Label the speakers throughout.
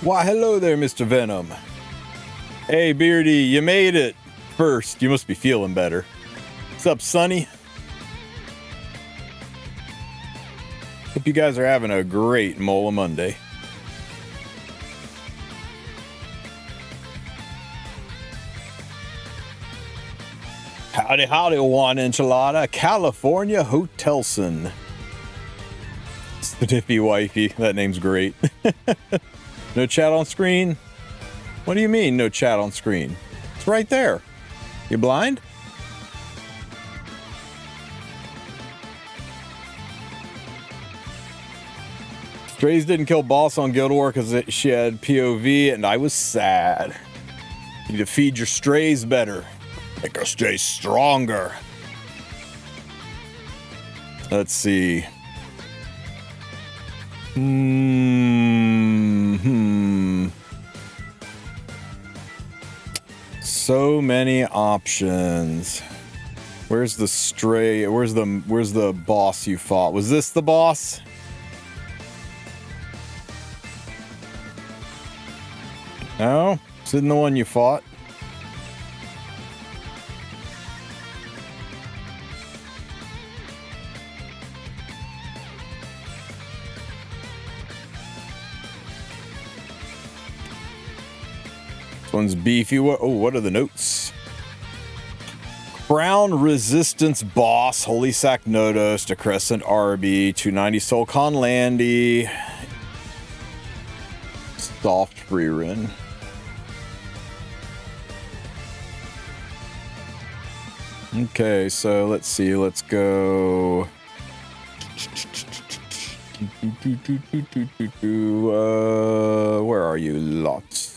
Speaker 1: Why, hello there, Mr. Venom. Hey, Beardy, you made it. First, you must be feeling better. What's up, Sonny? Hope you guys are having a great Mola Monday. Howdy, howdy, one enchilada, California Hotelson. Sniffy wifey, that name's great. No chat on screen? What do you mean, no chat on screen? It's right there. You blind? Strays didn't kill Boss on Guild War because she had POV, and I was sad. You need to feed your strays better. Make our strays stronger. Let's see. So many options. Where's the stray? Where's the boss you fought? Was this the boss? No? This isn't the one you fought? This one's beefy. What are the notes? Crown Resistance Boss, Holy Sack Nodos, to Crescent RB, 290 Solcon Landy, Soft Freerin. Okay, so let's see. Let's go. Where are you, lots?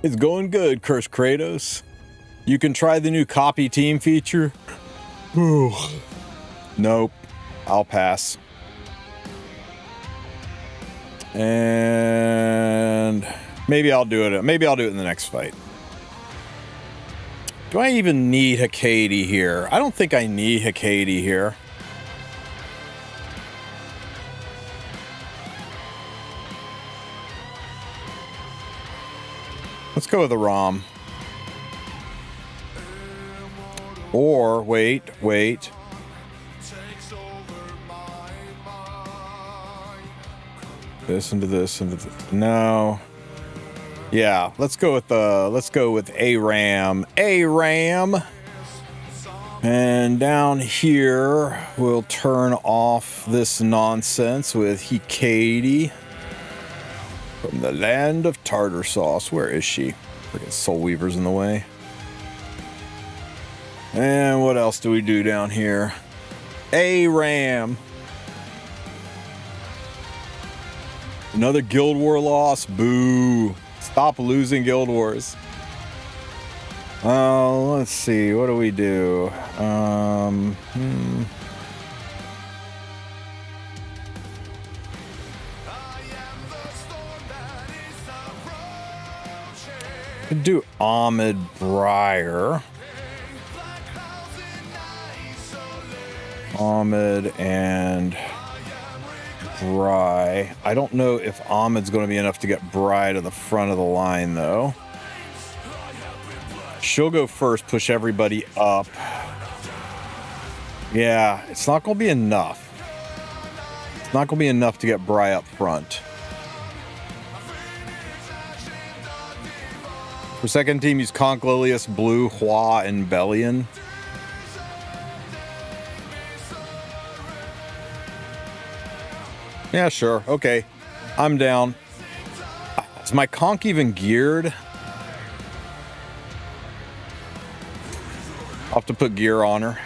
Speaker 1: It's going good, Curse Kratos. You can try the new copy team feature. Ooh. Nope. I'll pass. And maybe I'll do it. Maybe I'll do it in the next fight. Do I even need Hakati here? I don't think I need Hakati here. Let's go with the ROM. Or, wait. This into this into this. No. Yeah, let's go with ARAM. ARAM. And down here, we'll turn off this nonsense with Hakati. From the land of tartar sauce. Where is she? Freaking Soul Weaver's in the way. And what else do we do down here? ARAM. Another Guild War loss. Boo. Stop losing Guild Wars. Let's see. What do we do? Could do Ahmed Briar. Ahmed and Bry. I don't know if Ahmed's going to be enough to get Bry to the front of the line, though. She'll go first, push everybody up. Yeah, it's not going to be enough. It's not going to be enough to get Bry up front. For second team, use Conch, Lilius, Blue, Hua, and Bellion. Yeah, sure. Okay. I'm down. Is my Conch even geared? I'll have to put gear on her.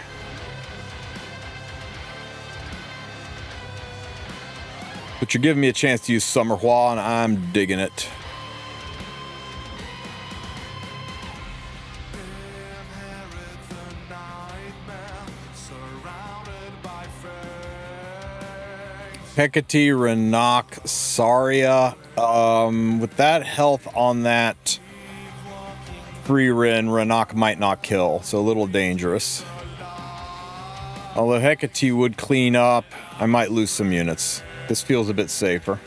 Speaker 1: But you're giving me a chance to use Summer Hua, and I'm digging it. Hecate, Renak, Saria. With that health on that free Ranak might not kill, so a little dangerous. Although Hecate would clean up, I might lose some units. This feels a bit safer.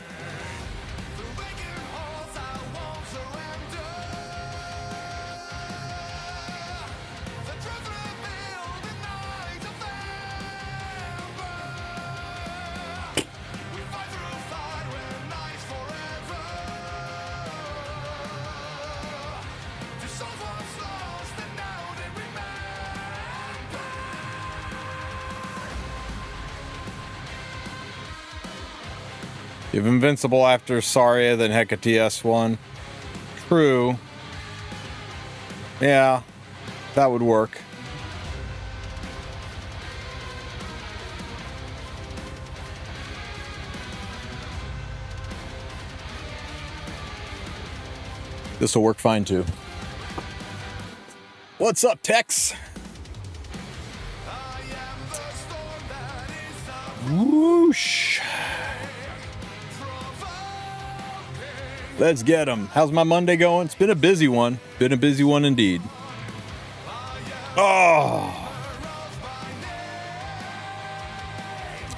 Speaker 1: You have Invincible after Saria, then Hecate S1. True. Yeah, that would work. This will work fine too. What's up, Tex? Whoosh. Let's get them. How's my Monday going? It's been a busy one. Been a busy one indeed. Oh.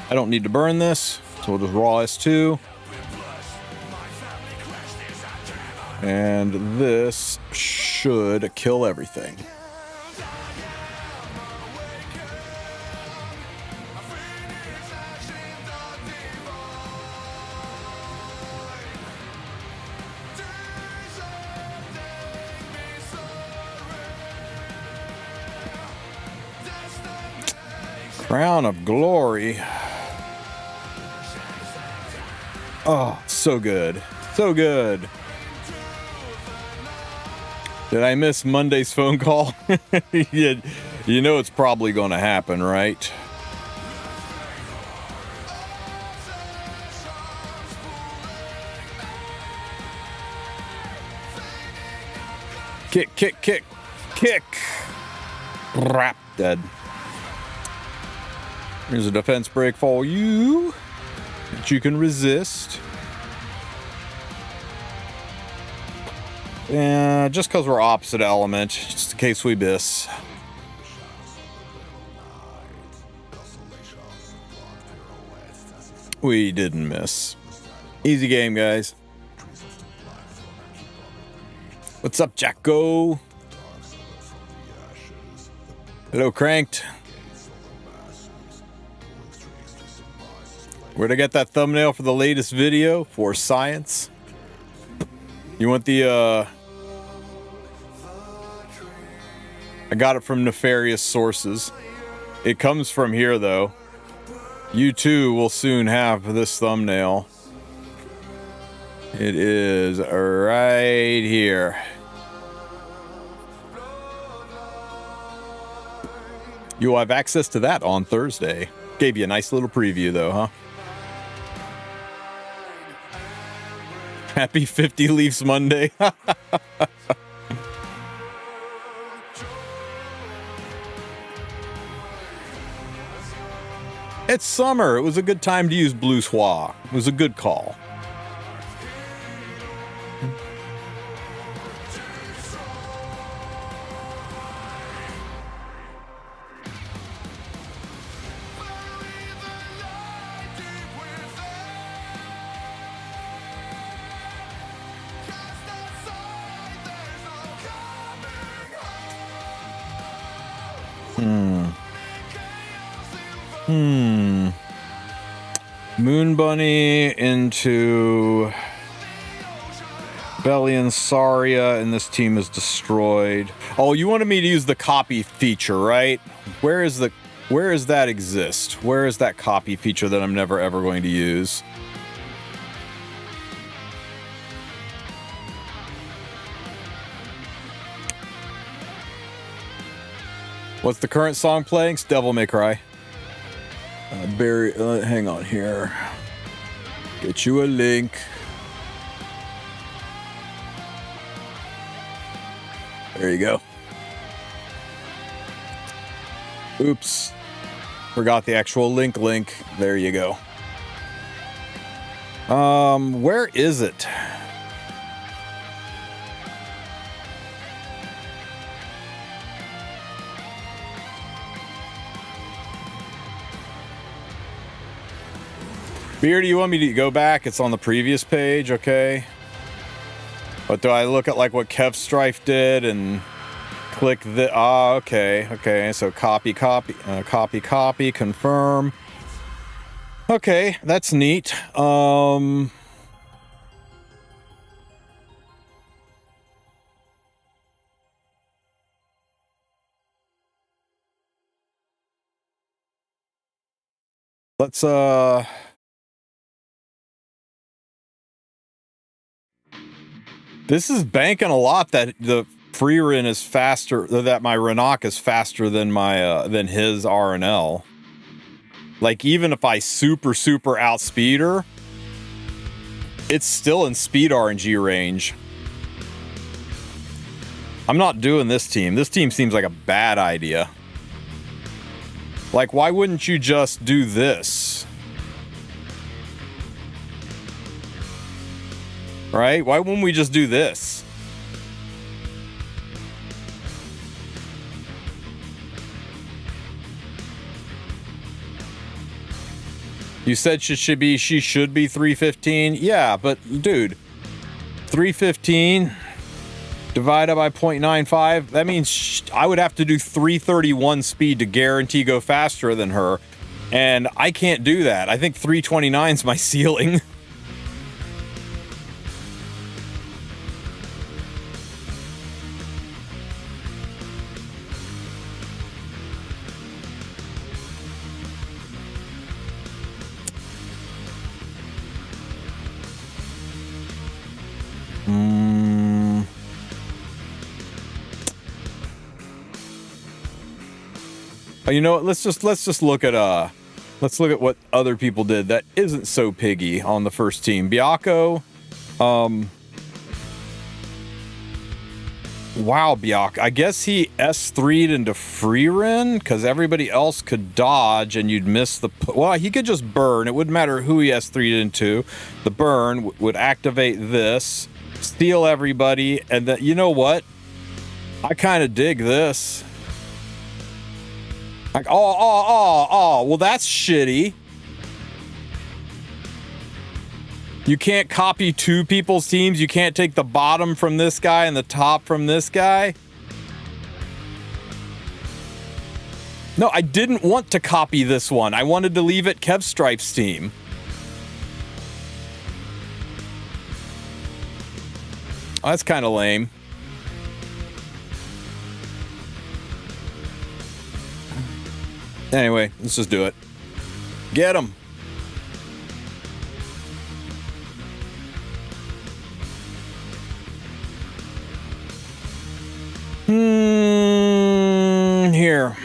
Speaker 1: I don't need to burn this, so we'll just raw S2. And this should kill everything. Crown of Glory. Oh, so good. So good. Did I miss Monday's phone call? Yeah, you know it's probably going to happen, right? Kick, kick, kick, kick. Rap dead. Here's a defense break for you that you can resist. Yeah, just because we're opposite element, just in case we miss. We didn't miss. Easy game, guys. What's up, Jacko? Hello, Cranked. Where'd I get that thumbnail for the latest video? For science? You want the, I got it from nefarious sources. It comes from here, though. You too will soon have this thumbnail. It is right here. You'll have access to that on Thursday. Gave you a nice little preview, though, huh? Happy 50 Leafs Monday. It's summer. It was a good time to use Blue Soir. It was a good call. Moon Bunny into Belly and Saria, and this team is destroyed. Oh, you wanted me to use the copy feature, right? Where is that exist? Where is that copy feature that I'm never ever going to use? What's the current song playing? It's Devil May Cry. Hang on here. Get you a link. There you go. Oops. Forgot the actual link. There you go. Where is it? Beer, do you want me to go back? It's on the previous page, okay. But do I look at like what Kev Strife did and click the... Ah, okay, okay. So copy, confirm. Okay, that's neat. Let's this is banking a lot that the Fahrakin is faster, that my Renak is faster than my than his RNL. Like, even if I super outspeed her, it's still in speed RNG range. I'm not doing this team. This team seems like a bad idea. Like, why wouldn't you just do this? Right? Why wouldn't we just do this? You said she should be 315. Yeah, but dude, 315 divided by 0.95, that means I would have to do 331 speed to guarantee go faster than her. And I can't do that. I think 329 is my ceiling. You know what? Let's just look at what other people did that isn't so piggy on the first team. Biako, wow, Biak. I guess he S3'd into Fahrakin because everybody else could dodge and you'd miss the... Well, he could just burn. It wouldn't matter who he S3'd into. The burn would activate this, steal everybody, and then, you know what? I kind of dig this. Like, well, that's shitty. You can't copy two people's teams. You can't take the bottom from this guy and the top from this guy. No, I didn't want to copy this one. I wanted to leave it Kev Strife's team. Oh, that's kind of lame. Anyway, let's just do it. Get him. Here.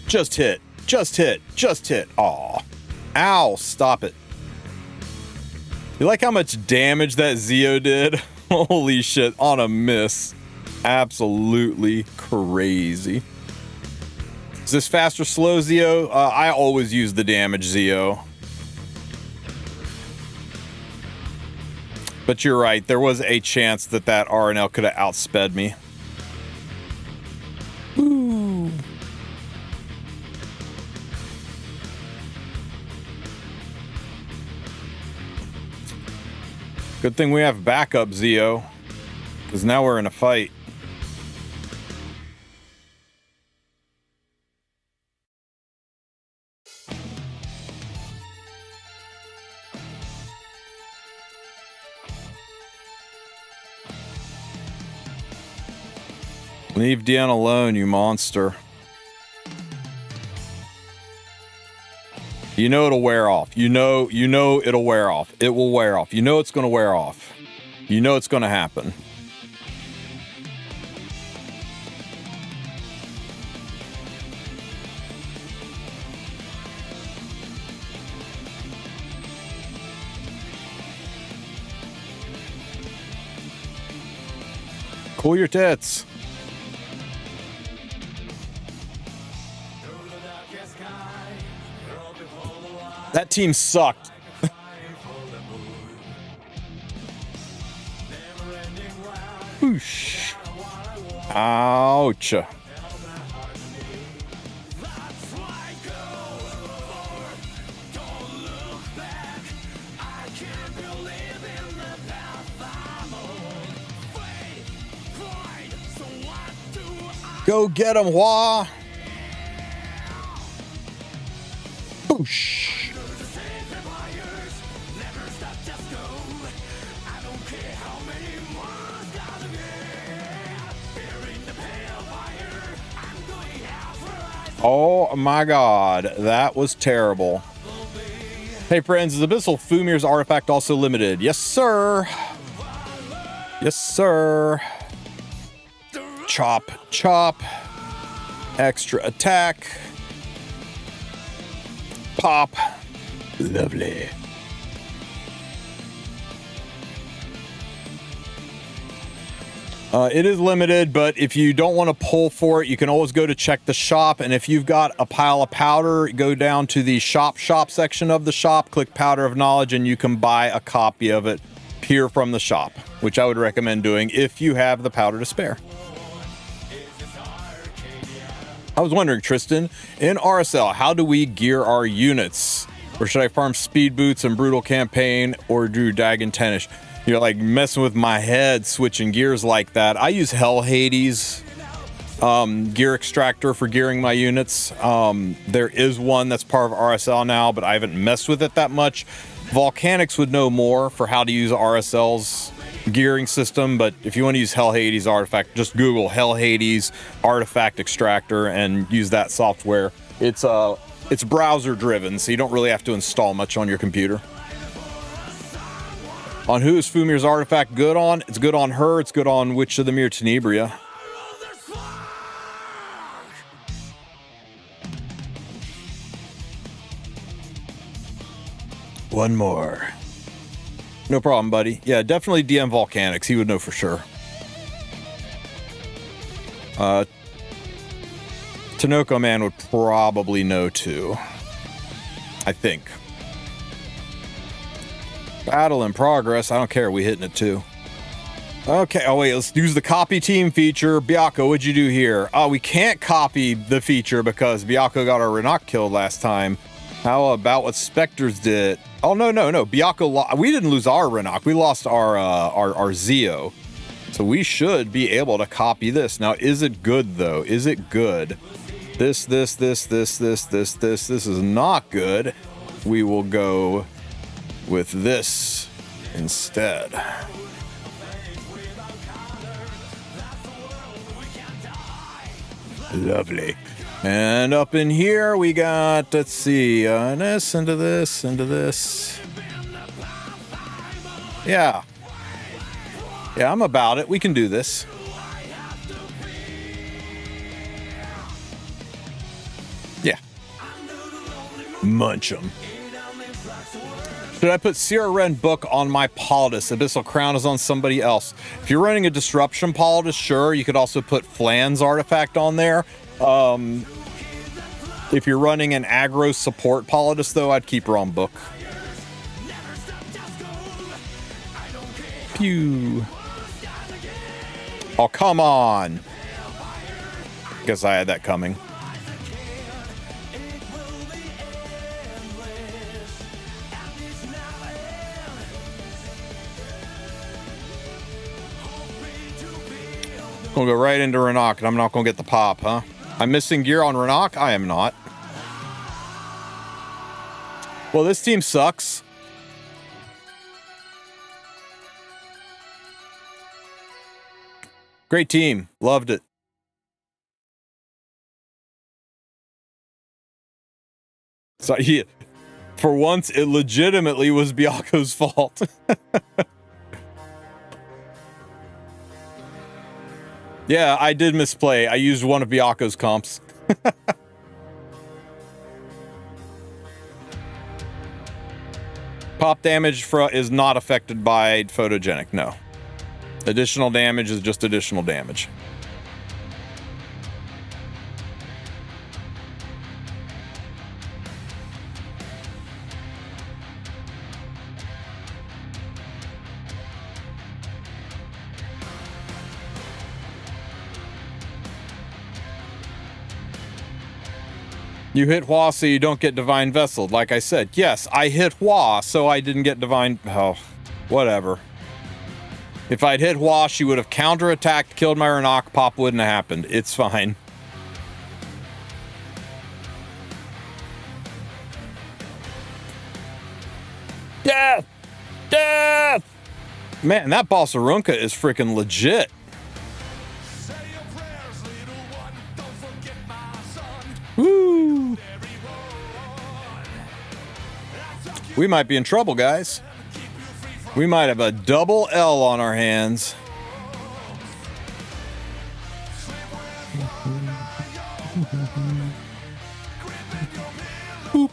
Speaker 1: Just hit. Just hit. Just hit. Aw. Ow. Stop it. You like how much damage that Zeo did? Holy shit. On a miss. Absolutely crazy. Is this fast or slow, Zeo? I always use the damage, Zeo. But you're right. There was a chance that that RNL could have outsped me. Ooh. Good thing we have backup, Zeo. Because now we're in a fight. Leave Dion alone, you monster. You know it'll wear off. You know it'll wear off. It will wear off. You know it's going to wear off. You know it's going to happen. Cool your tits. That team sucked. Whoosh. Ouch. Go get him, Hua! Boosh! Oh my god, that was terrible. Hey friends, is Abyssal Fumir's artifact also limited? Yes, sir. Yes, sir. Chop, chop. Extra attack. Pop. Lovely. It is limited, but if you don't want to pull for it, you can always go to check the shop. And if you've got a pile of powder, go down to the shop section of the shop, click Powder of Knowledge, and you can buy a copy of it here from the shop, which I would recommend doing if you have the powder to spare. I was wondering, Tristen, in RSL, how do we gear our units? Or should I farm speed boots and brutal campaign or do Dagon 10ish? You're like messing with my head, switching gears like that. I use Hell Hades gear extractor for gearing my units. There is one that's part of RSL now, but I haven't messed with it that much. Volcanics would know more for how to use RSL's gearing system, but if you want to use Hell Hades artifact, just Google Hell Hades artifact extractor and use that software. It's browser driven, so you don't really have to install much on your computer. On who is Fumir's artifact good on? It's good on her. It's good on Witch of the Mere Tenebria. One more. No problem, buddy. Yeah, definitely DM Volcanics. He would know for sure. Tanoko Man would probably know too. I think. Battle in progress. I don't care. We hitting it too. Okay. Oh, wait. Let's use the copy team feature. Byako, what'd you do here? Oh, we can't copy the feature because Byako got our Renak killed last time. How about what Spectres did? Oh, no. Byako, we didn't lose our Renak. We lost our Zeo. So we should be able to copy this. Now, is it good, though? Is it good? This is not good. We will go with this instead. Lovely. And up in here we got, let's see, this into this, into this. Yeah. Yeah, I'm about it. We can do this. Yeah. Munch 'em. Should I put Sierra Ren book on my Politis? Abyssal Crown is on somebody else. If you're running a Disruption Politis, sure. You could also put Flan's artifact on there. If you're running an aggro support Politis, though, I'd keep her on book. Pew. Oh, come on. Guess I had that coming. Gonna go right into Renak, and I'm not gonna get the pop, huh? I'm missing gear on Renak? I am not. Well, this team sucks. Great team. Loved it. So, yeah, for once, it legitimately was Byako's fault. Yeah, I did misplay. I used one of Byako's comps. Pop damage is not affected by photogenic, no. Additional damage is just additional damage. You hit Hua so you don't get Divine Vesseled. Like I said, yes, I hit Hua so I didn't get Divine... Oh, whatever. If I'd hit Hua, she would have counterattacked, killed my Renak, pop wouldn't have happened. It's fine. Man, that Bossarunka is freaking legit. Woo! We might be in trouble, guys. We might have a double L on our hands. Boop.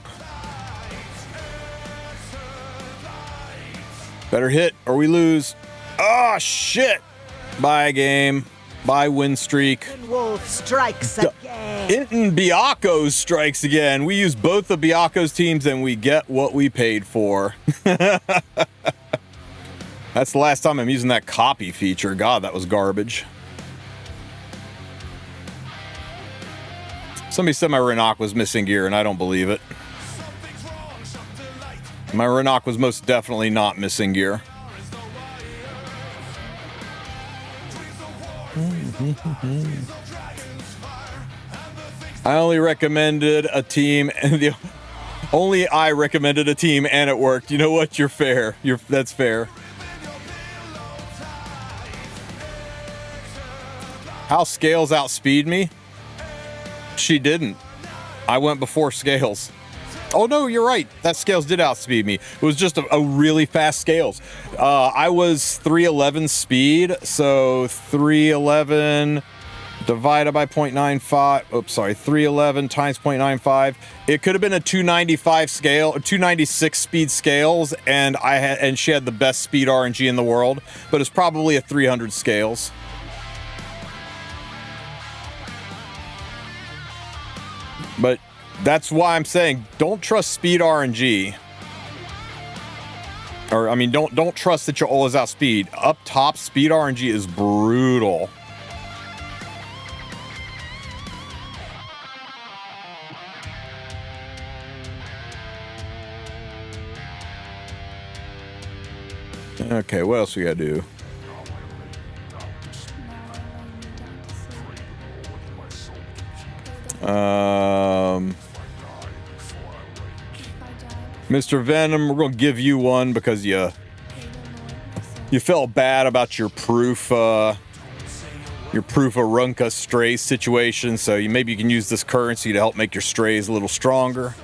Speaker 1: Better hit or we lose. Oh, shit. Bye, game. Bye, win streak.
Speaker 2: Wulf strikes again.
Speaker 1: Inton Biakos strikes again. We use both the Biakos teams and we get what we paid for. That's the last time I'm using that copy feature. God, that was garbage. Somebody said my Renac was missing gear, and I don't believe it. My Renac was most definitely not missing gear. I only recommended a team, and only I recommended a team, and it worked. You know what? You're fair. That's fair. How Scales outspeed me? She didn't. I went before Scales. Oh no, you're right. That Scales did outspeed me. It was just a really fast Scales. I was 311 speed, so 311 divided by 0.95. Oops, sorry, 311 times 0.95. It could have been a 295 scale, or 296 speed Scales, and she had the best speed RNG in the world, but it's probably a 300 Scales. But that's why I'm saying don't trust speed RNG. Or I mean don't trust that you'll always outspeed. Up top, speed RNG is brutal. Okay, what else we gotta do? Mr. Venom, we're gonna give you one because you felt bad about your proof of Runka stray situation, so maybe you can use this currency to help make your strays a little stronger.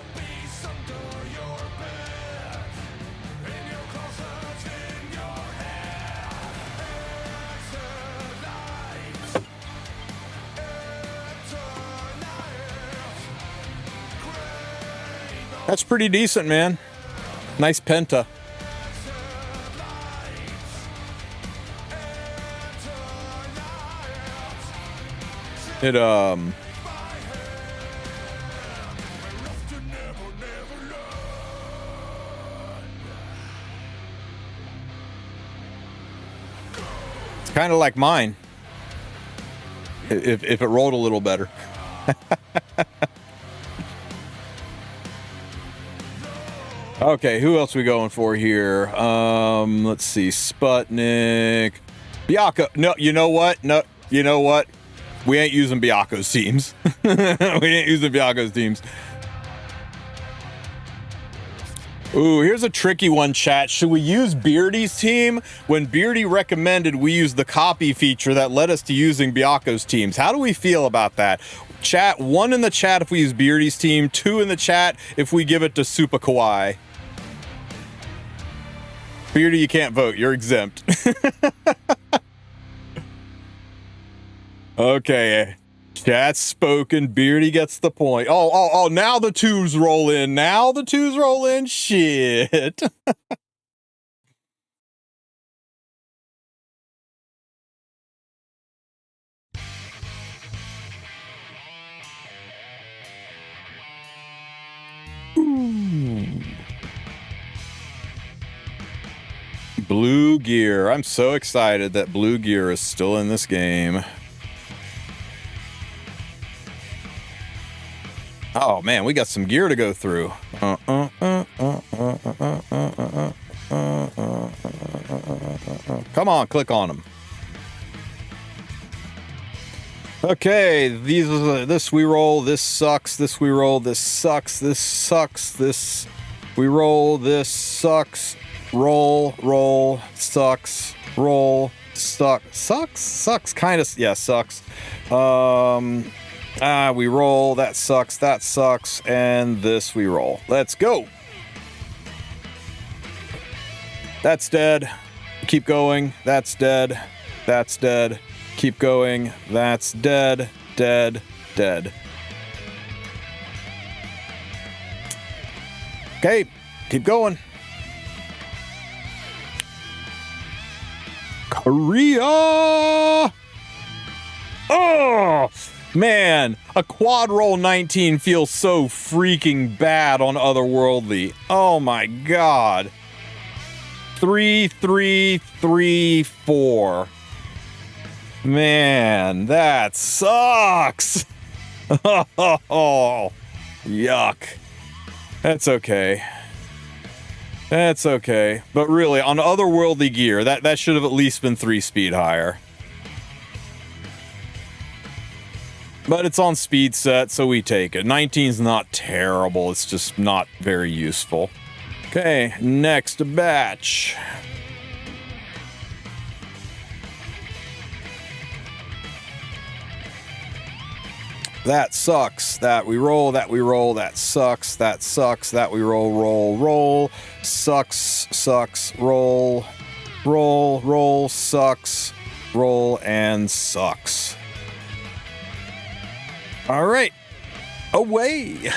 Speaker 1: That's pretty decent, man. Nice penta. It it's kind of like mine. If it rolled a little better. Okay, who else are we going for here? Let's see. Sputnik. Biaka. No, you know what? No, you know what? We ain't using Biako's teams. We ain't using Biako's teams. Ooh, here's a tricky one, chat. Should we use Beardy's team? When Beardy recommended we use the copy feature that led us to using Biako's teams. How do we feel about that? Chat, 1 in the chat if we use Beardy's team, 2 in the chat if we give it to Super Kawaii. Beardy, you can't vote. You're exempt. Okay. Chat's spoken. Beardy gets the point. Oh, now the twos roll in. Now the twos roll in. Shit. Blue gear. I'm so excited that blue gear is still in this game. Oh man, we got some gear to go through. Come on, click on them. Okay, this we roll, this sucks, this we roll, this sucks, this sucks, this we roll, this sucks. Roll, roll, sucks, roll, sucks, kind of, yeah, sucks. We roll, that sucks, and this we roll. Let's go. That's dead. Keep going. That's dead. That's dead. Keep going. That's dead, dead, dead. Okay, keep going. Korea! Oh, man. A quad roll 19 feels so freaking bad on Otherworldly. Oh my god. 3, 3, 3, 4. Man, that sucks. Oh, yuck. That's okay. That's okay. But really, on Otherworldly gear, that should have at least been 3 speed higher. But it's on speed set, so we take it. 19's not terrible, it's just not very useful. Okay, next batch. That sucks. That we roll, that we roll, that sucks, that sucks, that we roll, roll, roll. Sucks, sucks, roll, roll, roll, sucks, roll, and sucks. All right, away.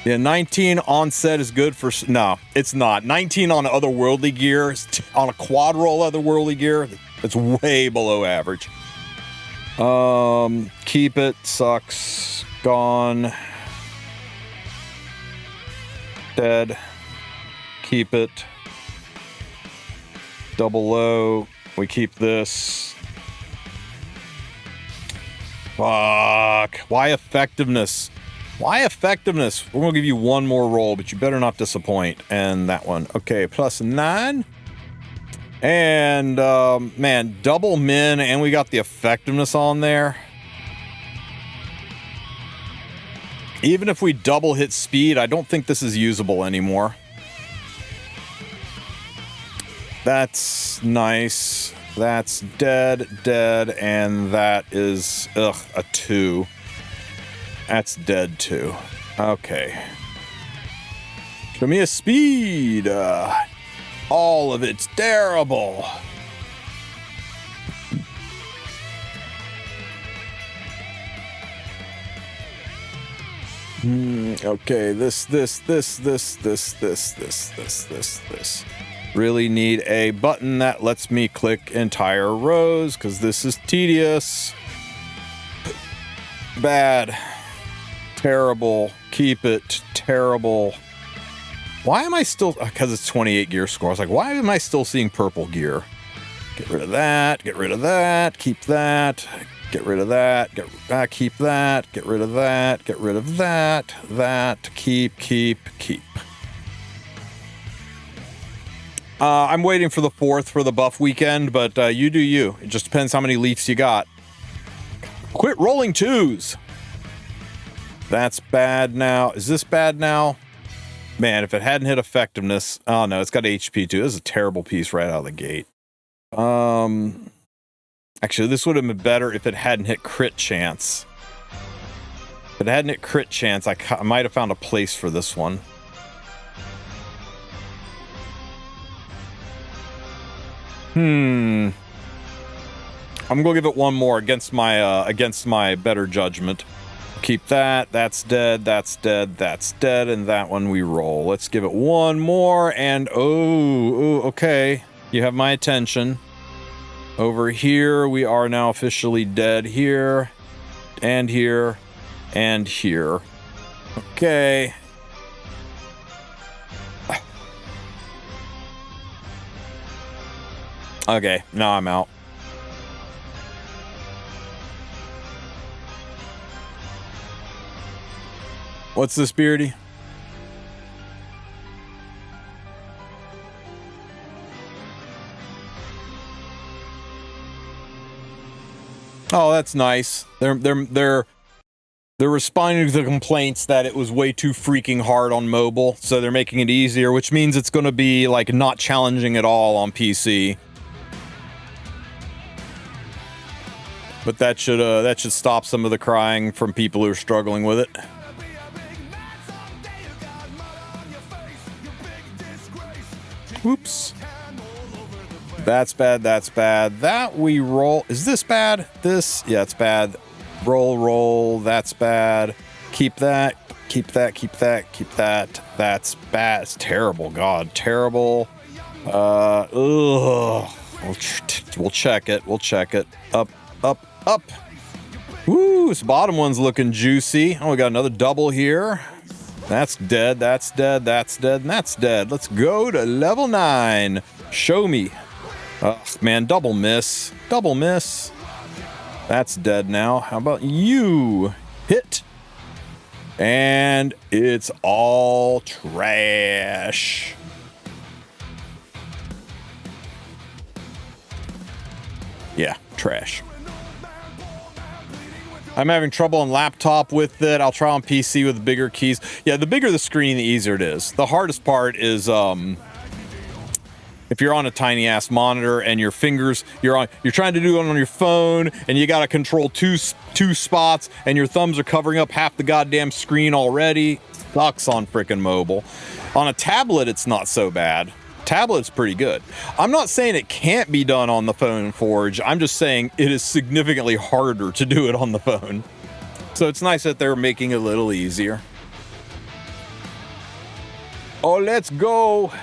Speaker 1: Yeah, 19 on set is good for... No, it's not. 19 on Otherworldly gear, on a quad roll Otherworldly gear, it's way below average. Keep it, sucks, gone, dead, keep it, double low, we keep this. Fuck, why effectiveness? Why effectiveness? We're gonna give you one more roll, but you better not disappoint. And that one, okay, plus 9. And, man, double min, and we got the effectiveness on there. Even if we double hit speed, I don't think this is usable anymore. That's nice. That's dead, dead, and that is, a 2. That's dead, too. Okay. Show me a speed. All of it's terrible. Okay, this. Really need a button that lets me click entire rows, because this is tedious. Bad. Terrible. Keep it. Terrible. Why am I still... Because it's 28 gear score. I was like, why am I still seeing purple gear? Get rid of that. Get rid of that. Keep that. Get rid of that. Keep that. Get rid of that. Get rid of that. That. Keep. I'm waiting for the 4th for the buff weekend, but you do you. It just depends how many leafs you got. Quit rolling 2s. That's bad now. Is this bad now? Man, if it hadn't hit effectiveness... Oh, no, it's got HP, too. This is a terrible piece right out of the gate. Actually, this would have been better if it hadn't hit crit chance. If it hadn't hit crit chance, I might have found a place for this one. I'm gonna give it one more against my better judgment. Keep that. That's dead. That's dead. That's dead. And that one we roll. Let's give it one more. And okay. You have my attention. Over here, we are now officially dead here, and here, and here. Okay. Okay, now I'm out. What's this, Beardy? Oh, that's nice. They're They're responding to the complaints that it was way too freaking hard on mobile, so they're making it easier, which means it's going to be like not challenging at all on PC. But that should stop some of the crying from people who are struggling with it. Whoops. That's bad, that's bad. That we roll. Is this bad? This? Yeah, it's bad. Roll. That's bad. Keep that. Keep that. Keep that. Keep that. That's bad. It's terrible. God, terrible. Ugh. We'll check it. We'll check it. Up. Woo, this bottom one's looking juicy. Oh, we got another double here. That's dead. That's dead. That's dead. And that's dead. Let's go to level 9. Show me. Ugh, man, double miss. Double miss. That's dead now. How about you? Hit. And it's all trash. Yeah, trash. I'm having trouble on laptop with it. I'll try on PC with bigger keys. Yeah, the bigger the screen, the easier it is. The hardest part is if you're on a tiny ass monitor and your fingers, you're trying to do it on your phone and you got to control two spots and your thumbs are covering up half the goddamn screen already. Sucks on frickin' mobile. On a tablet, it's not so bad. Tablet's pretty good. I'm not saying it can't be done on the phone, Forge. I'm just saying it is significantly harder to do it on the phone. So it's nice that they're making it a little easier. Oh, let's go.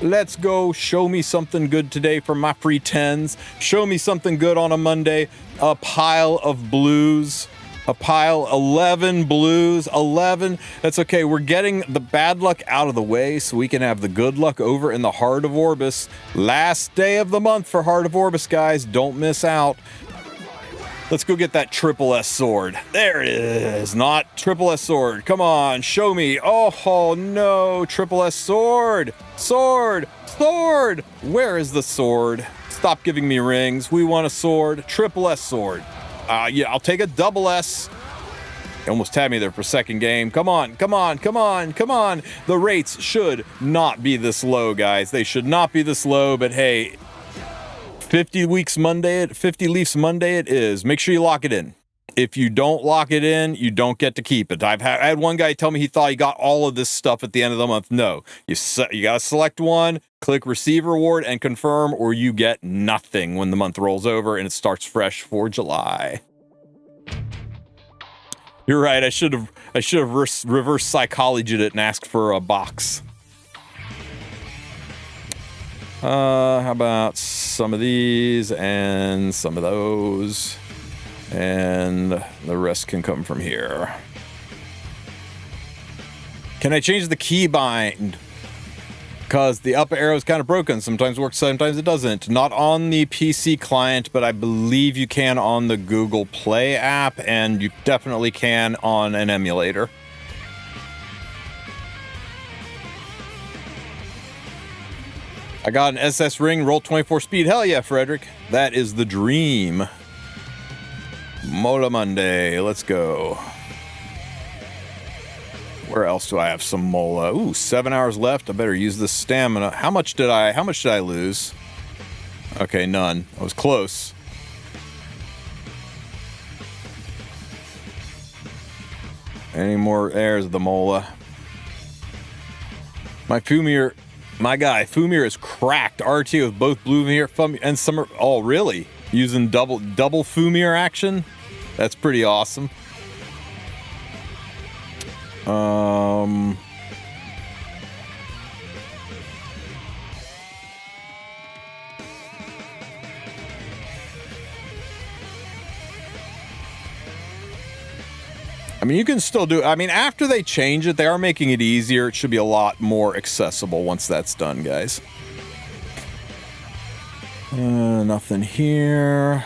Speaker 1: Let's go. Show me something good today for my free 10s. Show me something good on a Monday. A pile of blues. A pile, 11 blues, 11. That's okay. We're getting the bad luck out of the way so we can have the good luck over in the Heart of Orbis. Last day of the month for Heart of Orbis, guys. Don't miss out. Let's go get that triple S sword. There it is. Not triple S sword. Come on, show me. Oh no, triple S sword. Sword. Where is the sword? Stop giving me rings. We want a sword. Triple S sword. Yeah, I'll take a double S. You almost tabbed me there for second game. Come on. The rates should not be this low, guys. They should not be this low, but hey, 50 Leafs Monday it is. Make sure you lock it in. If you don't lock it in, you don't get to keep it. I had one guy tell me he thought he got all of this stuff at the end of the month. No, you got to select one, click receive reward and confirm, or you get nothing when the month rolls over and it starts fresh for July. You're right. I should have reverse psychologied it and asked for a box. How about some of these and some of those? And the rest can come from here. Can I change the keybind? Because the up arrow is kind of broken. Sometimes it works, sometimes it doesn't. Not on the PC client, but I believe you can on the Google Play app, and you definitely can on an emulator. I got an SS ring, roll 24 speed. Hell yeah, Frederick. That is the dream. Mola Monday, let's go. Where else do I have some Mola? Ooh, 7 hours left. I better use this stamina. How much did I lose? Okay, none. I was close. Any more airs of the Mola? My guy, Fumir is cracked. RT with both blue here and summer. Oh, really? Using double Fumir action? That's pretty awesome. I mean, you can still do. I mean, after they change it, they are making it easier. It should be a lot more accessible once that's done, guys. Nothing here.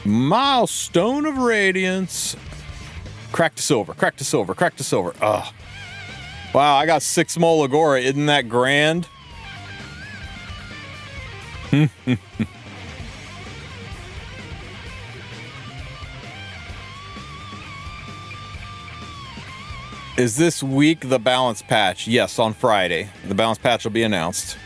Speaker 1: Milestone of Radiance. Crack to silver. Crack to silver. Crack to silver. Ugh. Wow, I got 6 Molagora. Isn't that grand? Is this week the balance patch? Yes, on Friday. The balance patch will be announced.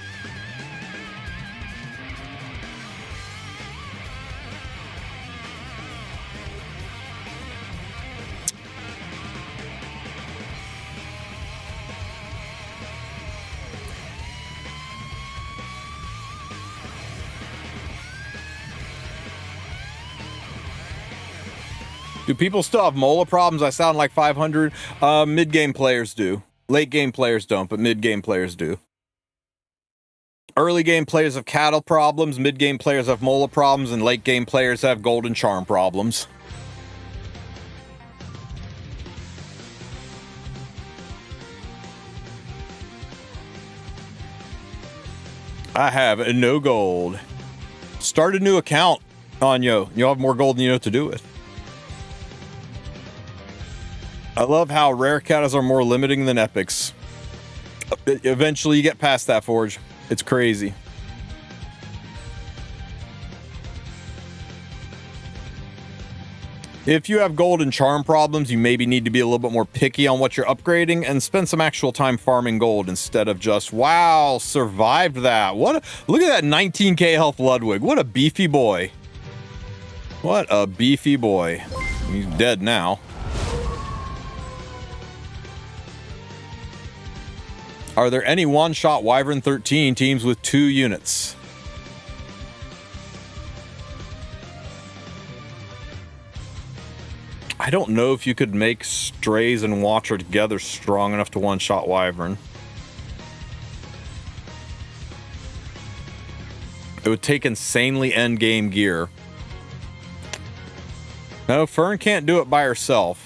Speaker 1: Do people still have Mola problems? I sound like 500. Mid-game players do. Late game players don't, but mid-game players do. Early game players have cattle problems, mid-game players have Mola problems, and late game players have golden charm problems. I have no gold. Start a new account on Yo. You'll have more gold than you know what to do with. I love how rare catas are more limiting than epics. Eventually you get past that, Forge. It's crazy. If you have gold and charm problems, you maybe need to be a little bit more picky on what you're upgrading and spend some actual time farming gold instead of just, wow, survived that. Look at that 19k health Ludwig. What a beefy boy. What a beefy boy. He's dead now. Are there any one-shot Wyvern 13 teams with 2 units? I don't know if you could make Strays and Watcher together strong enough to one-shot Wyvern. It would take insanely endgame gear. No, Fern can't do it by herself.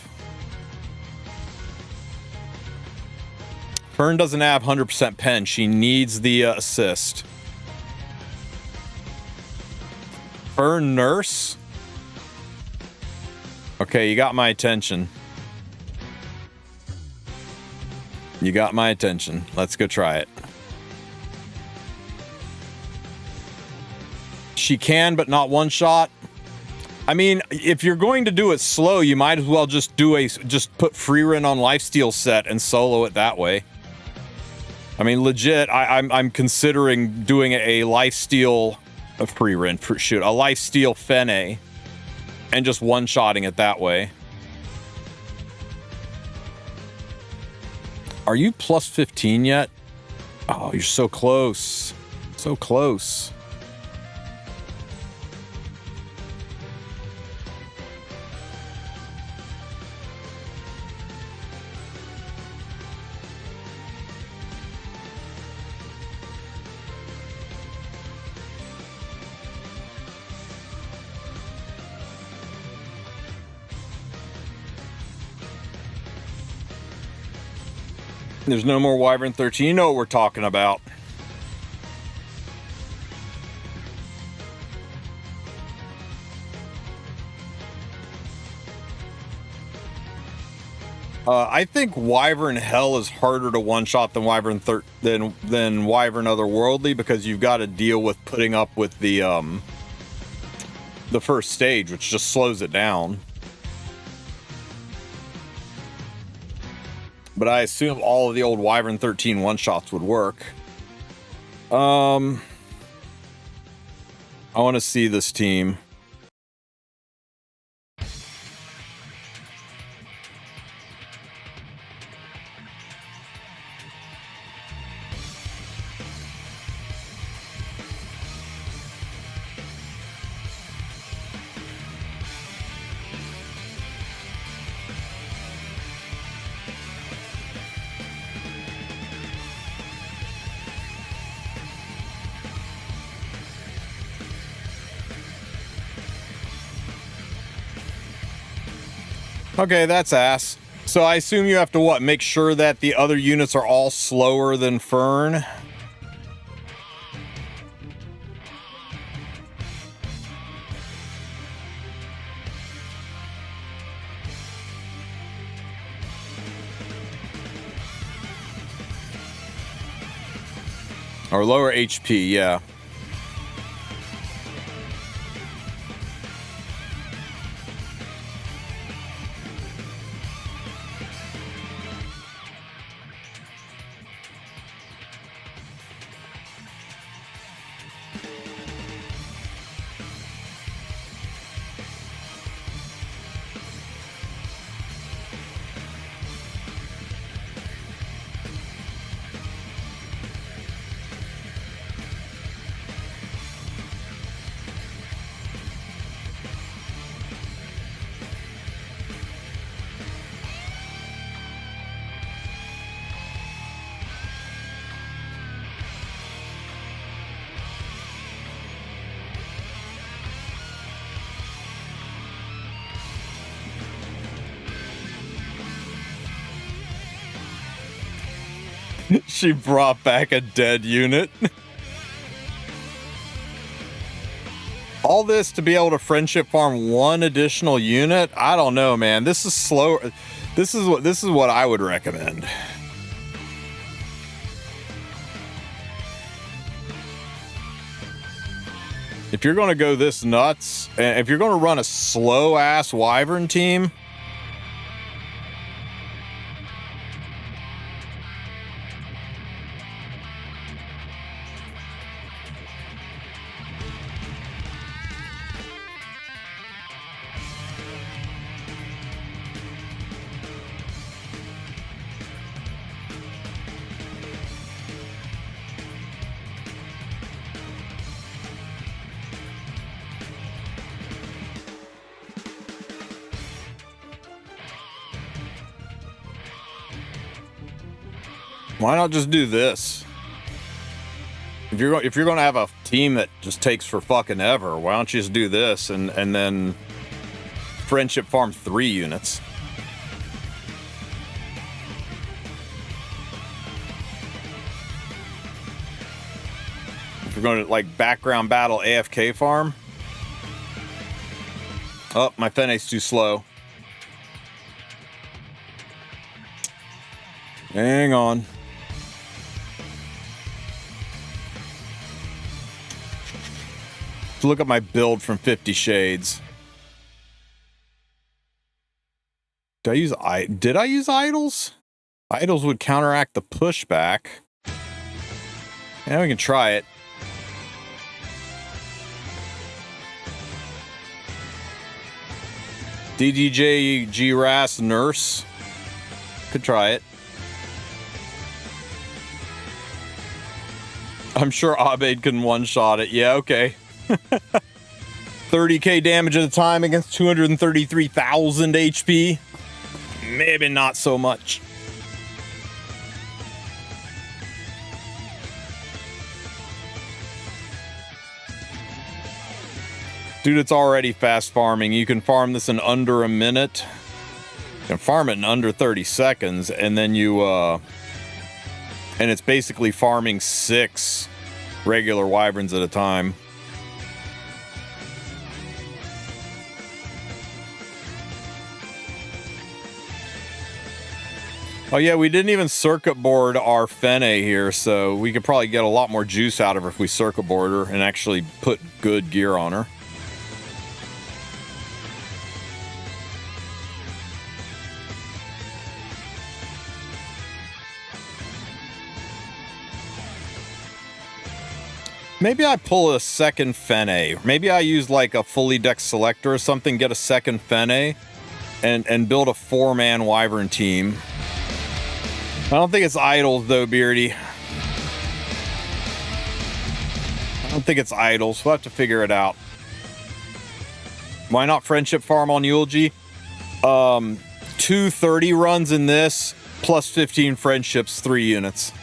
Speaker 1: Fern doesn't have 100% pen. She needs the assist. Fern nurse? Okay, you got my attention. You got my attention. Let's go try it. She can, but not one shot. I mean, if you're going to do it slow, you might as well just put free run on lifesteal set and solo it that way. I mean, legit, I'm considering doing a lifesteal, a lifesteal Fene, and just one-shotting it that way. Are you plus 15 yet? Oh, you're so close. So close. There's no more Wyvern 13. You know what we're talking about. I think Wyvern Hell is harder to one-shot than Wyvern than Wyvern Otherworldly, because you've got to deal with putting up with the first stage, which just slows it down. But I assume all of the old Wyvern 13 one-shots would work. I want to see this team. Okay, that's ass. So I assume you have to, what, make sure that the other units are all slower than Fern? Or lower HP, yeah. She brought back a dead unit. All this to be able to friendship farm one additional unit? I don't know, man. This is slow. This is what I would recommend. If you're going to go this nuts, and if you're going to run a slow ass Wyvern team, why not just do this? If you're going to have a team that just takes for fucking ever, why don't you just do this and then friendship farm 3 units? If you're going to like background battle AFK farm. Oh, my Fenne's too slow. Hang on. Look at my build from 50 Shades. Did I use idols? Idols would counteract the pushback. Yeah, we can try it. DDJ GRAS Nurse. Could try it. I'm sure Abed can one-shot it. Yeah, okay. 30k damage at a time against 233,000 HP. Maybe not so much. Dude, it's already fast farming. You can farm this in under a minute. You can farm it in under 30 seconds, and then you and it's basically farming 6 regular wyverns at a time. Oh yeah, we didn't even circuit board our Fenne here, so we could probably get a lot more juice out of her if we circuit board her and actually put good gear on her. Maybe I pull a second Fenne. Maybe I use like a fully decked selector or something, get a second Fenne, and build a 4-man wyvern team. I don't think it's idols though, Beardy. I don't think it's idols. We'll have to figure it out. Why not friendship farm on Eulogy? 230 runs in this, plus 15 friendships, 3 units.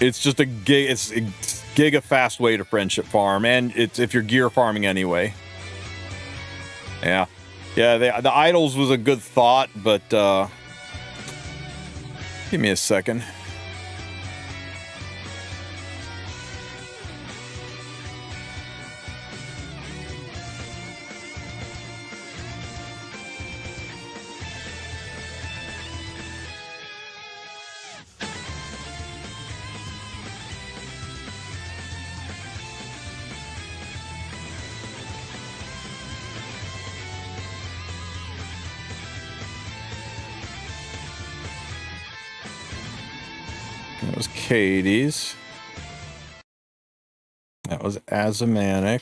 Speaker 1: It's just a giga fast way to friendship farm, and it's if you're gear farming anyway. Yeah, the idols was a good thought, but give me a second. That was Katie's. That was Azamanic.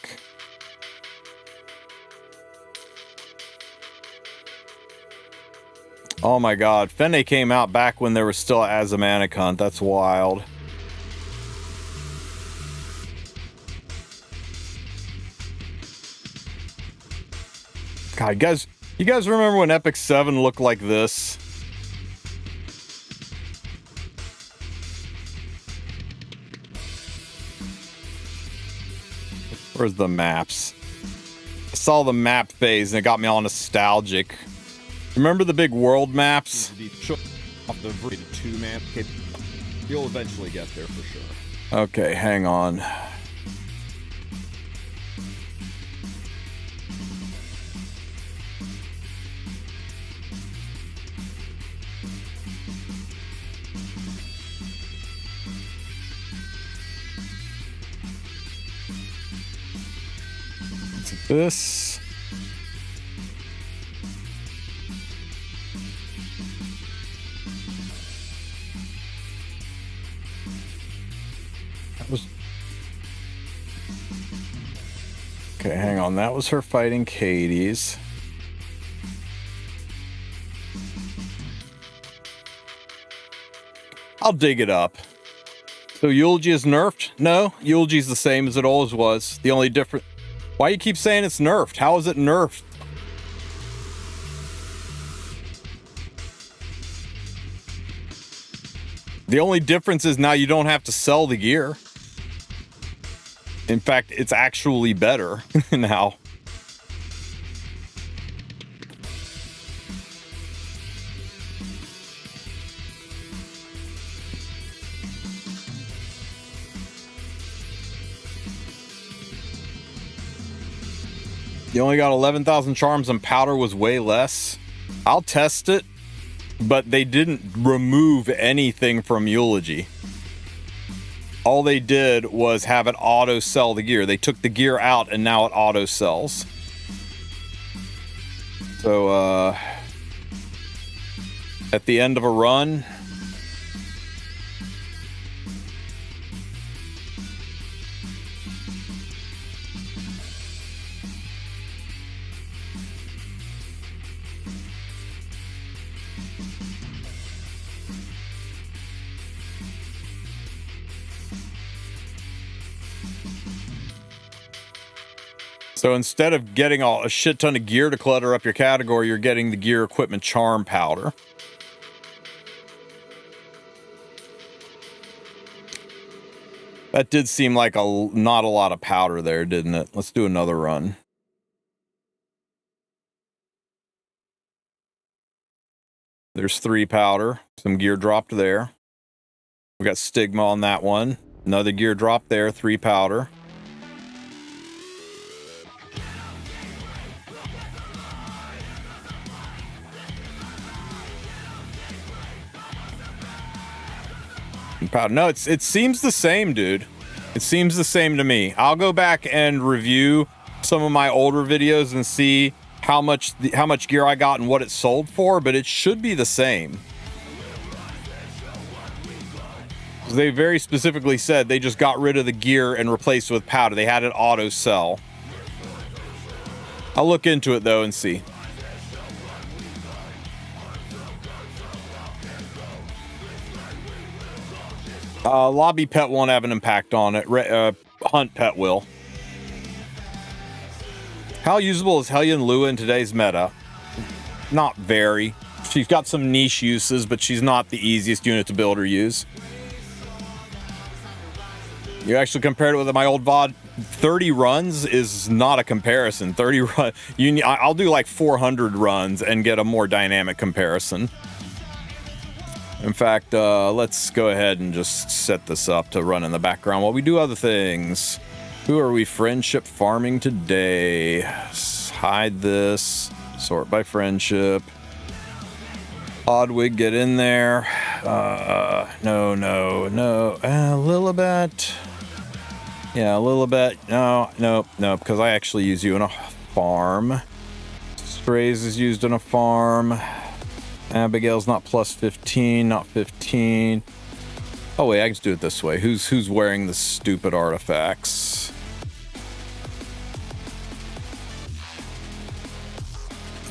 Speaker 1: Oh my god, Fenne came out back when there was still an Azamanic hunt. That's wild. God, you guys remember when Epic 7 looked like this? Where's the maps? I saw the map phase and it got me all nostalgic. Remember the big world maps?
Speaker 3: the rated 2-man. You'll eventually get there for sure.
Speaker 1: Okay, hang on. This. That was. Okay, hang on. That was her fighting Katie's. I'll dig it up. So Eulogy is nerfed? No, Eulogy's the same as it always was. The only difference. Why you keep saying it's nerfed? How is it nerfed? The only difference is now you don't have to sell the gear. In fact, it's actually better now. You only got 11,000 charms and powder was way less. I'll test it, but they didn't remove anything from Eulogy. All they did was have it auto sell the gear. They took the gear out and now it auto sells. So, at the end of a run, so instead of getting a shit ton of gear to clutter up your category, you're getting the gear equipment charm powder. That did seem like not a lot of powder there, didn't it? Let's do another run. There's 3 powder. Some gear dropped there. We got stigma on that one. Another gear drop there, 3 powder. Powder. No, it seems the same, dude. It seems the same to me. I'll go back and review some of my older videos and see how much gear I got and what it sold for, but it should be the same. They very specifically said they just got rid of the gear and replaced it with powder. They had it auto sell. I'll look into it though and see. Lobby pet won't have an impact on it. Hunt pet will. How usable is Hellion Lua in today's meta? Not very. She's got some niche uses, but she's not the easiest unit to build or use. You actually compared it with my old VOD. 30 runs is not a comparison. 30 run. I'll do like 400 runs and get a more dynamic comparison. In fact, let's go ahead and just set this up to run in the background while we do other things. Who are we friendship farming today? Hide this. Sort by friendship. Oddwig, get in there. No. Lilibet. Yeah, Lilibet. No, because I actually use you in a farm. Strays is used in a farm. Abigail's not plus 15, not 15. Oh wait, I can just do it this way. Who's wearing the stupid artifacts?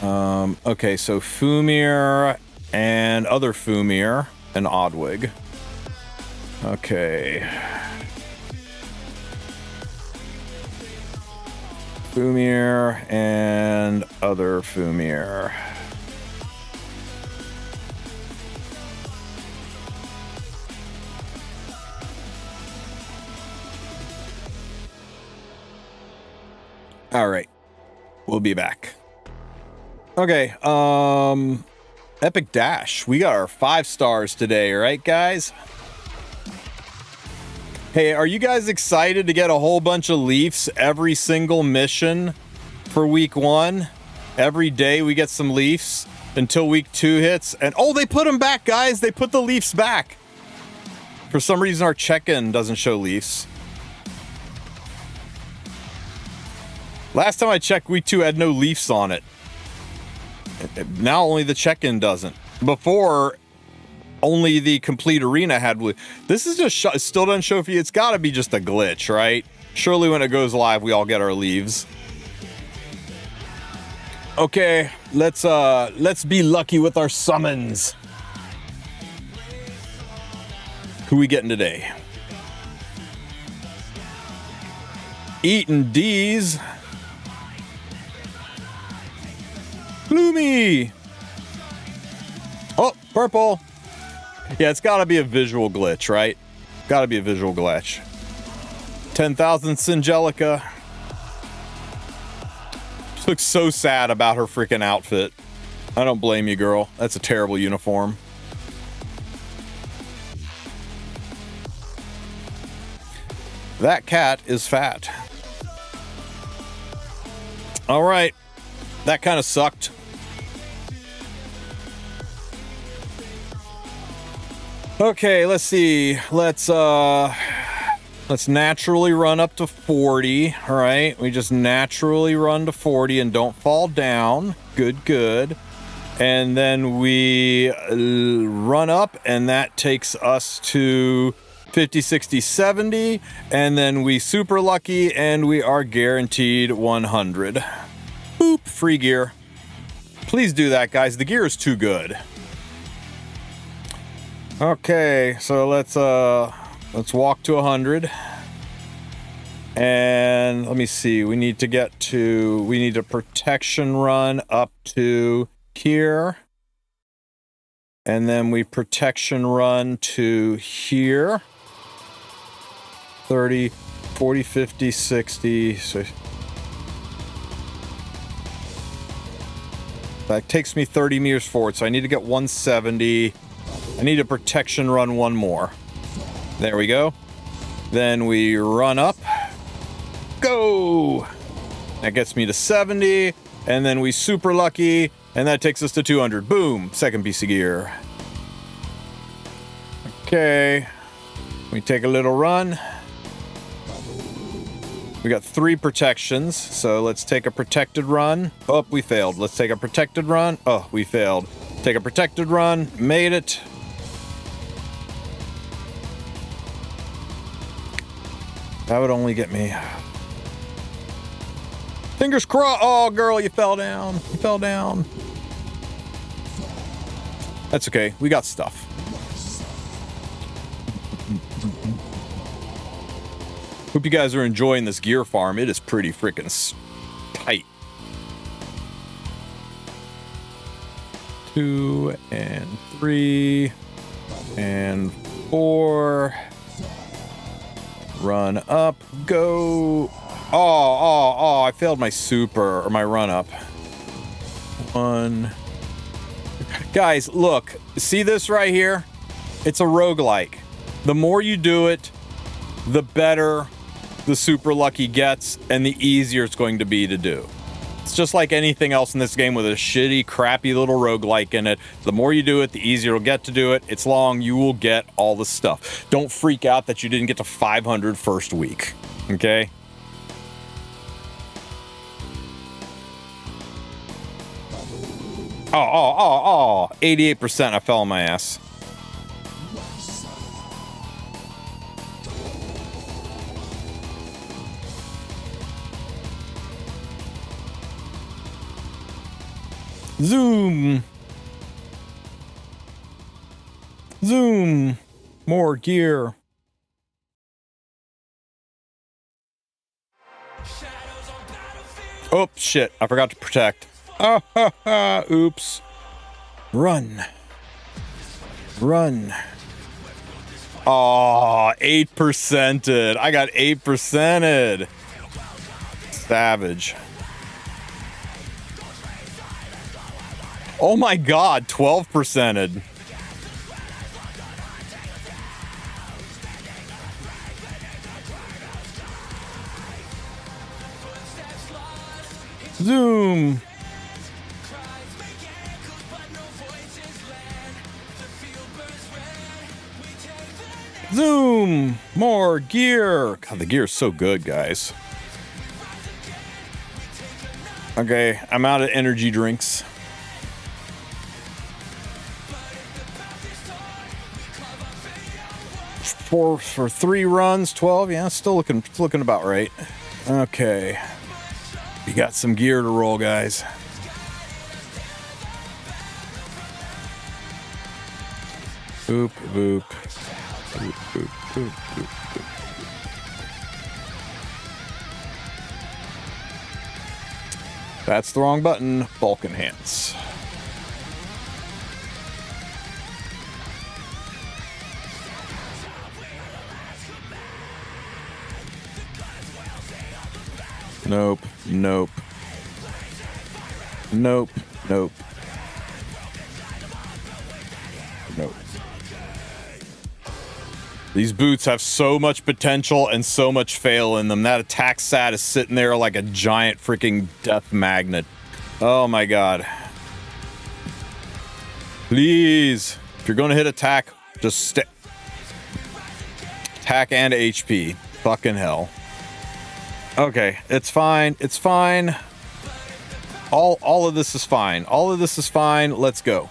Speaker 1: Okay, so Fumir and other Fumir and Oddwig. Okay. Fumir and other Fumir. All right, we'll be back. Okay, Epic Dash. We got our 5 stars today, right, guys? Hey, are you guys excited to get a whole bunch of Leafs every single mission for week 1? Every day we get some Leafs until week 2 hits. And oh, they put them back, guys. They put the Leafs back. For some reason, our check-in doesn't show Leafs. Last time I checked, week 2 had no Leafs on it. Now only the check-in doesn't. Before, only the complete arena had. This is just it still doesn't show for you. It's got to be just a glitch, right? Surely when it goes live, we all get our leaves. Okay, let's be lucky with our summons. Who we getting today? Eatin' D's. Gloomy. Oh, purple. Yeah, it's got to be a visual glitch, right? Got to be a visual glitch. 10,000 Singelica. She looks so sad about her freaking outfit. I don't blame you, girl. That's a terrible uniform. That cat is fat. All right. That kind of sucked. Okay, let's see. Let's naturally run up to 40. All right, we just naturally run to 40 and don't fall down. Good. And then we run up, and that takes us to 50, 60, 70. And then we super lucky, and we are guaranteed 100. Boop, free gear. Please do that, guys. The gear is too good. Okay, so let's walk to 100. And let me see. We need a protection run up to here. And then we protection run to here. 30, 40, 50, 60. So that takes me 30 meters forward. So I need to get 170. I need a protection run one more. There we go. Then we run up. Go! That gets me to 70. And then we super lucky. And that takes us to 200. Boom! Second piece of gear. Okay. We take a little run. We got 3 protections. So let's take a protected run. Oh, we failed. Let's take a protected run. Oh, we failed. Take a protected run. Made it. That would only get me. Fingers crossed. Oh, girl, you fell down. You fell down. That's okay. We got stuff. Hope you guys are enjoying this gear farm. It is pretty freaking tight. 2 and 3 and 4. Run up, go. Oh, I failed my super or my run up. 1. Guys, look, see this right here? It's a roguelike. The more you do it, the better the super lucky gets and the easier it's going to be to do. It's just like anything else in this game with a shitty, crappy little roguelike in it. The more you do it, the easier it'll get to do it. It's long, you will get all the stuff. Don't freak out that you didn't get to 500 first week, okay? Oh, 88%, I fell on my ass. Zoom. More gear. Oh, shit. I forgot to protect. Oops. Run. Oh, 8%ed. I got 8%ed. Savage. Oh my god, 12%ed. Zoom. Zoom. More gear. God, the gear is so good, guys. Okay, I'm out of energy drinks. For 3 runs, 12. Yeah, still looking about right. Okay. We got some gear to roll, guys. Boop, boop. Boop, boop, boop, boop, boop. That's the wrong button. Bulk enhance. Nope. Nope. Nope. Nope. Nope. These boots have so much potential and so much fail in them. That attack stat is sitting there like a giant freaking death magnet. Oh my god. Please. If you're going to hit attack, just stick. Attack and HP. Fucking hell. Okay, it's fine. It's fine. All of this is fine. All of this is fine. Let's go.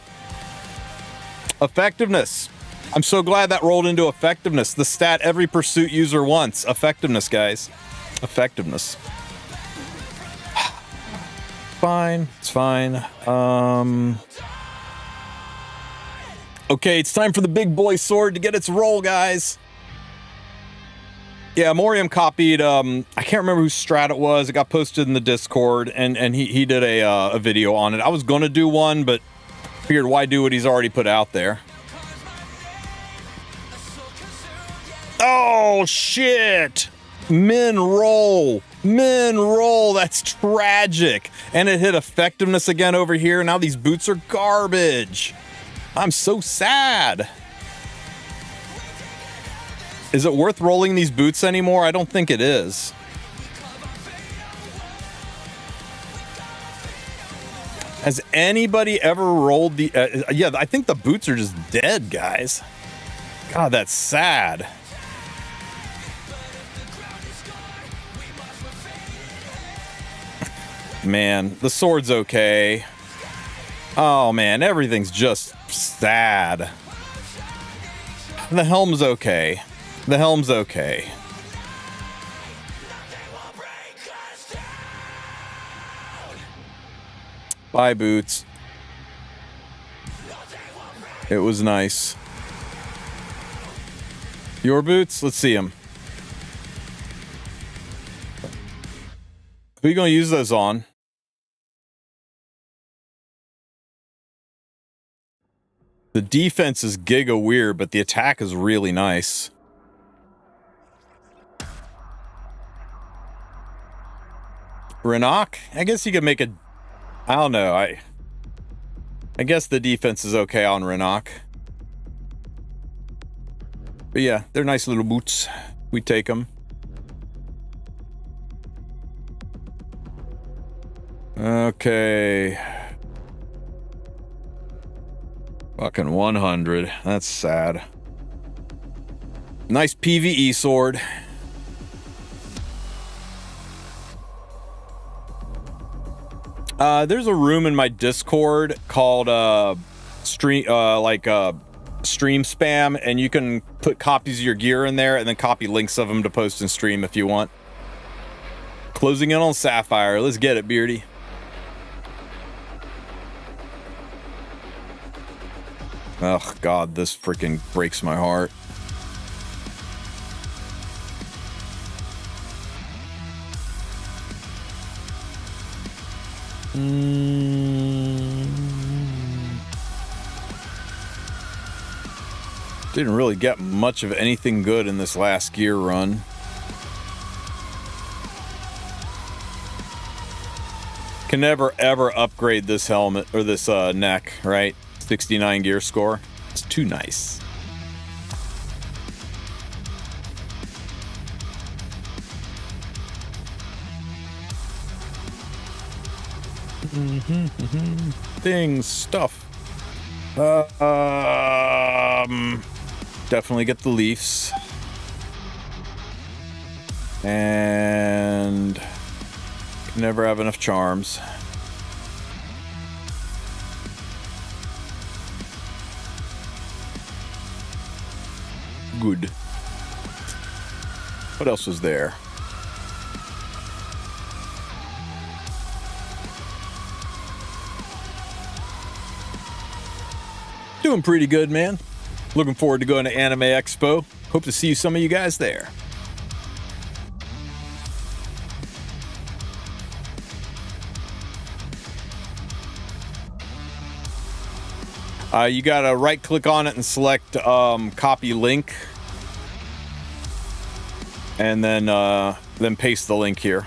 Speaker 1: Effectiveness. I'm so glad that rolled into effectiveness. The stat every pursuit user wants. Effectiveness, guys. Effectiveness. Fine. It's fine. Okay, it's time for the big boy sword to get its roll, guys. Yeah, Morium copied, I can't remember whose strat it was. It got posted in the Discord, and he did a video on it. I was going to do one, but figured why do what he's already put out there. Oh, shit! Min roll! Min roll! That's tragic! And it hit effectiveness again over here. Now these boots are garbage. I'm so sad. Is it worth rolling these boots anymore? I don't think it is. Has anybody ever rolled the... yeah, I think the boots are just dead, guys. God, that's sad. Man, the sword's okay. Oh, man, everything's just sad. The helm's okay. The helm's okay. Bye, boots. It was nice. Your boots? Let's see them. Who are you going to use those on? The defense is giga weird, but the attack is really nice. Renok? I guess you could make a... I don't know. I guess the defense is okay on Renok. But yeah, they're nice little boots. We take them. Okay. Fucking 100. That's sad. Nice PvE sword. There's a room in my Discord called stream spam, and you can put copies of your gear in there and then copy links of them to post and stream if you want. Closing in on Sapphire. Let's get it, Beardy. Oh god, this freaking breaks my heart. Didn't really get much of anything good in this last gear run. Can never ever upgrade this helmet or this neck, right? 69 gear score. It's too nice. Things, stuff. Definitely get the Leafs. And can never have enough charms. Good. What else was there? Doing pretty good, man. Looking forward to going to Anime Expo. Hope to see some of you guys there. You gotta right click on it and select copy link, and then paste the link here.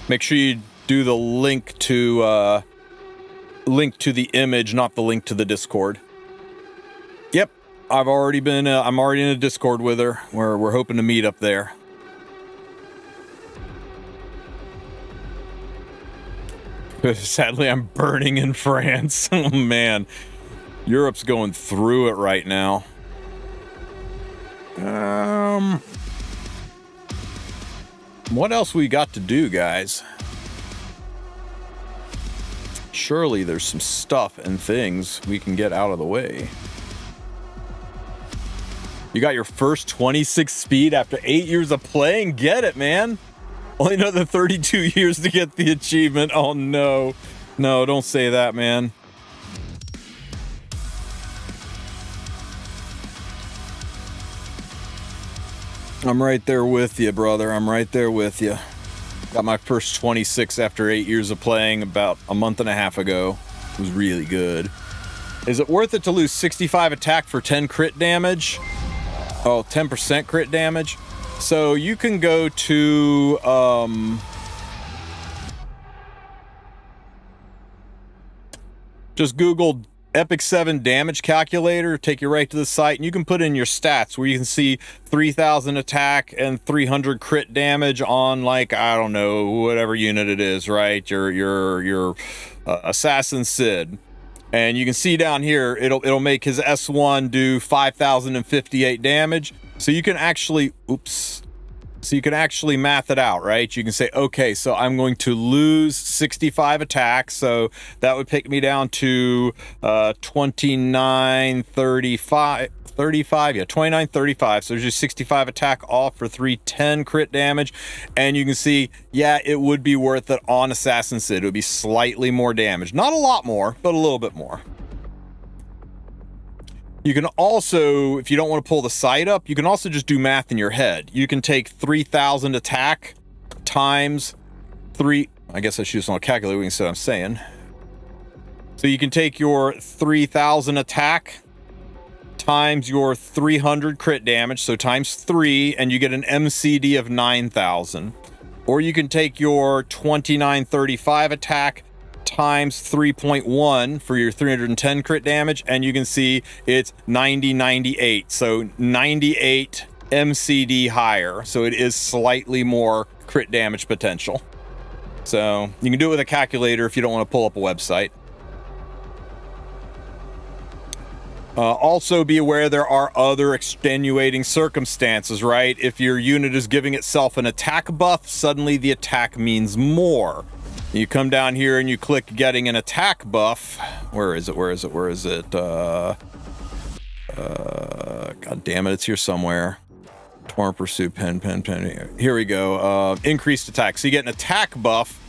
Speaker 1: Make sure you do the link to the image, not the link to the Discord. Yep, I'm already in a Discord with her. We're hoping to meet up there. Sadly, I'm burning in France. Oh man, Europe's going through it right now. What else we got to do, guys? Surely there's some stuff and things we can get out of the way. You got your first 26 speed after 8 years of playing? Get it, man. Only another 32 years to get the achievement. Oh no. No, don't say that, man. I'm right there with you, brother. I'm right there with you. Got my first 26 after 8 years of playing about a month and a half ago. It was really good. Is it worth it to lose 65 attack for 10 crit damage? Oh, 10% crit damage? So you can go to just Google Epic 7 damage calculator, take you right to the site, and you can put in your stats where you can see 3,000 attack and 300 crit damage on, like, I don't know, whatever unit it is, right? Your Assassin Sid. And you can see down here, it'll make his S1 do 5,058 damage. So you can actually, so you can actually math it out, right? You can say, okay, so I'm going to lose 65 attacks. So that would pick me down to 2935. 2935. So there's just 65 attack off for 310 crit damage. And you can see, yeah, it would be worth it on Assassin Sid. It would be slightly more damage. Not a lot more, but a little bit more. You can also, if you don't want to pull the site up, you can also just do math in your head. You can take 3,000 attack times 3. I guess I should use on a calculator instead I'm saying. So you can take your 3,000 attack times your 300 crit damage, so times 3, and you get an MCD of 9,000. Or you can take your 2935 attack times 3.1 for your 310 crit damage, and you can see it's 9098. So 98 MCD higher. So it is slightly more crit damage potential. So you can do it with a calculator if you don't want to pull up a website. Also be aware there are other extenuating circumstances, right? If your unit is giving itself an attack buff, suddenly the attack means more. You come down here and you click getting an attack buff. Where is it? God damn it, it's here somewhere. Torn Pursuit, pen. Here we go. Increased attack. So you get an attack buff.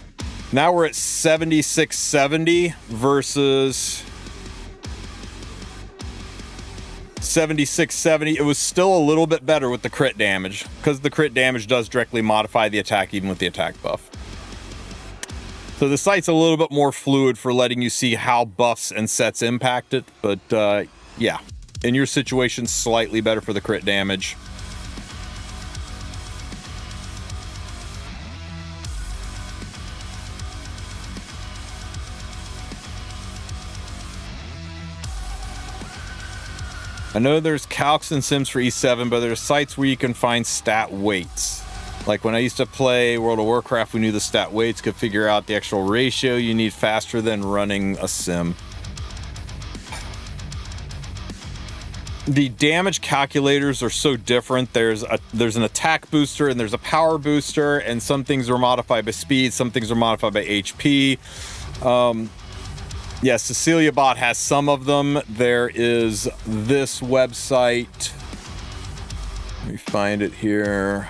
Speaker 1: Now we're at 7670 versus 7670. It was still a little bit better with the crit damage, because the crit damage does directly modify the attack even with the attack buff. So the site's a little bit more fluid for letting you see how buffs and sets impact it, but yeah, in your situation, slightly better for the crit damage. I know there's calcs and sims for E7, but there's sites where you can find stat weights. Like when I used to play World of Warcraft, we knew the stat weights, could figure out the actual ratio you need faster than running a sim. The damage calculators are so different. There's an attack booster and there's a power booster, and some things are modified by speed, some things are modified by HP. Yeah, Cecilia Bot has some of them. There is this website. Let me find it here.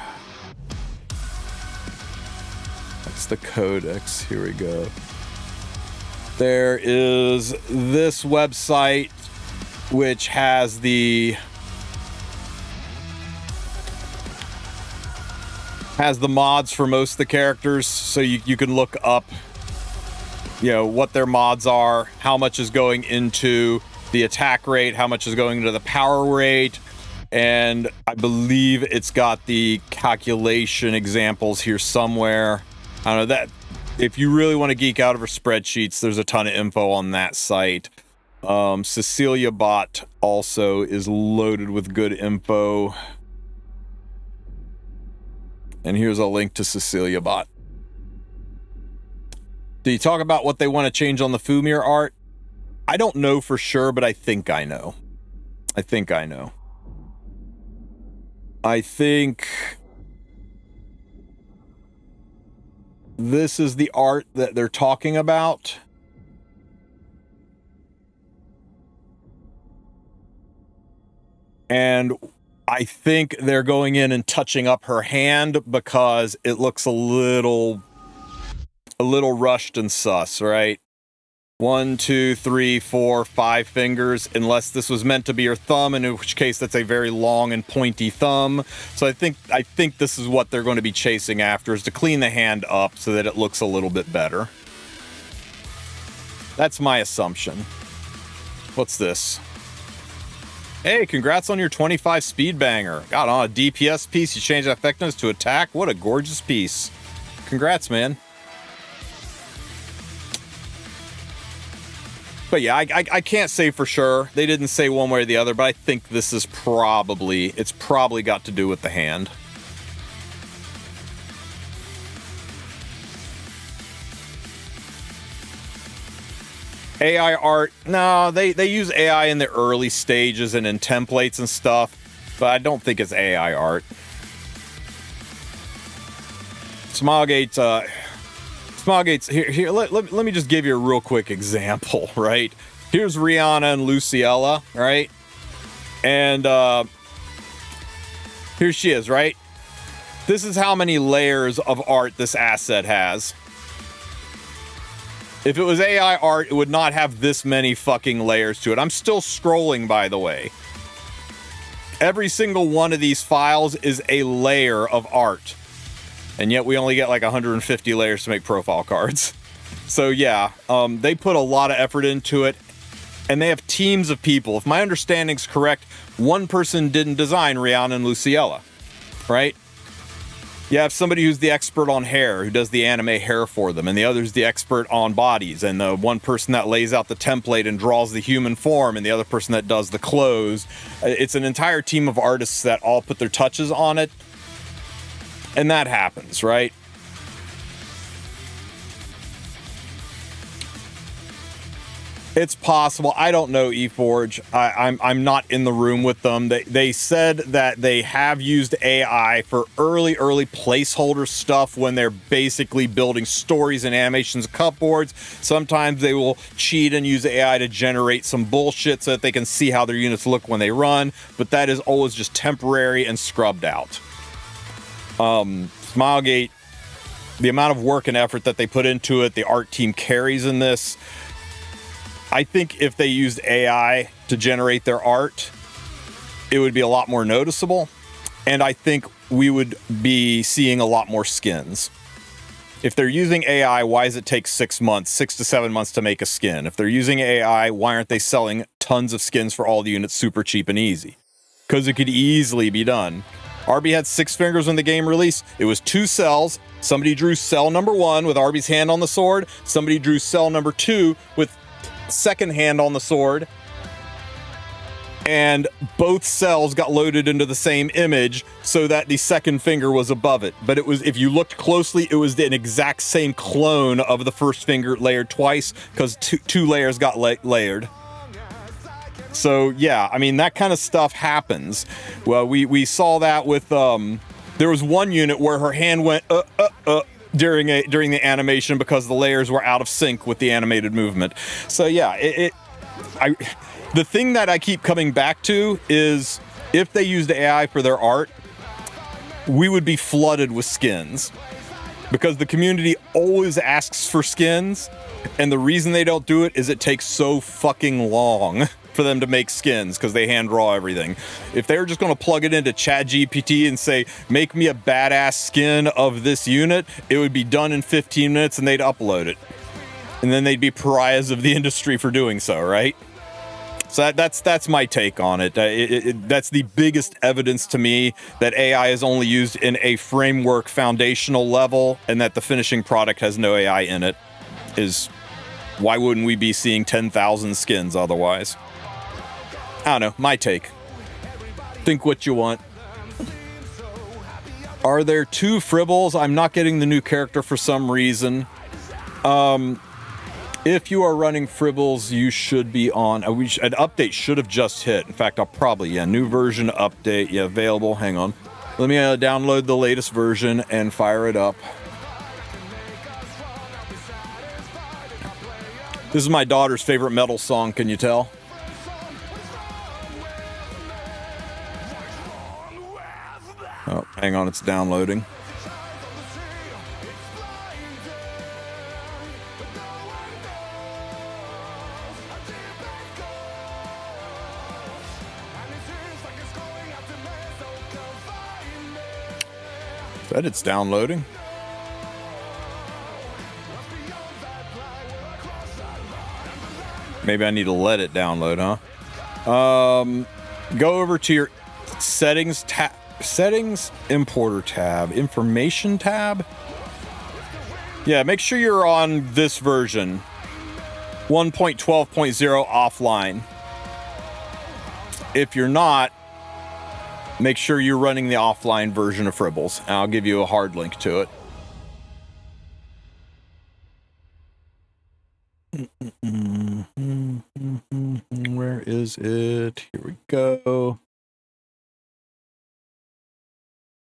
Speaker 1: That's the codex. Here we go. There is this website which has the mods for most of the characters, so you can look up, you know, what their mods are, how much is going into the attack rate, how much is going into the power rate, and I believe it's got the calculation examples here somewhere. I don't know, that if you really want to geek out over spreadsheets, there's a ton of info on that site. Cecilia Bot also is loaded with good info. And here's a link to Cecilia Bot. Did you talk about what they want to change on the Fumir art? I don't know for sure, but I think I know. I think this is the art that they're talking about. And I think they're going in and touching up her hand because it looks a little rushed and sus, right? 1, 2, 3, 4, 5 fingers, unless this was meant to be her thumb, in which case that's a very long and pointy thumb. So I think this is what they're going to be chasing after, is to clean the hand up so that it looks a little bit better. That's my assumption. What's this? Hey, congrats on your 25 speed banger. Got on a DPS piece, you changed effectiveness to attack. What a gorgeous piece. Congrats, man. But yeah, I can't say for sure. They didn't say one way or the other, but I think this is it's probably got to do with the hand. AI art, no, they use AI in the early stages and in templates and stuff, but I don't think it's AI art. Smilegate's here. Let me just give you a real quick example, right? Here's Rihanna and Luciella, right? And here she is, right? This is how many layers of art this asset has. If it was AI art, it would not have this many fucking layers to it. I'm still scrolling, by the way. Every single one of these files is a layer of art. And yet we only get like 150 layers to make profile cards. So yeah, they put a lot of effort into it. And they have teams of people. If my understanding's correct, one person didn't design Rihanna and Luciella, right? You have somebody who's the expert on hair, who does the anime hair for them, and the other's the expert on bodies, and the one person that lays out the template and draws the human form, and the other person that does the clothes. It's an entire team of artists that all put their touches on it, and that happens, right? It's possible. I don't know, eForge. I'm not in the room with them. They said that they have used AI for early placeholder stuff when they're basically building stories and animations of cupboards. Sometimes they will cheat and use AI to generate some bullshit so that they can see how their units look when they run, but that is always just temporary and scrubbed out. Smilegate, the amount of work and effort that they put into it, the art team carries in this. I think if they used AI to generate their art, it would be a lot more noticeable. And I think we would be seeing a lot more skins. If they're using AI, why does it take 6 to 7 months to make a skin? If they're using AI, why aren't they selling tons of skins for all the units super cheap and easy? Because it could easily be done. Arby had 6 fingers when the game released. It was 2 cells. Somebody drew cell number 1 with Arby's hand on the sword. Somebody drew cell number 2 with second hand on the sword. and both cells got loaded into the same image so that the second finger was above it. But it was, if you looked closely, it was an exact same clone of the first finger layered twice, because two layers got layered. So yeah, I mean, that kind of stuff happens. Well, we saw that with there was one unit where her hand went during the animation because the layers were out of sync with the animated movement. So yeah, the thing that I keep coming back to is, if they used AI for their art, we would be flooded with skins, because the community always asks for skins, and the reason they don't do it is it takes so fucking long for them to make skins, because they hand draw everything. If they were just going to plug it into ChatGPT and say, make me a badass skin of this unit, it would be done in 15 minutes and they'd upload it. And then they'd be pariahs of the industry for doing so, right? So that's my take on it. That's the biggest evidence to me that AI is only used in a framework foundational level, and that the finishing product has no AI in it. Is why wouldn't we be seeing 10,000 skins otherwise? I don't know, my take. Think what you want. Are there 2 Fribbles? I'm not getting the new character for some reason. If you are running Fribbles, you should be on. An update should have just hit. In fact, new version update. Yeah, available. Hang on. Let me download the latest version and fire it up. This is my daughter's favorite metal song, can you tell? Oh, hang on, it's downloading. Said it's downloading. Maybe I need to let it download, huh? Go over to your settings tab. Settings, importer tab, information tab. Yeah, make sure you're on this version, 1.12.0 offline. If you're not, make sure you're running the offline version of Fribbles, and I'll give you a hard link to it. Where is it? Here we go.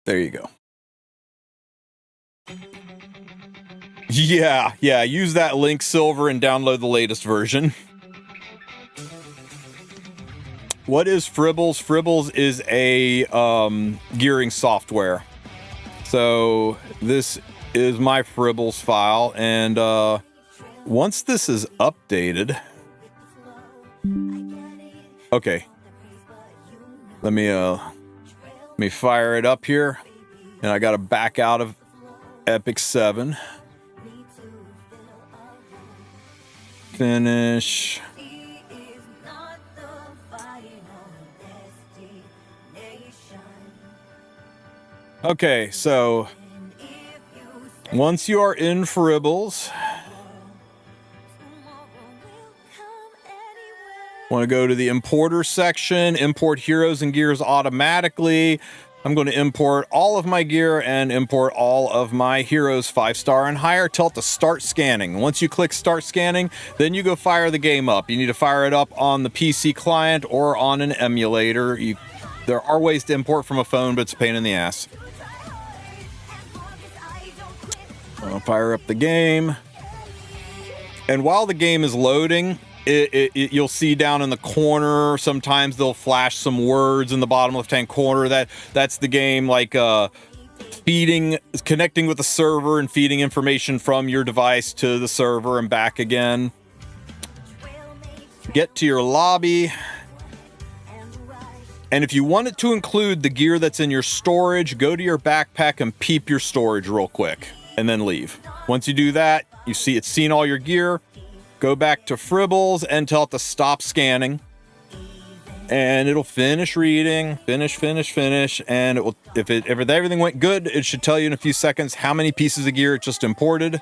Speaker 1: There you go. Yeah, use that link, Silver, and download the latest version. What is Fribbles? Fribbles is a gearing software. So this is my Fribbles file, and once this is updated... Okay. Let me fire it up here, and I got to back out of Epic 7. Finish. Okay, so once you are in Fribbles, want to go to the importer section, import heroes and gears automatically. I'm going to import all of my gear and import all of my heroes 5-star and higher. Tell it to start scanning. Once you click start scanning, then you go fire the game up. You need to fire it up on the PC client or on an emulator. There are ways to import from a phone, but it's a pain in the ass. I'll fire up the game. And while the game is loading, you'll see down in the corner, sometimes they'll flash some words in the bottom left-hand corner. That's the game, like connecting with the server and feeding information from your device to the server and back again. Get to your lobby. And if you want it to include the gear that's in your storage, go to your backpack and peep your storage real quick, and then leave. Once you do that, you see it's seen all your gear. Go back to Fribbles and tell it to stop scanning, and it'll finish reading, finish, and it will. If everything went good, it should tell you in a few seconds how many pieces of gear it just imported.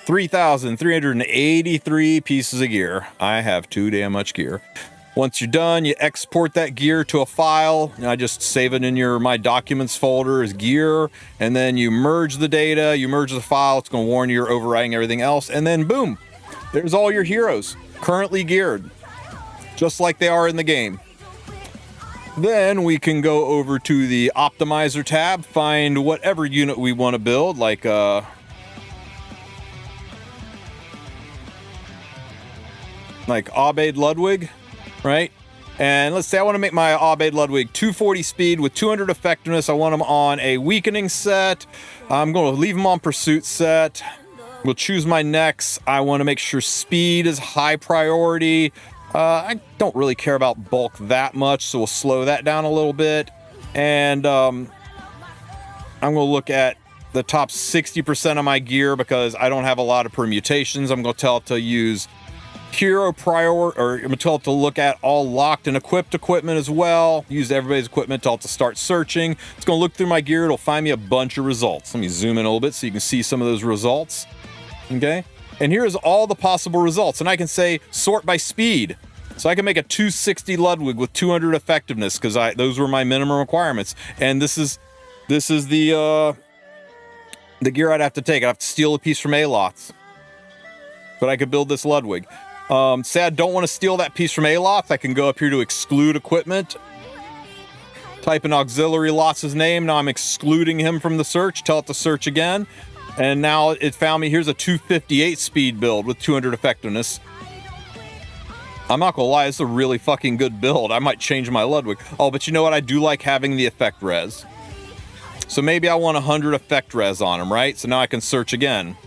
Speaker 1: 3,383 pieces of gear. I have too damn much gear. Once you're done, you export that gear to a file. And I just save it in my documents folder as gear. And then you merge the data, you merge the file. It's going to warn you you're overwriting everything else. And then boom, there's all your heroes currently geared, just like they are in the game. Then we can go over to the optimizer tab, find whatever unit we want to build, like Obaid Ludwig, right? And let's say I want to make my Obaid Ludwig 240 speed with 200 effectiveness. I want him on a weakening set. I'm going to leave him on pursuit set. We'll choose my next. I want to make sure speed is high priority. I don't really care about bulk that much, so we'll slow that down a little bit. And I'm going to look at the top 60% of my gear because I don't have a lot of permutations. I'm going to tell it to use hero prior, or I'm going to tell it to look at all locked and equipped equipment as well. Use everybody's equipment, tell it to start searching. It's going to look through my gear. It'll find me a bunch of results. Let me zoom in a little bit so you can see some of those results. Okay. And here's all the possible results. And I can say sort by speed. So I can make a 260 Ludwig with 200 effectiveness because those were my minimum requirements. And this is the gear I'd have to take. I'd have to steal a piece from Aloth's. But I could build this Ludwig. Say I don't want to steal that piece from Aloth. I can go up here to exclude equipment. Type in auxiliary Lots' name. Now I'm excluding him from the search. Tell it to search again. And now it found me. Here's a 258 speed build with 200 effectiveness. I'm not gonna lie, it's a really fucking good build. I might change my Ludwig. Oh, but you know what? I do like having the effect res. So maybe I want 100 effect res on him, right? So now I can search again.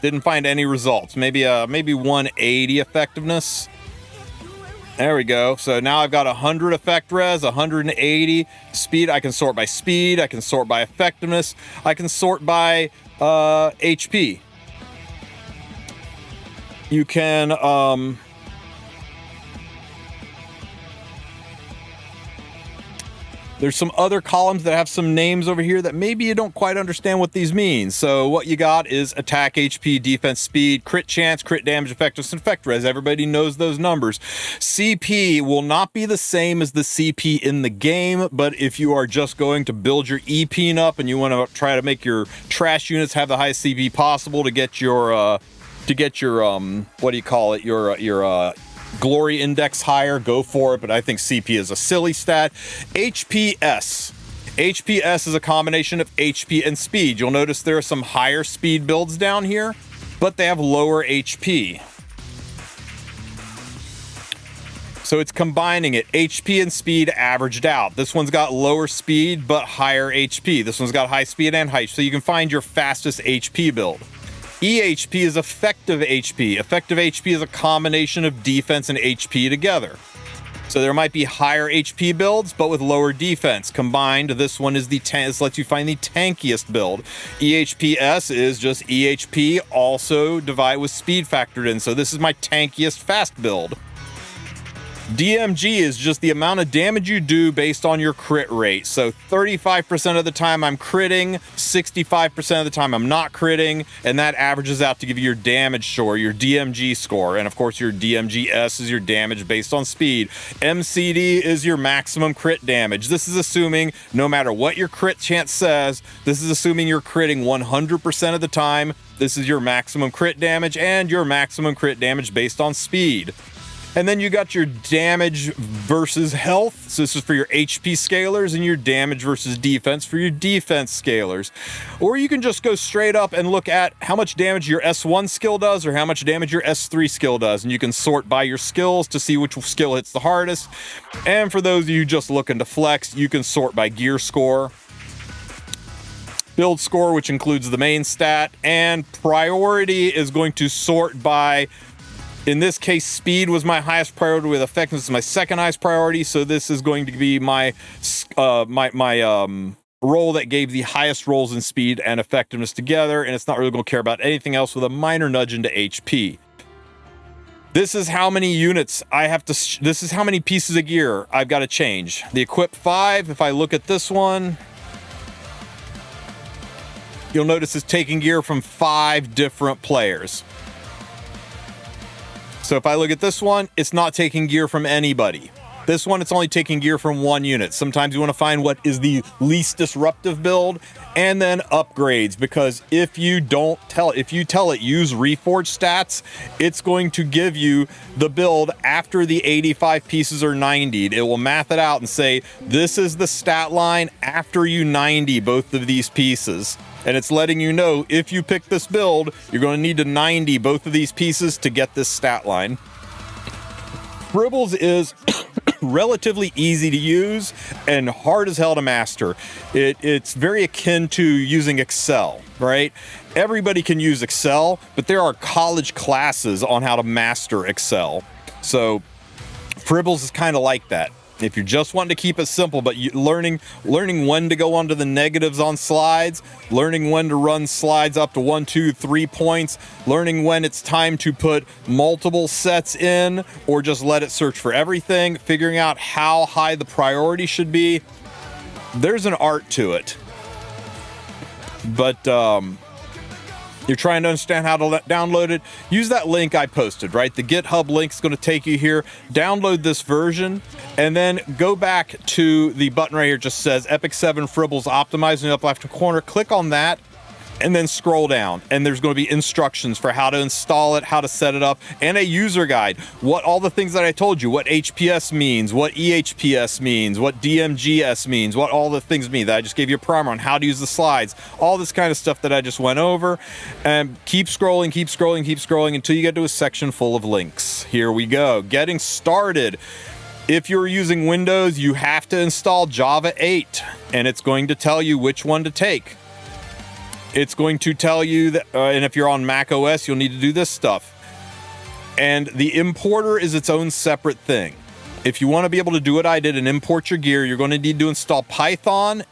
Speaker 1: Didn't find any results. Maybe 180 effectiveness. There we go. So now I've got 100 effect res, 180 speed. I can sort by speed. I can sort by effectiveness. I can sort by HP. You can there's some other columns that have some names over here that maybe you don't quite understand what these mean. So what you got is attack HP, defense speed, crit chance, crit damage, effectiveness, and effect res. Everybody knows those numbers. CP will not be the same as the CP in the game, but if you are just going to build your EP up and you want to try to make your trash units have the highest CP possible to get your what do you call it? Your glory index higher, go for it, but I think CP is a silly stat. HPS. HPS is a combination of HP and speed. You'll notice there are some higher speed builds down here, but they have lower HP. So it's combining it. HP and speed averaged out. This one's got lower speed, but higher HP. This one's got high speed and height. So you can find your fastest HP build. EHP is effective HP. Effective HP is a combination of defense and HP together. So there might be higher HP builds, but with lower defense. Combined, this one is this lets you find the tankiest build. EHPS is just EHP, also divide with speed factored in. So this is my tankiest fast build. DMG is just the amount of damage you do based on your crit rate. So 35% of the time I'm critting, 65% of the time I'm not critting, and that averages out to give you your damage score, your DMG score. And of course your DMGS is your damage based on speed. MCD is your maximum crit damage. This is assuming no matter what your crit chance says, this is assuming you're critting 100% of the time. This is your maximum crit damage and your maximum crit damage based on speed. And then you got your damage versus health. So this is for your HP scalars, and your damage versus defense for your defense scalars. Or you can just go straight up and look at how much damage your S1 skill does or how much damage your S3 skill does. And you can sort by your skills to see which skill hits the hardest. And for those of you just looking to flex, you can sort by gear score, build score, which includes the main stat, and priority is going to sort by, in this case, speed was my highest priority with effectiveness is my second highest priority. So this is going to be my roll that gave the highest rolls in speed and effectiveness together. And it's not really going to care about anything else with a minor nudge into HP. This is how many units I have to, this is how many pieces of gear I've got to change. The equip 5, if I look at this one, you'll notice it's taking gear from 5 different players. So if I look at this one, it's not taking gear from anybody. This one, it's only taking gear from one unit. Sometimes you want to find what is the least disruptive build, and then upgrades, because if you tell it use Reforged stats, it's going to give you the build after the 85 pieces are 90'd. It will math it out and say, this is the stat line after you 90 both of these pieces. And it's letting you know, if you pick this build, you're going to need to 90 both of these pieces to get this stat line. Fribbles is relatively easy to use and hard as hell to master. It's very akin to using Excel, right? Everybody can use Excel, but there are college classes on how to master Excel. So Fribbles is kind of like that. If you're just wanting to keep it simple, but learning when to go onto the negatives on slides, learning when to run slides up to 1, 2, 3 points, learning when it's time to put multiple sets in or just let it search for everything, figuring out how high the priority should be. There's an art to it. But you're trying to understand how to download it, use that link I posted, right? The GitHub link is going to take you here. Download this version, and then go back to the button right here. Just says Epic 7 Fribbles Optimized in the upper left corner. Click on that, and then scroll down. And there's going to be instructions for how to install it, how to set it up, and a user guide. What all the things that I told you, what HPS means, what EHPS means, what DMGS means, what all the things mean that I just gave you a primer on how to use the slides, all this kind of stuff that I just went over. And keep scrolling, keep scrolling, keep scrolling until you get to a section full of links. Here we go. Getting started. If you're using Windows, you have to install Java 8, and it's going to tell you which one to take. It's going to tell you that, and if you're on Mac OS, you'll need to do this stuff. And the importer is its own separate thing. If you want to be able to do what I did and import your gear, you're going to need to install Python,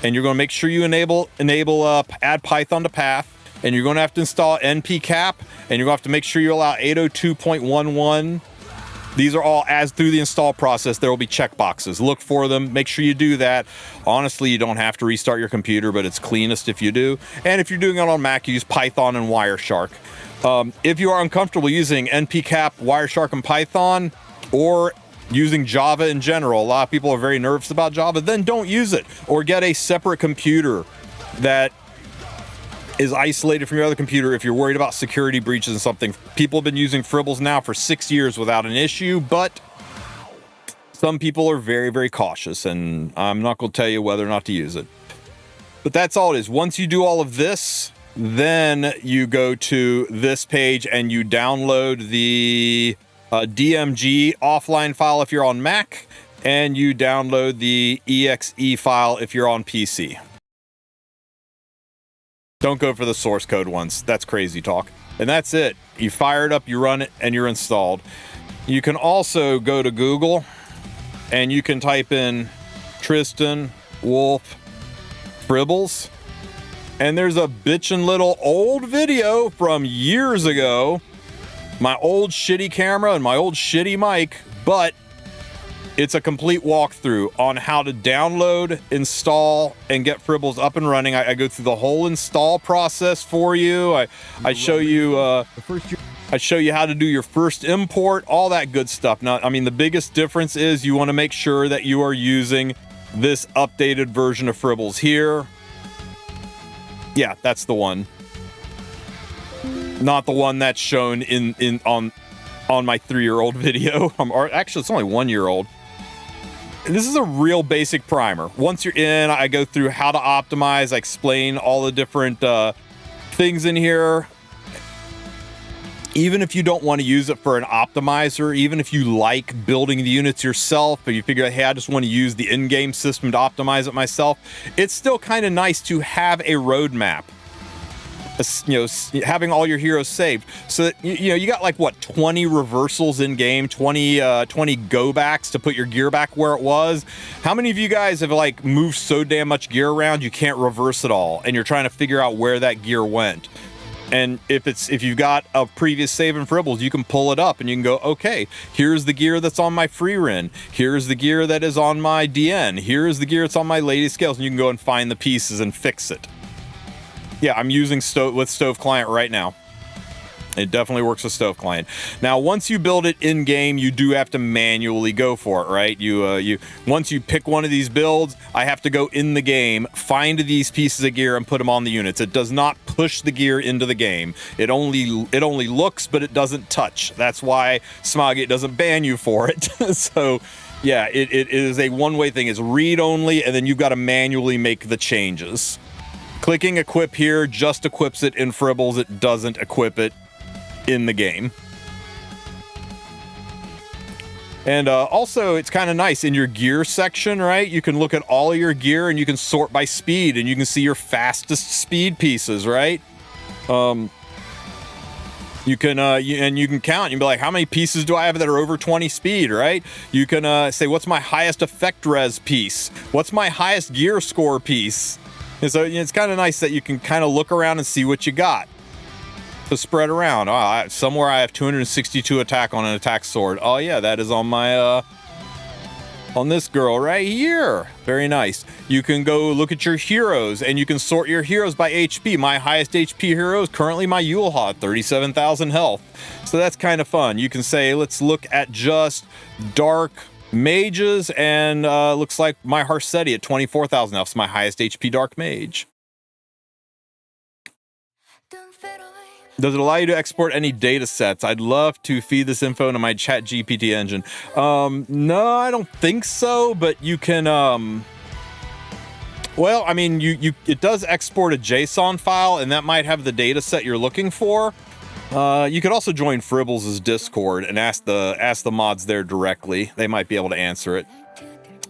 Speaker 1: and you're going to make sure you enable add Python to path, and you're going to have to install npcap, and you're going to have to make sure you allow 802.11. These are all, as through the install process, there will be checkboxes. Look for them. Make sure you do that. Honestly, you don't have to restart your computer, but it's cleanest if you do. And if you're doing it on Mac, you use Python and Wireshark. If you are uncomfortable using npcap, Wireshark, and Python, or using Java in general, a lot of people are very nervous about Java, then don't use it. Or get a separate computer that is isolated from your other computer if you're worried about security breaches and something. People have been using Fribbles now for 6 years without an issue, but some people are very, very cautious, and I'm not going to tell you whether or not to use it. But that's all it is. Once you do all of this, then you go to this page and you download the DMG offline file if you're on Mac, and you download the exe file if you're on PC. Don't go for the source code ones. That's crazy talk. And that's it. You fire it up, you run it, and you're installed. You can also go to Google, and you can type in Tristen, Wulf, Fribbles, and there's a bitchin' little old video from years ago. My old shitty camera and my old shitty mic, but it's a complete walkthrough on how to download, install, and get Fribbles up and running. I go through the whole install process for you. I show you I show you how to do your first import, all that good stuff. Now, I mean, the biggest difference is you want to make sure that you are using this updated version of Fribbles here. Yeah, that's the one. Not the one that's shown on my 3-year-old video. Actually, it's only 1-year-old. This is a real basic primer. Once you're in, I go through how to optimize. I explain all the different things in here. Even if you don't want to use it for an optimizer, even if you like building the units yourself, but you figure, hey, I just want to use the in-game system to optimize it myself, it's still kind of nice to have a roadmap. Having all your heroes saved, so that you got like what, 20 reversals in game, 20 go backs to put your gear back where it was. How many of you guys have like moved so damn much gear around you can't reverse it all, and you're trying to figure out where that gear went? And if you've got a previous save in Fribbles, you can pull it up and you can go, okay, here's the gear that's on my free Ren, here's the gear that is on my DN, here's the gear that's on my Lady Scales, and you can go and find the pieces and fix it. Yeah, I'm using with Stove Client right now. It definitely works with Stove Client. Now, once you build it in game, you do have to manually go for it, right? Once you pick one of these builds, I have to go in the game, find these pieces of gear, and put them on the units. It does not push the gear into the game. It only looks, but it doesn't touch. That's why Smoggate doesn't ban you for it. So, yeah, it is a one-way thing. It's read only, and then you've got to manually make the changes. Clicking equip here just equips it in Fribbles. It doesn't equip it in the game. And also, it's kind of nice in your gear section, right? You can look at all of your gear and you can sort by speed, and you can see your fastest speed pieces, right? You can you can count. You can be like, how many pieces do I have that are over 20 speed, right? You can say, what's my highest effect res piece? What's my highest gear score piece? And so it's kind of nice that you can kind of look around and see what you got to spread around. Somewhere I have 262 attack on an attack sword. Oh yeah, that is on my on this girl right here. Very nice. You can go look at your heroes, and you can sort your heroes by HP. My highest HP hero is currently my Yulha, 37,000 health. So that's kind of fun. You can say, let's look at just dark mages, and looks like my Harsetti at 24,000 health is my highest HP dark mage. Does it allow you to export any data sets? I'd love to feed this info into my chat GPT engine. No, I don't think so, but you can, well, I mean, it does export a JSON file, and that might have the data set you're looking for. You could also join Fribbles' Discord and ask the mods there directly. They might be able to answer it.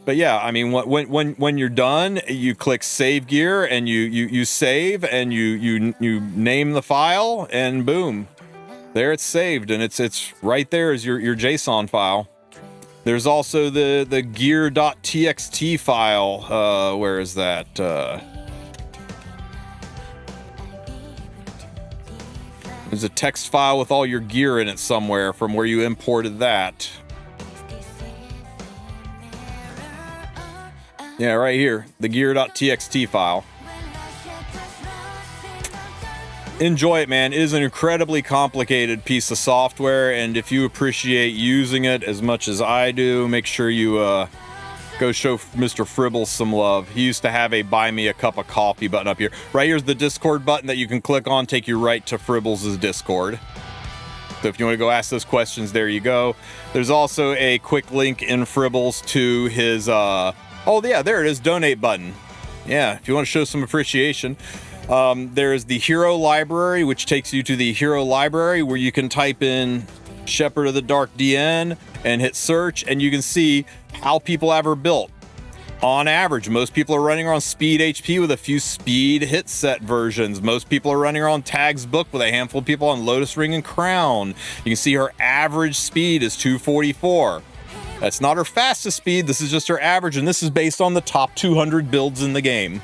Speaker 1: But yeah, I mean, when you're done, you click Save Gear, and you save, and you name the file, and boom, there it's saved, and it's right there as your JSON file. There's also the gear.txt file. Where is that? There's a text file with all your gear in it somewhere from where you imported that. Yeah, right here, the gear.txt file. Enjoy it, man. It is an incredibly complicated piece of software, and if you appreciate using it as much as I do, make sure you go show Mr. Fribbles some love. He used to have a buy me a cup of coffee button up here. Right here's the Discord button that you can click on, take you right to Fribbles' Discord. So if you want to go ask those questions, there you go. There's also a quick link in Fribbles to his oh yeah, there it is, donate button. Yeah, if you want to show some appreciation. There's the hero library, which takes you to the hero library where you can type in Shepherd of the Dark DN and hit search, and you can see how people ever built. On average, most people are running around speed HP with a few speed hit set versions. Most people are running around Tag's book with a handful of people on Lotus Ring and Crown. You can see her average speed is 244. That's not her fastest speed, this is just her average, and this is based on the top 200 builds in the game.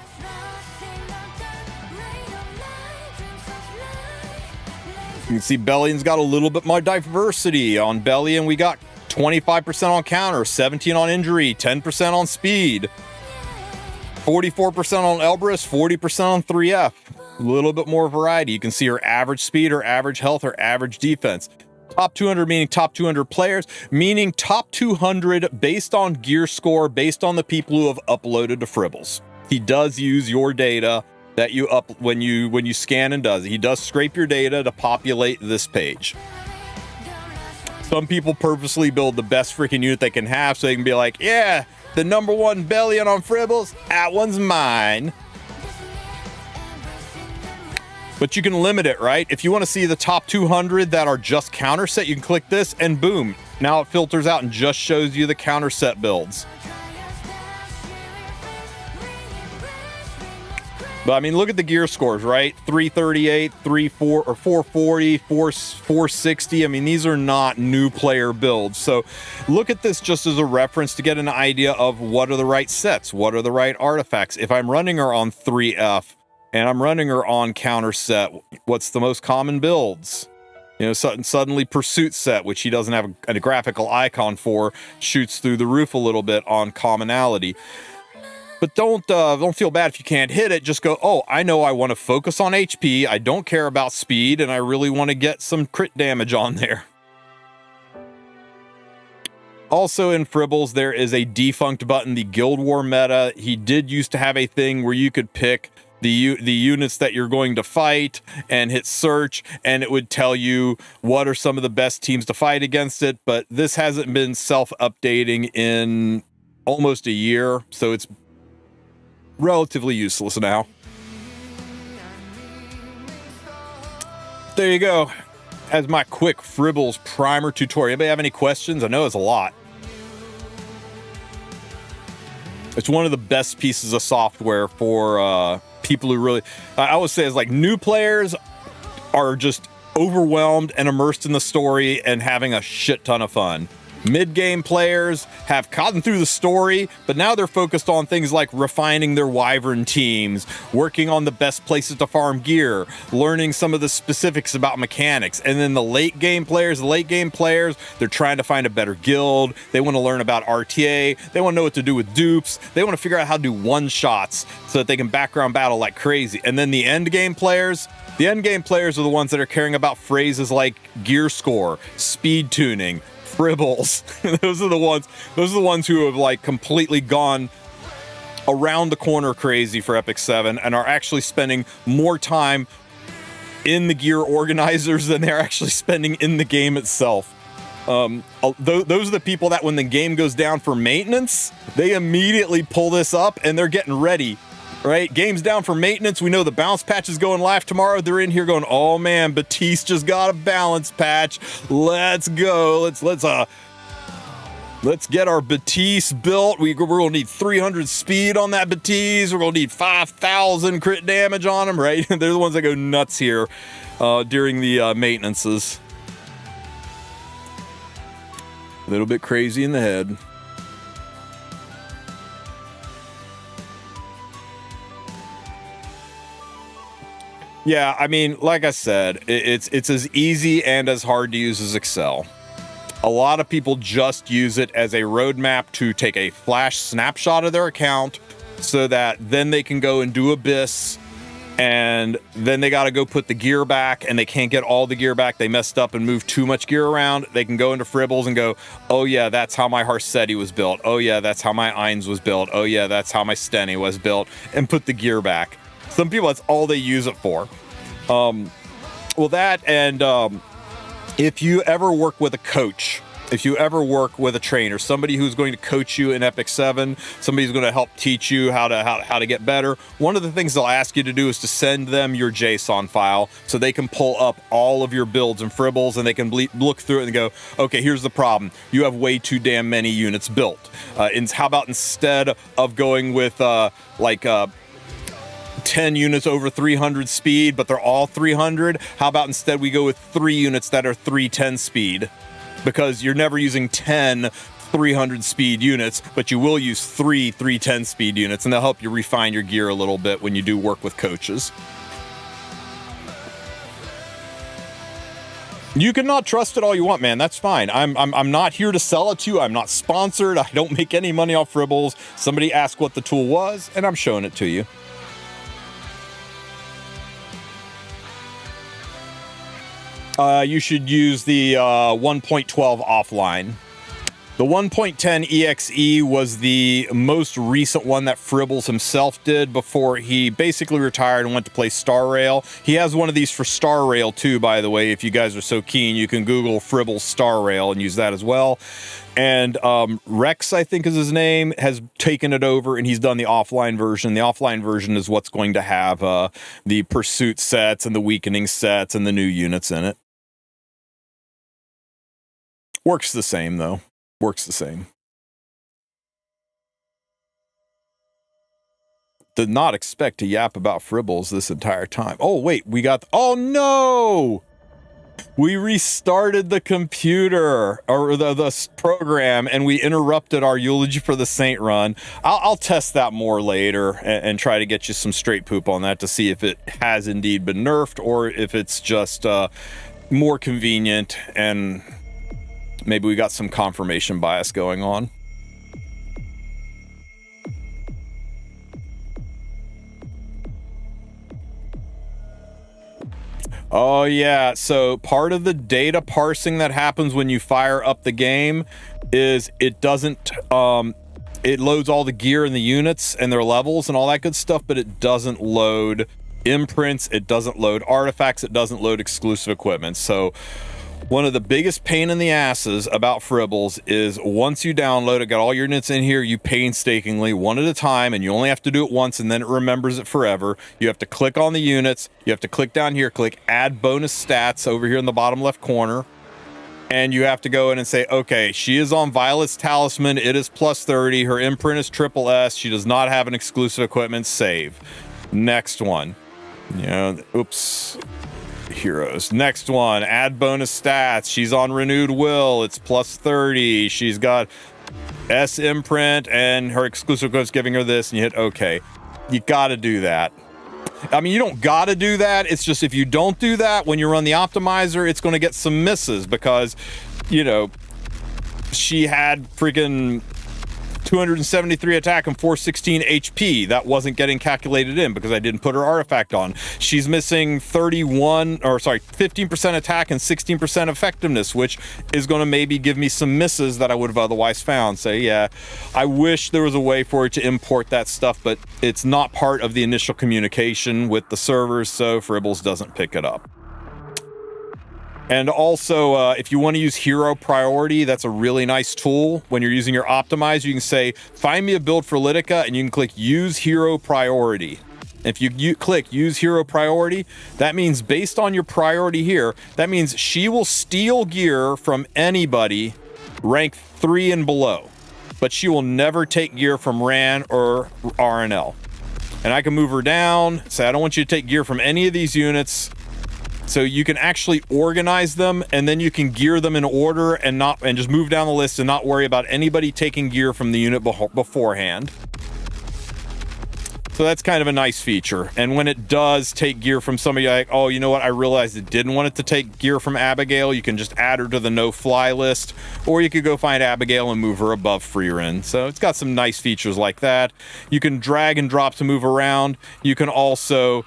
Speaker 1: You can see Bellion's got a little bit more diversity. On Bellion, we got 25% on counter, 17 on injury, 10% on speed, 44% on Elbrus, 40% on 3F. A little bit more variety. You can see her average speed, her average health, her average defense. Top 200 meaning top 200 players, meaning top 200 based on gear score, based on the people who have uploaded to Fribbles. He does use your data that you up when you scan and does. He does scrape your data to populate this page. Some people purposely build the best freaking unit they can have so they can be like, yeah, the number one Bellion on Fribbles, that one's mine. But you can limit it, right? If you want to see the top 200 that are just counter set, you can click this and boom. Now it filters out and just shows you the counter set builds. But I mean, look at the gear scores, right? 338, 34 or 440, 460. I mean, these are not new player builds. So look at this just as a reference to get an idea of what are the right sets, what are the right artifacts. If I'm running her on 3F and I'm running her on counter set, what's the most common builds? You know, suddenly Pursuit set, which he doesn't have a graphical icon for, shoots through the roof a little bit on commonality. But don't feel bad if you can't hit it. Just go, oh, I know I want to focus on HP. I don't care about speed, and I really want to get some crit damage on there. Also in Fribbles, there is a defunct button, the Guild War meta. He did used to have a thing where you could pick the units that you're going to fight and hit search, and it would tell you what are some of the best teams to fight against it. But this hasn't been self-updating in almost a year, so it's relatively useless now. There you go. As my quick Fribbles primer tutorial. Anybody have any questions? I know it's a lot. It's one of the best pieces of software for people who really, I would say, is like new players are just overwhelmed and immersed in the story and having a shit ton of fun. Mid-game players have gotten through the story, but now they're focused on things like refining their wyvern teams, working on the best places to farm gear, learning some of the specifics about mechanics. And then the late game players, they're trying to find a better guild. They want to learn about RTA. They want to know what to do with dupes. They want to figure out how to do one-shots so that they can background battle like crazy. And then the end game players are the ones that are caring about phrases like gear score, speed tuning, Fribbles. Those are the ones who have like completely gone around the corner crazy for Epic 7 and are actually spending more time in the gear organizers than they're actually spending in the game itself. Those are the people that when the game goes down for maintenance, they immediately pull this up and they're getting ready. Right? Game's down for maintenance. We know the balance patch is going live tomorrow. They're in here going, oh man, Batiste just got a balance patch. Let's go. Let's get our Batiste built. We're gonna need 300 speed on that Batiste. We're gonna need 5,000 crit damage on them, right? They're the ones that go nuts here during the maintenances. A little bit crazy in the head. Yeah, I mean, like I said, it's as easy and as hard to use as Excel. A lot of people just use it as a roadmap to take a flash snapshot of their account so that then they can go and do Abyss, and then they got to go put the gear back, and they can't get all the gear back. They messed up and moved too much gear around. They can go into Fribbles and go, oh yeah, that's how my Harsetti was built. Oh yeah, that's how my Eins was built. Oh yeah, that's how my Steny was built, and put the gear back. Some people, that's all they use it for. Well, that, and if you ever work with a coach, if you ever work with a trainer, somebody who's going to coach you in Epic 7, somebody who's going to help teach you how to get better, one of the things they'll ask you to do is to send them your JSON file so they can pull up all of your builds and Fribbles, and they can look through it and go, okay, here's the problem. You have way too damn many units built. How about instead of going with 10 units over 300 speed, but they're all 300, how about instead we go with 3 units that are 310 speed? Because you're never using 10 300 speed units, but you will use 3 310 speed units, and they'll help you refine your gear a little bit when you do work with coaches. You can not trust it all you want, man. That's fine. I'm not here to sell it to you. I'm not sponsored. I don't make any money off Fribbles. Somebody asked what the tool was, and I'm showing it to you. You should use the 1.12 offline. The 1.10 EXE was the most recent one that Fribbles himself did before he basically retired and went to play Star Rail. He has one of these for Star Rail too, by the way. If you guys are so keen, you can Google Fribbles Star Rail and use that as well. And Rex, I think is his name, has taken it over and he's done the offline version. The offline version is what's going to have the Pursuit sets and the Weakening sets and the new units in it. Works the same, though. Works the same. Did not expect to yap about Fribbles this entire time. Oh, wait, we got... Oh, no! We restarted the computer, or the program, and we interrupted our Eulogy for the Saint run. I'll test that more later and try to get you some straight poop on that to see if it has indeed been nerfed or if it's just more convenient and... maybe we got some confirmation bias going on. Oh yeah, so part of the data parsing that happens when you fire up the game is it doesn't it loads all the gear and the units and their levels and all that good stuff, but it doesn't load imprints, it doesn't load artifacts, it doesn't load exclusive equipment. So one of the biggest pain in the asses about Fribbles is once you download it, got all your units in here, you painstakingly, one at a time, and you only have to do it once and then it remembers it forever. You have to click on the units, you have to click down here, click add bonus stats over here in the bottom left corner, and you have to go in and say, okay, she is on Violet's Talisman, it is plus 30, her imprint is triple S, she does not have an exclusive equipment, save. Next one. You know, oops. Heroes. Next one, add bonus stats. She's on Renewed Will. It's plus 30. She's got S imprint and her exclusive code's giving her this, and you hit OK. You got to do that. I mean, you don't got to do that. It's just if you don't do that, when you run the optimizer, it's going to get some misses because, you know, she had freaking 273 attack and 416 HP. That wasn't getting calculated in because I didn't put her artifact on. She's missing 15% attack and 16% effectiveness, which is going to maybe give me some misses that I would have otherwise found. So yeah, I wish there was a way for it to import that stuff, but it's not part of the initial communication with the servers, so Fribbles doesn't pick it up. And also, if you want to use hero priority, that's a really nice tool. When you're using your optimizer, you can say, find me a build for Lidica, and you can click use hero priority. If you click use hero priority, that means based on your priority here, that means she will steal gear from anybody rank 3 and below, but she will never take gear from RAN or RNL. And I can move her down, say, I don't want you to take gear from any of these units. So you can actually organize them, and then you can gear them in order and just move down the list and not worry about anybody taking gear from the unit beforehand. So that's kind of a nice feature. And when it does take gear from somebody like, oh, you know what, I realized it didn't want it to take gear from Abigail, you can just add her to the no-fly list, or you could go find Abigail and move her above Freerin. So it's got some nice features like that. You can drag and drop to move around. You can also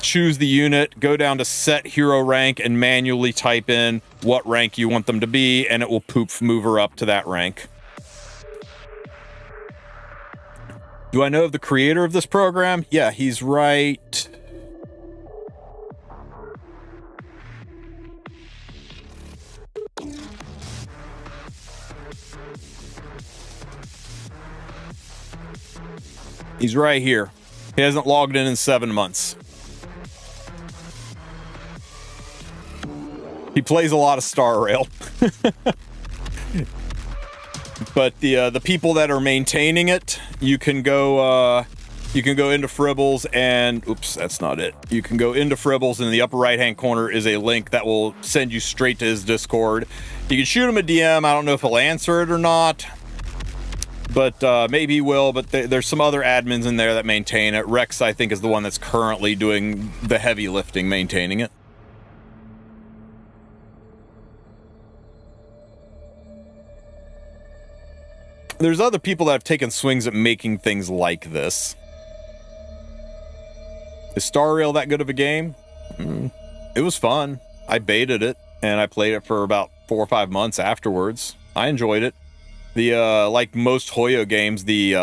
Speaker 1: choose the unit, go down to set hero rank, and manually type in what rank you want them to be, and it will move her up to that rank. Do I know of the creator of this program? Yeah, he's right. He's right here. He hasn't logged in 7 months. He plays a lot of Star Rail. But the people that are maintaining it, you can go into Fribbles and oops, that's not it. You can go into Fribbles, and in the upper right hand corner is a link that will send you straight to his Discord. You can shoot him a DM. I don't know if he'll answer it or not, but maybe he will. But there's some other admins in there that maintain it. Rex, I think, is the one that's currently doing the heavy lifting, maintaining it. There's other people that have taken swings at making things like this. Is Star Rail that good of a game? It was fun. I baited it, and I played it for about 4 or 5 months afterwards. I enjoyed it. The like most Hoyo games, the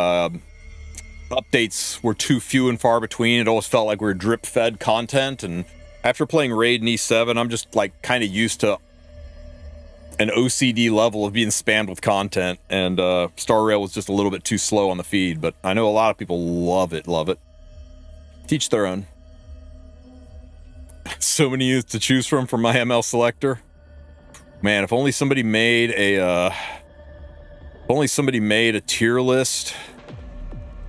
Speaker 1: updates were too few and far between. It always felt like we were drip-fed content, and after playing Raid and E7, I'm just like kind of used to an OCD level of being spammed with content, and Star Rail was just a little bit too slow on the feed, but I know a lot of people love it. Teach their own. So many units to choose from for my ML selector. Man, if only somebody made a tier list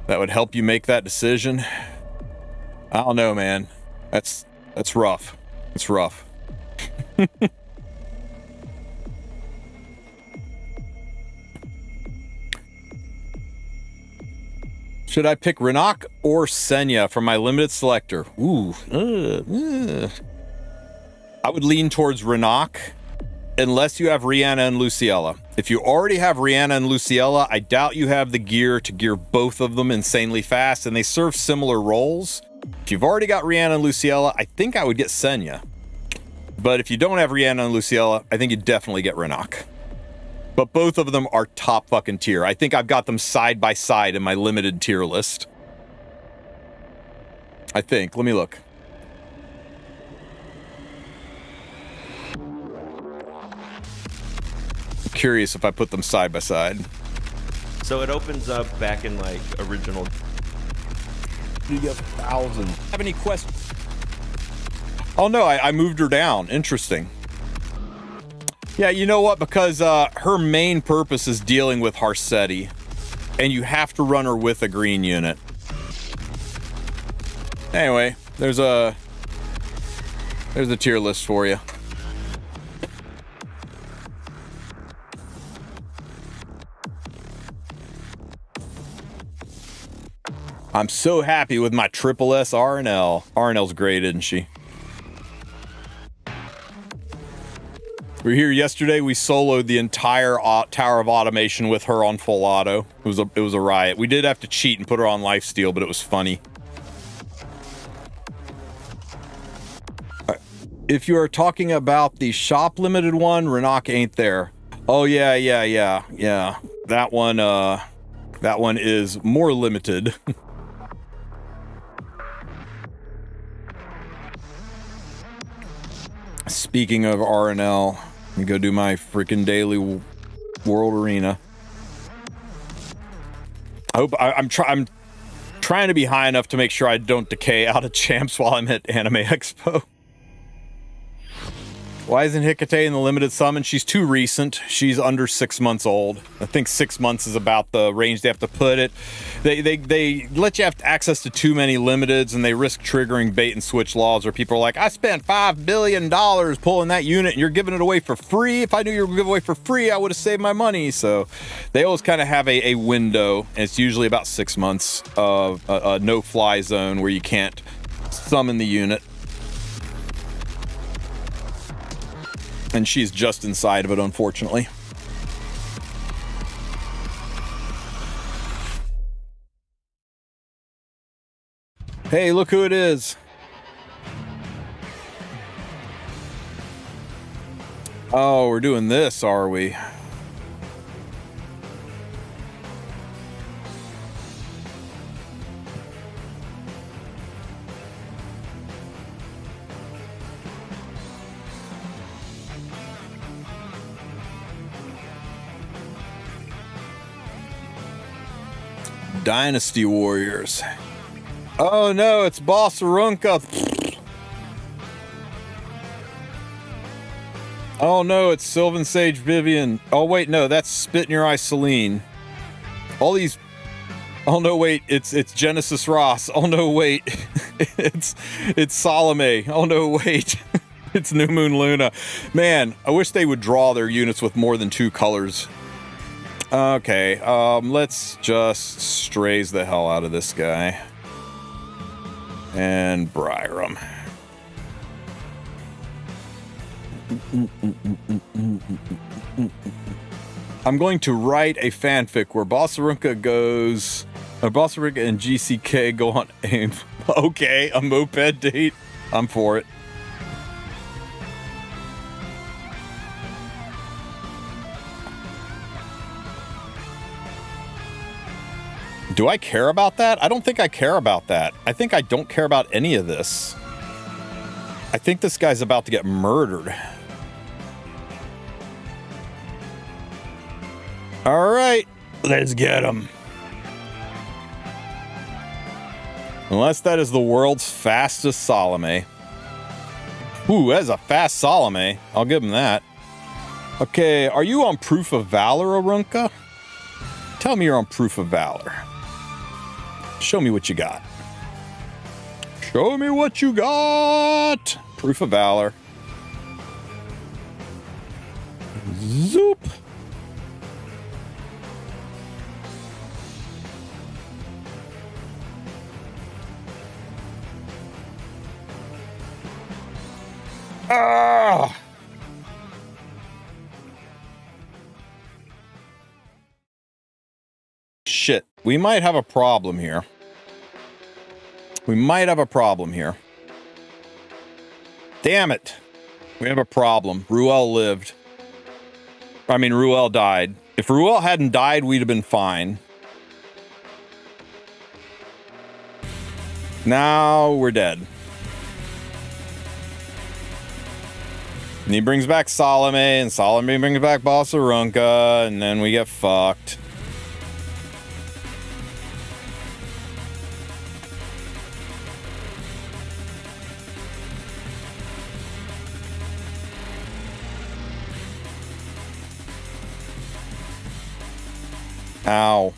Speaker 1: that would help you make that decision. I don't know, man. That's rough. It's rough. Should I pick Renak or Senya for my limited selector? Ooh. I would lean towards Renak unless you have Rihanna and Luciella. If you already have Rihanna and Luciella, I doubt you have the gear to gear both of them insanely fast, and they serve similar roles. If you've already got Rihanna and Luciella, I think I would get Senya. But if you don't have Rihanna and Luciella, I think you definitely get Renok. But both of them are top fucking tier. I think I've got them side by side in my limited tier list. I think. Let me look. Curious if I put them side by side.
Speaker 4: So it opens up back in like original.
Speaker 1: You get 1,000. Have any questions? Oh no, I moved her down. Interesting. Yeah, you know what? Because her main purpose is dealing with Harsetti, and you have to run her with a green unit. Anyway, there's a tier list for you. I'm so happy with my triple S RNL. RNL's great, isn't she? We were here yesterday. We soloed the entire Tower of Automation with her on full auto. It was a riot. We did have to cheat and put her on lifesteal, but it was funny. If you are talking about the shop limited one, Renok ain't there. Oh yeah. That one is more limited. Speaking of RNL, let me go do my freaking daily World Arena. I'm trying to be high enough to make sure I don't decay out of champs while I'm at Anime Expo. Why isn't Hecate in the limited summon? She's too recent. She's under 6 months old. I think 6 months is about the range they have to put it. They let you have access to too many limiteds, and they risk triggering bait and switch laws where people are like, I spent $5 billion pulling that unit and you're giving it away for free. If I knew you were giving it away for free, I would have saved my money. So they always kind of have a window, and it's usually about 6 months of a no-fly zone where you can't summon the unit. And she's just inside of it, unfortunately. Hey, look who it is. Oh, we're doing this, are we? Dynasty Warriors. Oh no, it's Boss Runka. Oh no, it's Sylvan Sage Vivian. Oh wait, no, that's Spit in Your Eye Celine. All these. Oh no, wait, it's Genesis Ross. Oh no, wait, it's Salome. Oh no, wait, it's New Moon Luna. Man, I wish they would draw their units with more than 2 colors. Okay, let's just strays the hell out of this guy. And briar him. I'm going to write a fanfic where Bossarunka goes... Bossarunka and GCK go on AIM. Okay, a moped date. I'm for it. Do I care about that? I don't think I care about that. I think I don't care about any of this. I think this guy's about to get murdered. All right, let's get him. Unless that is the world's fastest Salome. Ooh, that's a fast Salome. I'll give him that. Okay, are you on Proof of Valor, Arunka? Tell me you're on Proof of Valor. Show me what you got. Show me what you got. Proof of Valor. Zoop. Ah! Shit, we might have a problem here. We might have a problem here. Damn it. We have a problem. Ruel lived. I mean, Ruel died. If Ruel hadn't died, we'd have been fine. Now we're dead. And he brings back Salome, and Salome brings back Bossarunka, and then we get fucked. Ow.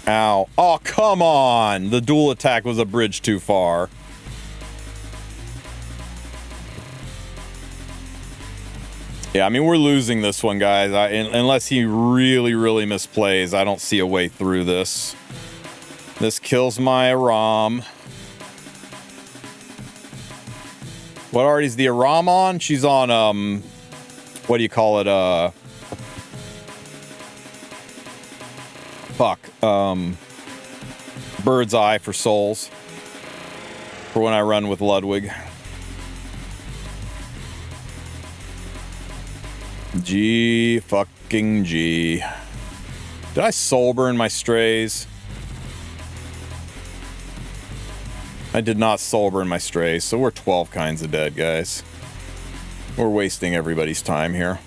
Speaker 1: Ow. Oh, come on! The dual attack was a bridge too far. Yeah, I mean, we're losing this one, guys. Unless he really, really misplays, I don't see a way through this. This kills my Aram. What already is the Aram on? She's on, what do you call it? Bird's Eye for souls. For when I run with Ludwig. G fucking G. Did I soul burn my strays? I did not soul burn my strays, so we're 12 kinds of dead, guys. We're wasting everybody's time here.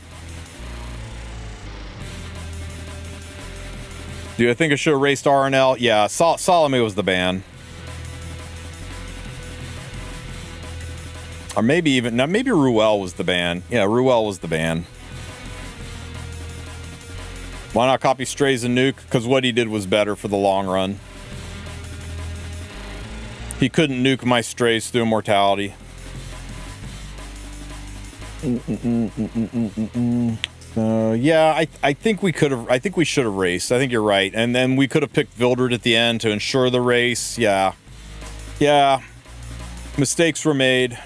Speaker 1: Do you think I should have raced RNL? Yeah, Salome was the ban. Or maybe even, no, maybe Ruel was the ban. Yeah, Ruel was the ban. Why not copy Strays and Nuke? Because what he did was better for the long run. He couldn't nuke my Strays through Immortality. So yeah, I think we could have. I think we should have raced. I think you're right. And then we could have picked Vildred at the end to ensure the race. Yeah, yeah. Mistakes were made.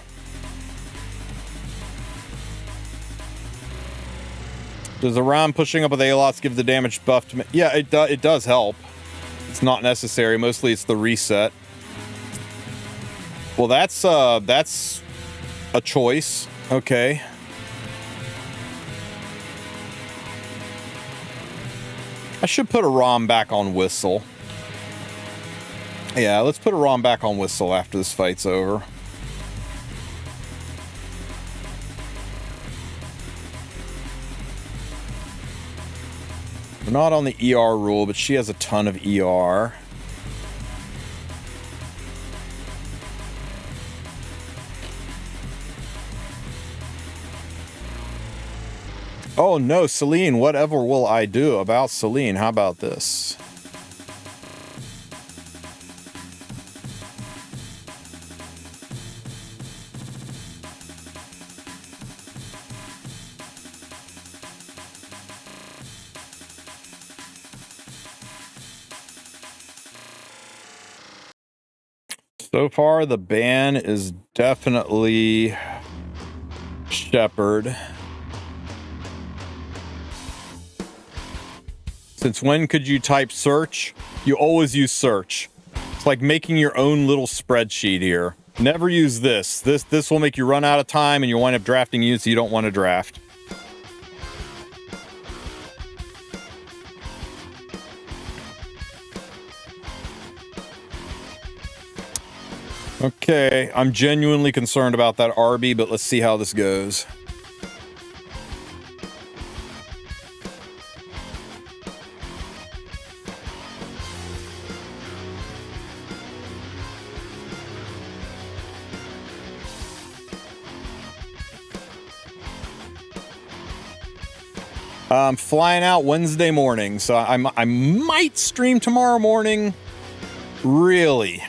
Speaker 1: Does the round pushing up with Alots give the damage buff to me? Yeah, it does help. It's not necessary. Mostly it's the reset. Well, that's a choice. Okay. I should put a ROM back on Whistle. Yeah, let's put a ROM back on Whistle after this fight's over. We're not on the ER rule, but she has a ton of ER. Oh no, Celine, whatever will I do about Celine? How about this? So far, the ban is definitely Shepherd. Since when could you type search? You always use search. It's like making your own little spreadsheet here. Never use this. This will make you run out of time and you'll wind up drafting units you don't want to draft. Okay, I'm genuinely concerned about that RB, but let's see how this goes. I'm flying out Wednesday morning, so I might stream tomorrow morning. Really?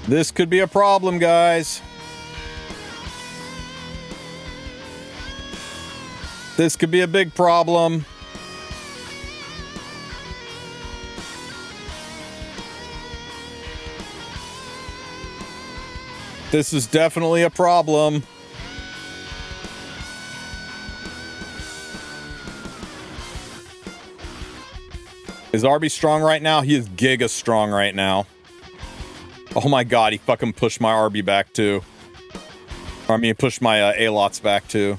Speaker 1: This could be a problem, guys. This could be a big problem. This is definitely a problem. Is Arby strong right now? He is giga strong right now. Oh my god, he fucking pushed my Arby back too. Or, I mean, he pushed my Alots back too.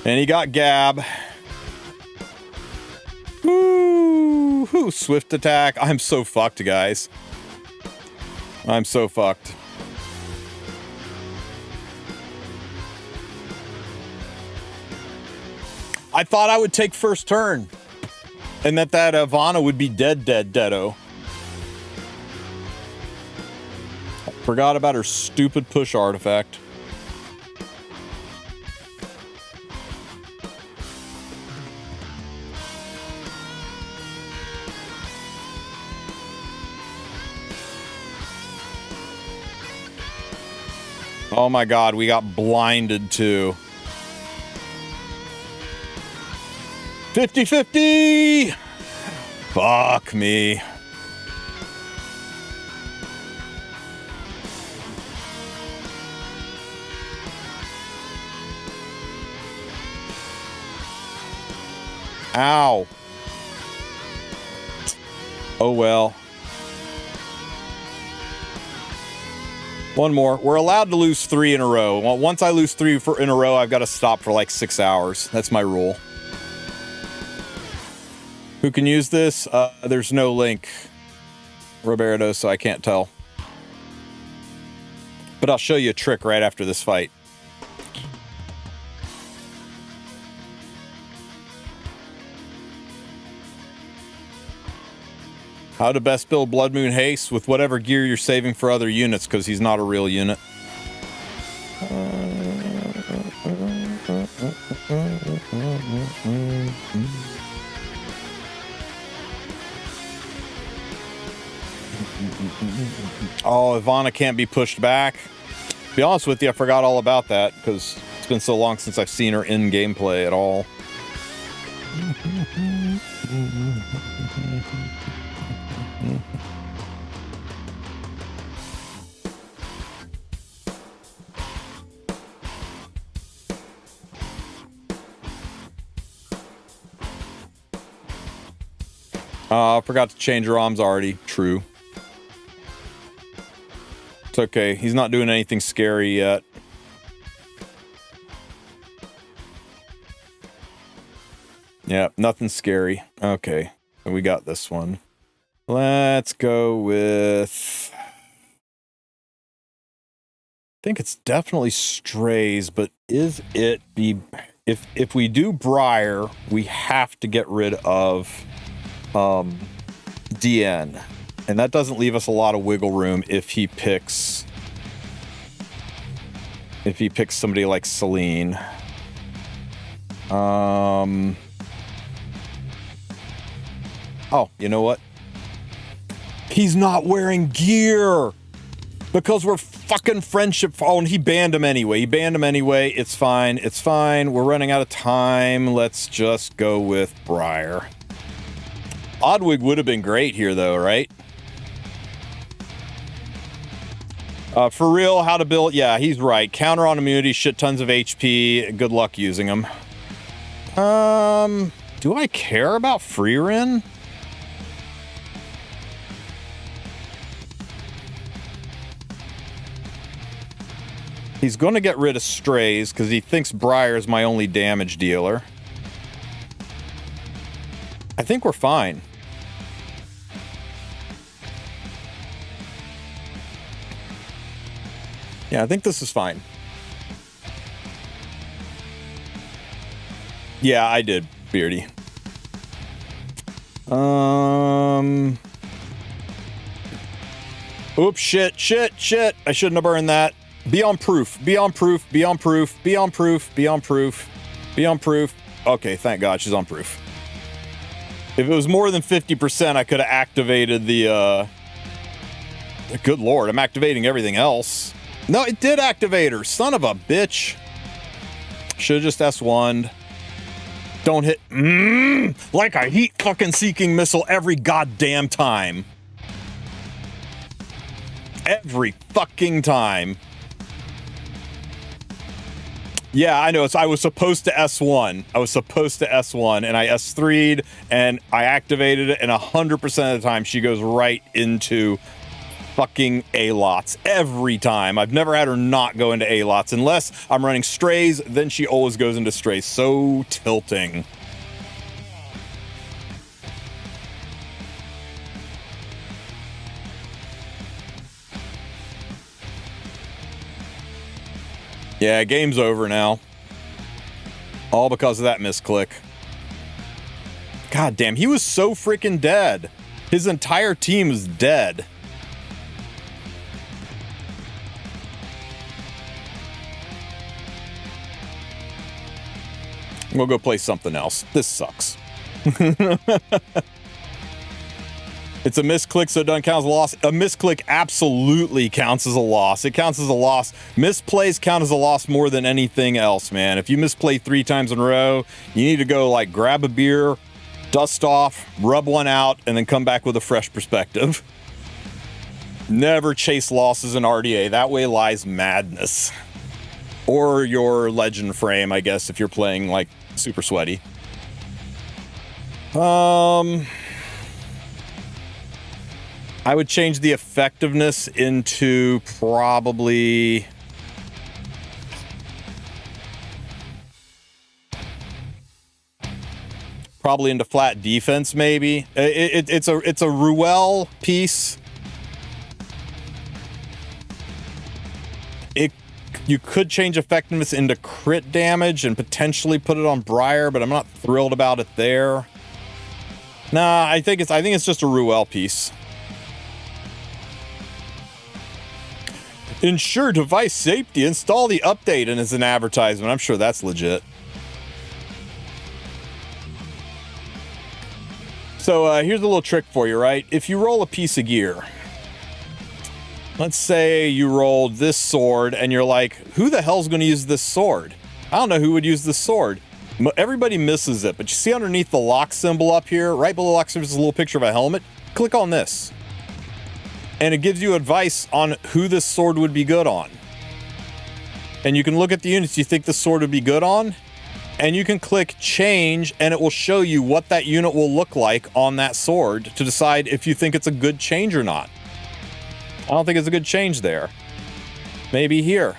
Speaker 1: And he got Gab. Woo! Swift attack. I'm so fucked, guys. I'm so fucked. I thought I would take first turn. And that Ivana would be deado. Forgot about her stupid push artifact. Oh my god, we got blinded too. 50-50! Fuck me. Ow. Oh well. One more. We're allowed to lose 3 in a row. Once I lose 3 in a row, I've got to stop for like 6 hours. That's my rule. Who can use this? There's no link, Roberto, so I can't tell. But I'll show you a trick right after this fight. How to best build Blood Moon Haste with whatever gear you're saving for other units, because he's not a real unit. Oh, Ivana can't be pushed back. To be honest with you, I forgot all about that because it's been so long since I've seen her in gameplay at all. I forgot to change her arms already. True. It's okay. He's not doing anything scary yet. Yeah, nothing scary. Okay. So we got this one. Let's go with... I think it's definitely Strays, but is it the... If we do Briar, we have to get rid of DN. And that doesn't leave us a lot of wiggle room if he picks somebody like Celine. Oh, you know what? He's not wearing gear because we're fucking friendship. Oh, and he banned him anyway. It's fine. It's fine. We're running out of time. Let's just go with Briar. Oddwig would have been great here, though, right? For real, how to build... Yeah, he's right. Counter on immunity, shit tons of HP. Good luck using them. Do I care about Freerin? He's going to get rid of Strays because he thinks Briar is my only damage dealer. I think we're fine. Yeah, I think this is fine. Yeah, I did, Beardy. Oops, shit. I shouldn't have burned that. Be on proof. Okay, thank God she's on proof. If it was more than 50%, I could have activated the, good lord, I'm activating everything else. No, it did activate her. Son of a bitch. Should've just S1'd. Don't hit... like a heat fucking seeking missile every goddamn time. Every fucking time. Yeah, I know. I was supposed to S1. And I S3'd, and I activated it, and 100% of the time she goes right into fucking A-lots. Every time. I've never had her not go into A-lots. Unless I'm running strays, then she always goes into strays. So tilting. Yeah, game's over now. All because of that misclick. God damn, he was so freaking dead. His entire team is dead. We'll go play something else. This sucks. It's a misclick, so it doesn't count as a loss. A misclick absolutely counts as a loss. It counts as a loss. Misplays count as a loss more than anything else, man. If you misplay 3 times in a row, you need to go like grab a beer, dust off, rub one out, and then come back with a fresh perspective. Never chase losses in RDA. That way lies madness. Or your legend frame, I guess, if you're playing like super sweaty. I would change the effectiveness into probably into flat defense, maybe. It's a Ruel piece. You could change effectiveness into crit damage and potentially put it on Briar, but I'm not thrilled about it there. Nah, I think it's just a Ruel piece. Ensure device safety. Install the update, and it's an advertisement. I'm sure that's legit. So here's a little trick for you, right? If you roll a piece of gear, let's say you rolled this sword, and you're like, who the hell's going to use this sword? I don't know who would use this sword. Everybody misses it, but you see underneath the lock symbol up here, right below the lock symbol is a little picture of a helmet. Click on this. And it gives you advice on who this sword would be good on. And you can look at the units you think the sword would be good on, and you can click change, and it will show you what that unit will look like on that sword to decide if you think it's a good change or not. I don't think it's a good change there. Maybe here.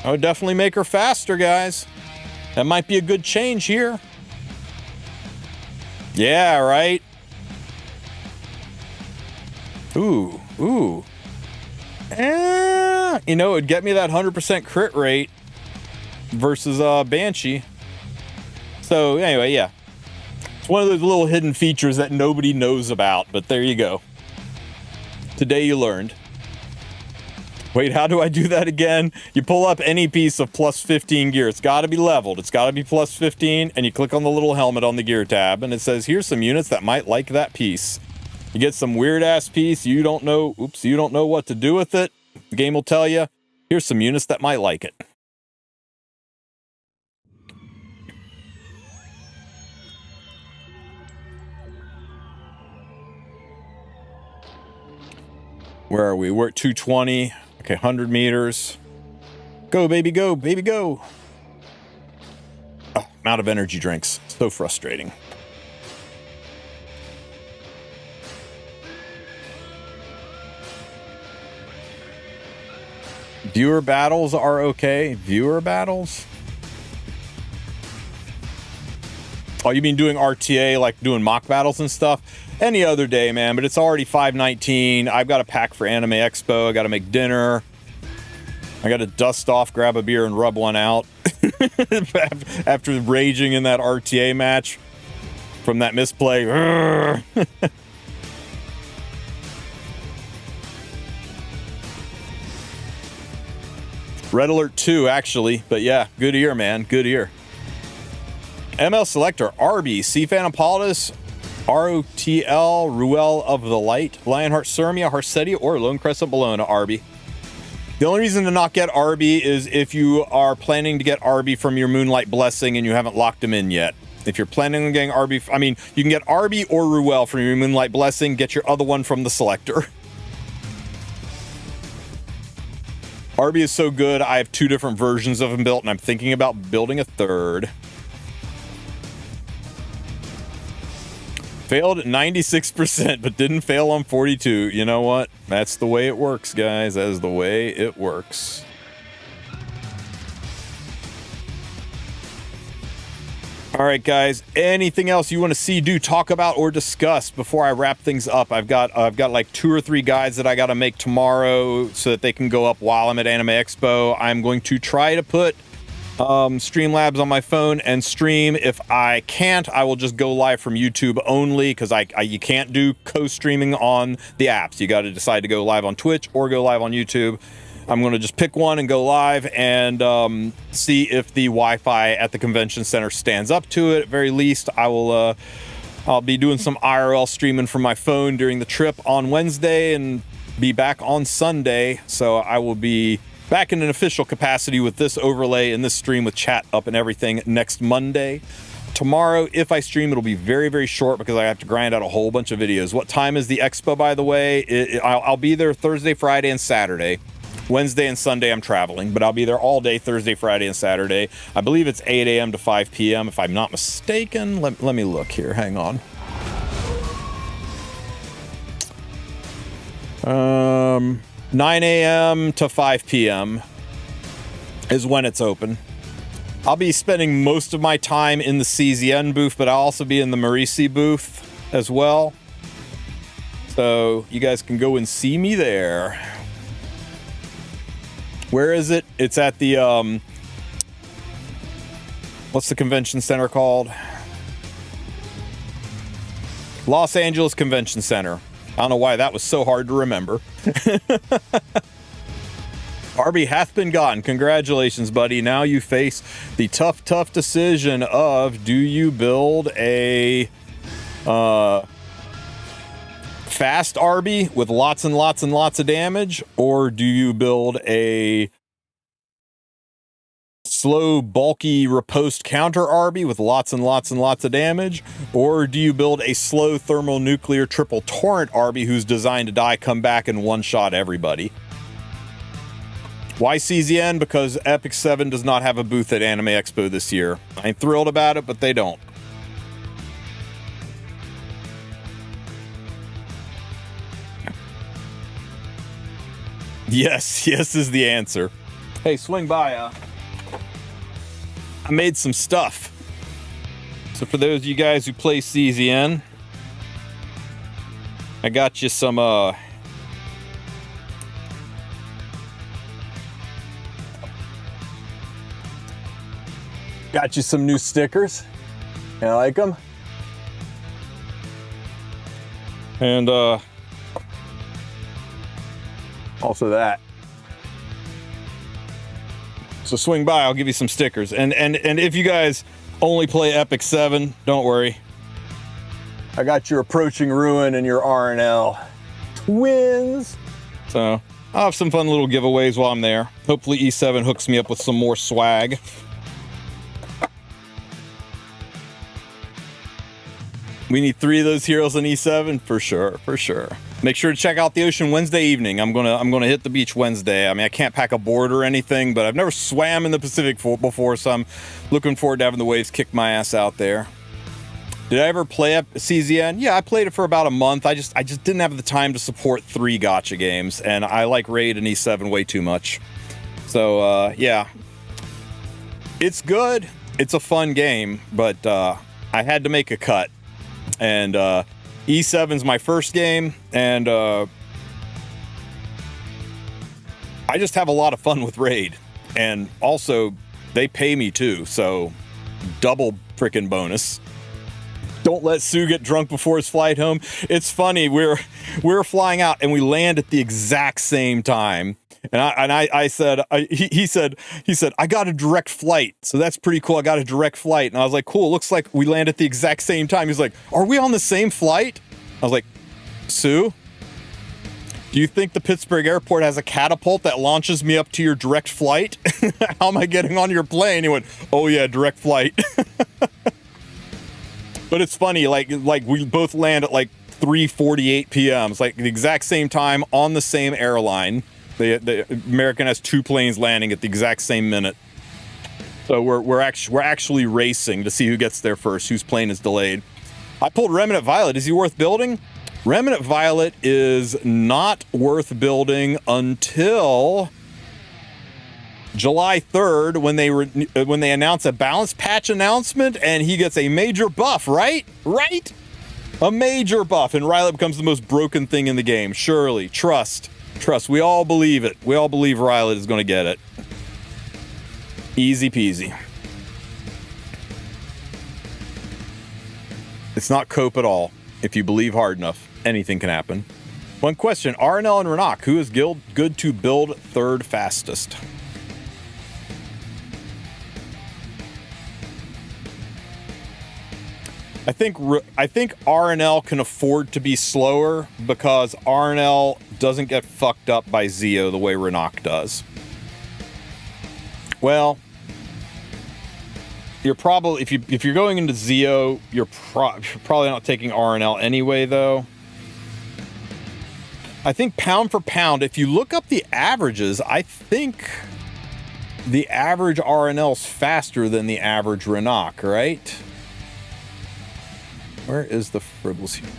Speaker 1: I would definitely make her faster, guys. That might be a good change here. Yeah, right? Ooh. You know, it'd get me that 100% crit rate versus Banshee. So anyway, yeah. It's one of those little hidden features that nobody knows about, but there you go. Today you learned. Wait, how do I do that again? You pull up any piece of plus 15 gear. It's got to be leveled. It's got to be plus 15, and you click on the little helmet on the gear tab, and it says, here's some units that might like that piece. You get some weird-ass piece, you don't know what to do with it. The game will tell you, here's some units that might like it. Where are we? We're at 220. Okay, 100 meters. Go, baby, go, baby, go. Oh, I'm out of energy drinks. So frustrating. Viewer battles are okay. Viewer battles? Oh, you mean doing RTA, like doing mock battles and stuff? Any other day, man, but it's already 5:19. I've got to pack for Anime Expo. I got to make dinner. I got to dust off, grab a beer, and rub one out. After raging in that RTA match from that misplay. Red Alert 2, actually. But yeah, good ear, man. Good ear. ML Selector, Arby, C. Phantom Politis, ROTL, Ruel of the Light, Lionheart Sirmia, Harsetia, or Lone Crescent Bologna, Arby. The only reason to not get Arby is if you are planning to get Arby from your Moonlight Blessing and you haven't locked him in yet. If you're planning on getting Arby, I mean, you can get Arby or Ruel from your Moonlight Blessing, get your other one from the Selector. Arby is so good. I have 2 different versions of him built, and I'm thinking about building a 3rd. Failed at 96%, but didn't fail on 42. You know what? That's the way it works, guys. That is the way it works. All right, guys. Anything else you want to see, do, talk about, or discuss before I wrap things up? I've got like 2 or 3 guides that I got to make tomorrow so that they can go up while I'm at Anime Expo. I'm going to try to put Streamlabs on my phone and stream. If I can't, I will just go live from YouTube only, because you can't do co-streaming on the apps. You got to decide to go live on Twitch or go live on YouTube. I'm going to just pick one and go live and see if the Wi-Fi at the convention center stands up to it. At very least, I'll be doing some IRL streaming from my phone during the trip on Wednesday and be back on Sunday. So I will be back in an official capacity with this overlay and this stream with chat up and everything next Monday. Tomorrow, if I stream, it'll be very, very short because I have to grind out a whole bunch of videos. What time is the expo, by the way? I'll be there Thursday, Friday, and Saturday. Wednesday and Sunday I'm traveling, but I'll be there all day Thursday, Friday, and Saturday. I believe it's 8 a.m. to 5 p.m. if I'm not mistaken. Let me look here. Hang on. 9 a.m. to 5 p.m. is when it's open. I'll be spending most of my time in the CZN booth, but I'll also be in the Marisi booth as well. So you guys can go and see me there. Where is it? It's at the, what's the convention center called? Los Angeles Convention Center. I don't know why that was so hard to remember. Arby hath been gotten. Congratulations, buddy. Now you face the tough decision of, do you build a fast Arby with lots and lots and lots of damage, or do you build a slow, bulky riposte counter Arby with lots and lots and lots of damage, or do you build a slow thermonuclear triple torrent Arby who's designed to die, come back, and one-shot everybody? Why CZN? Because Epic 7 does not have a booth at Anime Expo this year. I ain't thrilled about it, but they don't. Yes is the answer. Hey, swing by. I made some stuff. So for those of you guys who play CZN, I got you some got you some new stickers. You like them? And also that. So swing by, I'll give you some stickers. And if you guys only play Epic 7, don't worry. I got your Approaching Ruin and your RNL twins. So I'll have some fun little giveaways while I'm there. Hopefully E7 hooks me up with some more swag. We need 3 of those heroes in E7 for sure. Make sure to check out the ocean Wednesday evening. I'm gonna hit the beach Wednesday. I mean, I can't pack a board or anything, but I've never swam in the Pacific before, so I'm looking forward to having the waves kick my ass out there. Did I ever play up CZN? Yeah, I played it for about a month. I just didn't have the time to support 3 gacha games, and I like Raid and E7 way too much. So yeah, it's good. It's a fun game, but I had to make a cut. And E7's my first game, and I just have a lot of fun with Raid. And also, they pay me too, so double frickin' bonus. Don't let Sue get drunk before his flight home. It's funny, we're flying out and we land at the exact same time. And I said, he said, I got a direct flight. So that's pretty cool. I got a direct flight. And I was like, cool. Looks like we land at the exact same time. He's like, are we on the same flight? I was like, Sue, do you think the Pittsburgh airport has a catapult that launches me up to your direct flight? How am I getting on your plane? He went, oh yeah, direct flight. But it's funny, like we both land at like 3:48 p.m. It's like the exact same time on the same airline. The American has 2 planes landing at the exact same minute. So we're actually racing to see who gets there first, whose plane is delayed. I pulled Remnant Violet. Is he worth building? Remnant Violet is not worth building until July 3rd when they announce a balance patch announcement and he gets a major buff, right? Right? A major buff, and Rylet becomes the most broken thing in the game. Surely. Trust. We all believe it. We all believe Rylet is going to get it. Easy peasy. It's not cope at all. If you believe hard enough, anything can happen. One question, RNL and Renak, who is good to build third fastest? I think RNL can afford to be slower because RNL doesn't get fucked up by Zeo the way Renak does. Well, you're probably if you're going into Zeo, you're probably not taking RNL anyway, though. I think pound for pound, if you look up the averages, I think the average RNL's faster than the average Renak, right? Where is the fribbles here?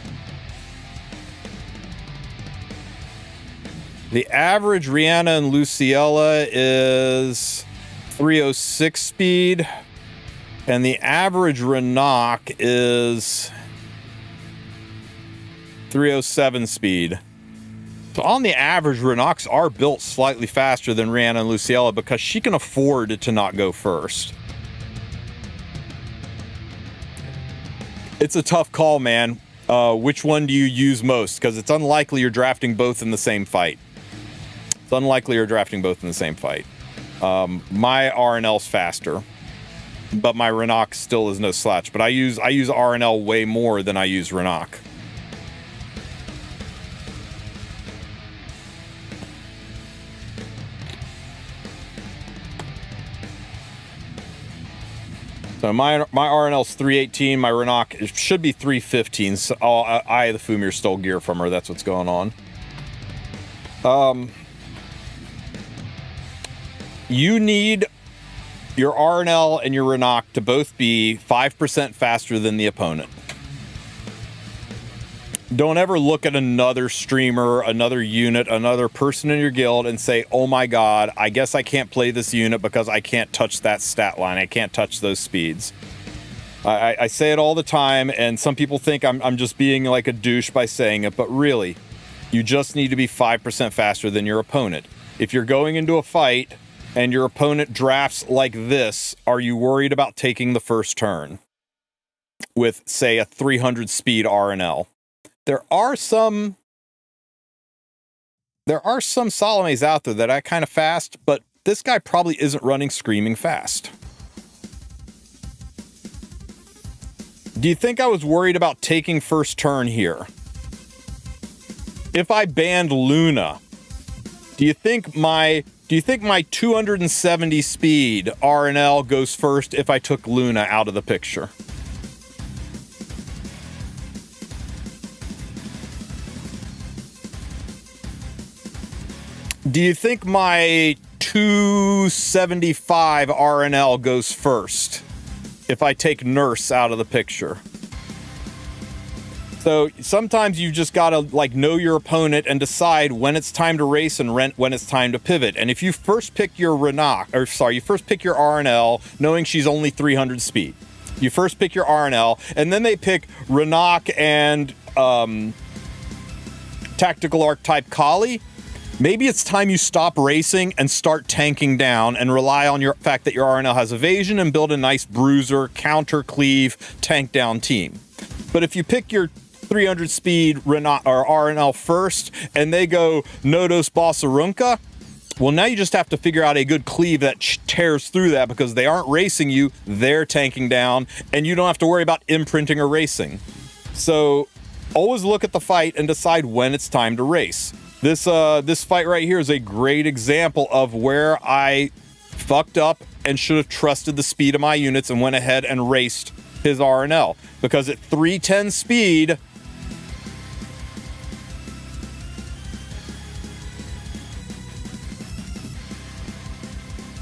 Speaker 1: The average Rihanna and Luciella is 306 speed, and the average Renak is 307 speed. So on the average, Renaks are built slightly faster than Rihanna and Luciella because she can afford to not go first. It's a tough call, man. Which one do you use most? Because it's unlikely you're drafting both in the same fight. It's unlikely you're drafting both in the same fight. My RNL's faster, but my Renak still is no slouch. But I use RNL way more than I use Renak. So my RNL's 318, my Renak should be 315. So I the Fumir stole gear from her. That's what's going on. You need your RNL and your Renak to both be 5% faster than the opponent. Don't ever look at another streamer, another unit, another person in your guild and say, oh my god, I guess I can't play this unit because I can't touch that stat line. I can't touch those speeds. I say it all the time, and some people think I'm just being like a douche by saying it, but really, you just need to be 5% faster than your opponent. If you're going into a fight and your opponent drafts like this, are you worried about taking the first turn with, say, a 300 speed RNL? There are some Salomes out there that are kind of fast, but this guy probably isn't running screaming fast. Do you think I was worried about taking first turn here? If I banned Luna, do you think my 270 speed RNL goes first if I took Luna out of the picture? Do you think my 275 RNL goes first if I take Nurse out of the picture? So sometimes you just gotta know your opponent and decide when it's time to race and when it's time to pivot. And if you first pick your you first pick your RNL knowing she's only 300 speed. You first pick your RNL, and then they pick Renak and Tactical Archetype Kali. Maybe it's time you stop racing and start tanking down and rely on your fact that your RNL has evasion and build a nice bruiser, counter cleave, tank down team. But if you pick your 300 speed Renak or RNL first and they go Nodos Bossarunka, well, now you just have to figure out a good cleave that tears through that because they aren't racing you, they're tanking down, and you don't have to worry about imprinting or racing. So always look at the fight and decide when it's time to race. This fight right here is a great example of where I fucked up and should have trusted the speed of my units and went ahead and raced his RNL. Because at 310 speed,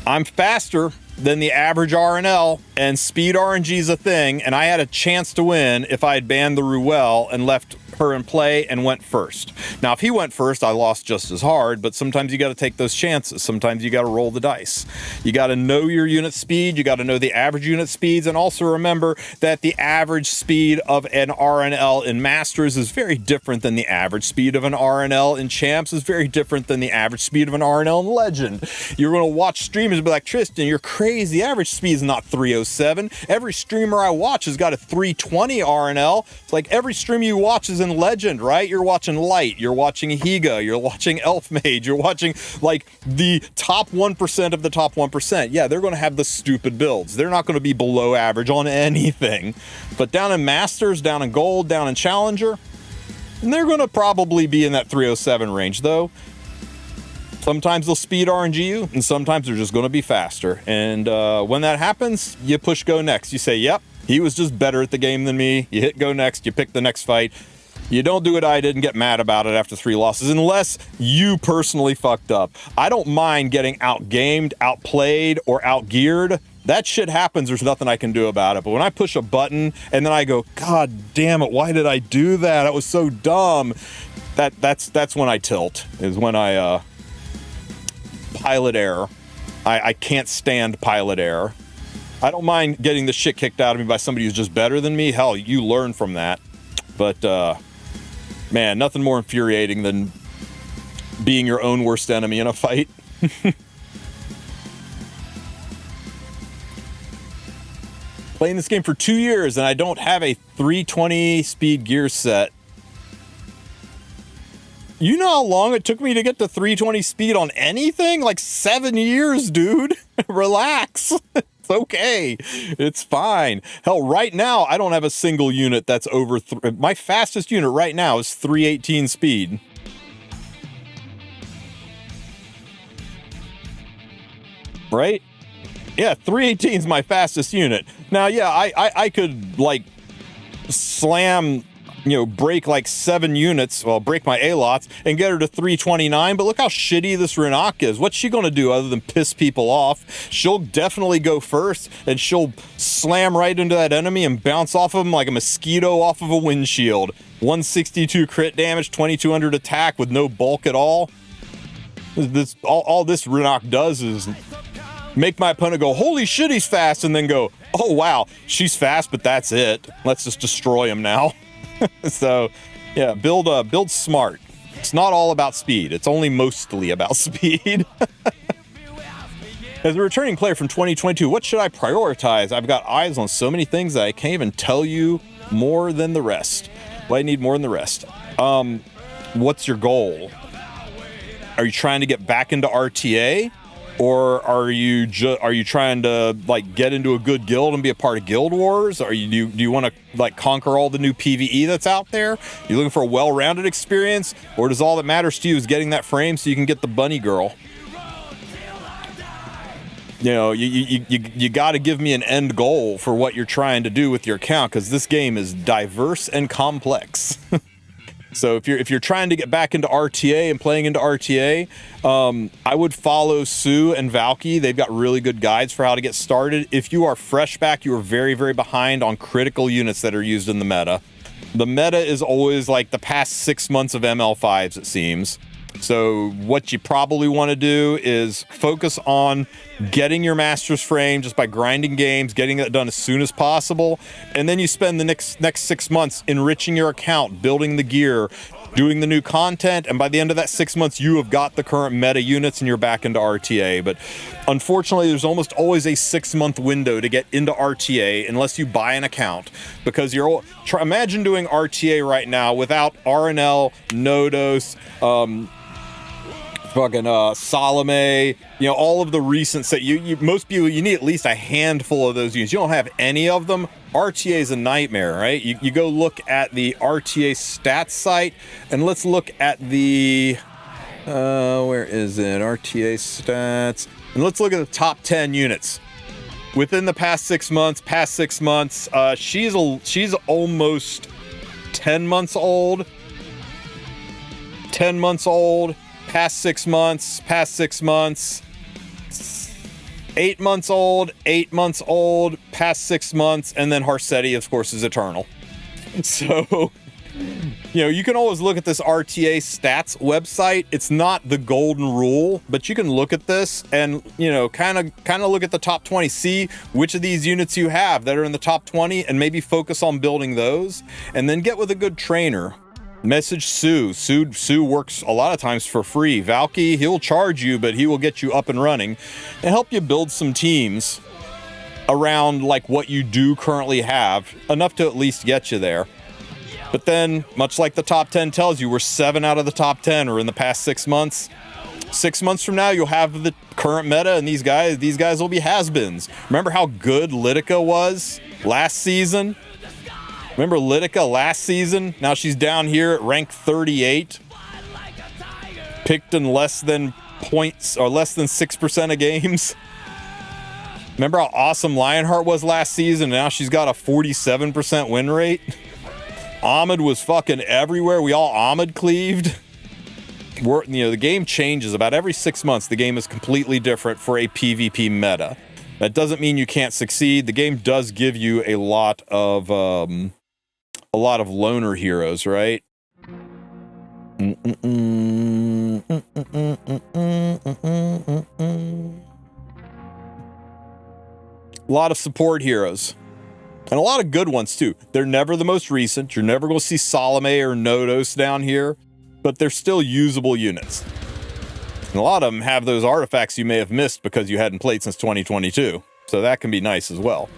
Speaker 1: I'm faster than the average RNL, and speed RNG is a thing, and I had a chance to win if I had banned the Ruel and left her in play and went first. Now, if he went first, I lost just as hard, but sometimes you got to take those chances. Sometimes you got to roll the dice. You got to know your unit speed. You got to know the average unit speeds, and also remember that the average speed of an RNL in Masters is very different than the average speed of an RNL in Champs, is very different than the average speed of an RNL in Legend. You're going to watch streamers and be like, Tristen, you're crazy. The average speed is not 307. Every streamer I watch has got a 320 RNL. It's like every stream you watch is in Legend, right? You're watching Light, you're watching Higa, you're watching Elf Mage, you're watching like the top 1% of the top 1%. Yeah, they're going to have the stupid builds. They're not going to be below average on anything. But down in Masters, down in Gold, down in Challenger, and they're going to probably be in that 307 range, though. Sometimes they'll speed RNG you, and sometimes they're just going to be faster. And when that happens, you push go next. You say, yep, he was just better at the game than me. You hit go next, you pick the next fight. You don't do what I did and get mad about it after 3 losses, unless you personally fucked up. I don't mind getting outgamed, outplayed, or outgeared. That shit happens. There's nothing I can do about it. But when I push a button and then I go, God damn it, why did I do that? That was so dumb. That's when I tilt, is when I pilot error. I can't stand pilot error. I don't mind getting the shit kicked out of me by somebody who's just better than me. Hell, you learn from that. But man, nothing more infuriating than being your own worst enemy in a fight. Playing this game for 2 years and I don't have a 320 speed gear set. You know how long it took me to get to 320 speed on anything? Like 7 years, dude. Relax. It's okay. It's fine. Hell, right now, I don't have a single unit that's over... My fastest unit right now is 318 speed. Right? Yeah, 318 is my fastest unit. Now, yeah, I could, like, slam... break like 7 units, well, break my A-lots and get her to 329, but look how shitty this Renak is. What's she gonna do other than piss people off? She'll definitely go first, and she'll slam right into that enemy and bounce off of him like a mosquito off of a windshield. 162 crit damage, 2200 attack with no bulk at all. All this Renak does is make my opponent go, holy shit, he's fast, and then go, oh wow, she's fast, but that's it. Let's just destroy him now. So, yeah, build smart. It's not all about speed. It's only mostly about speed. As a returning player from 2022, what should I prioritize? I've got eyes on so many things that I can't even tell you more than the rest. Well, I need more than the rest. What's your goal? Are you trying to get back into RTA? Or are you trying to like get into a good guild and be a part of Guild Wars? Do you want to like conquer all the new PvE that's out there? You looking for a well-rounded experience, or does all that matters to you is getting that frame so you can get the bunny girl? You know, you got to give me an end goal for what you're trying to do with your account, because this game is diverse and complex. So if you're trying to get back into RTA and playing into RTA, I would follow Sue and Valky. They've got really good guides for how to get started. If you are fresh back, you are very, very behind on critical units that are used in the meta. The meta is always like the past 6 months of ML5s, it seems. So what you probably want to do is focus on getting your master's frame just by grinding games, getting it done as soon as possible, and then you spend the next 6 months enriching your account, building the gear, doing the new content, and by the end of that 6 months, you have got the current meta units and you're back into RTA. But unfortunately, there's almost always a 6-month window to get into RTA unless you buy an account, because imagine doing RTA right now without RNL, Nodos, Salome, all of the recent set. Most people, you need at least a handful of those units. You don't have any of them, RTA is a nightmare, right? You go look at the RTA stats site, and let's look at the where is it? RTA stats, and let's look at the top 10 units within the past 6 months. She's almost 10 months old. Past 6 months. 8 months old, 8 months old, past 6 months, and then Harsetti, of course, is eternal. So, you know, you can always look at this RTA stats website. It's not the golden rule, but you can look at this and, you know, kind of look at the top 20, see which of these units you have that are in the top 20, and maybe focus on building those, and then get with a good trainer. Message Sue. Sue works a lot of times for free. Valky, he'll charge you, but he will get you up and running and help you build some teams around like what you do currently have, enough to at least get you there. But then, much like the top 10 tells you, we're 7 out of the top 10 are in the past 6 months. 6 months from now, you'll have the current meta, and these guys will be has-beens. Remember how good Lidica was last season? Remember Lidica last season? Now she's down here at rank 38. Picked in less than points, or less than 6% of games. Remember how awesome Lionheart was last season? Now she's got a 47% win rate. Ahmed was fucking everywhere. We all Ahmed cleaved. The game changes about every 6 months. The game is completely different for a PvP meta. That doesn't mean you can't succeed. The game does give you a lot of loner heroes, right? A lot of support heroes. And a lot of good ones, too. They're never the most recent. You're never going to see Salome or Nodos down here. But they're still usable units. And a lot of them have those artifacts you may have missed because you hadn't played since 2022. So that can be nice as well.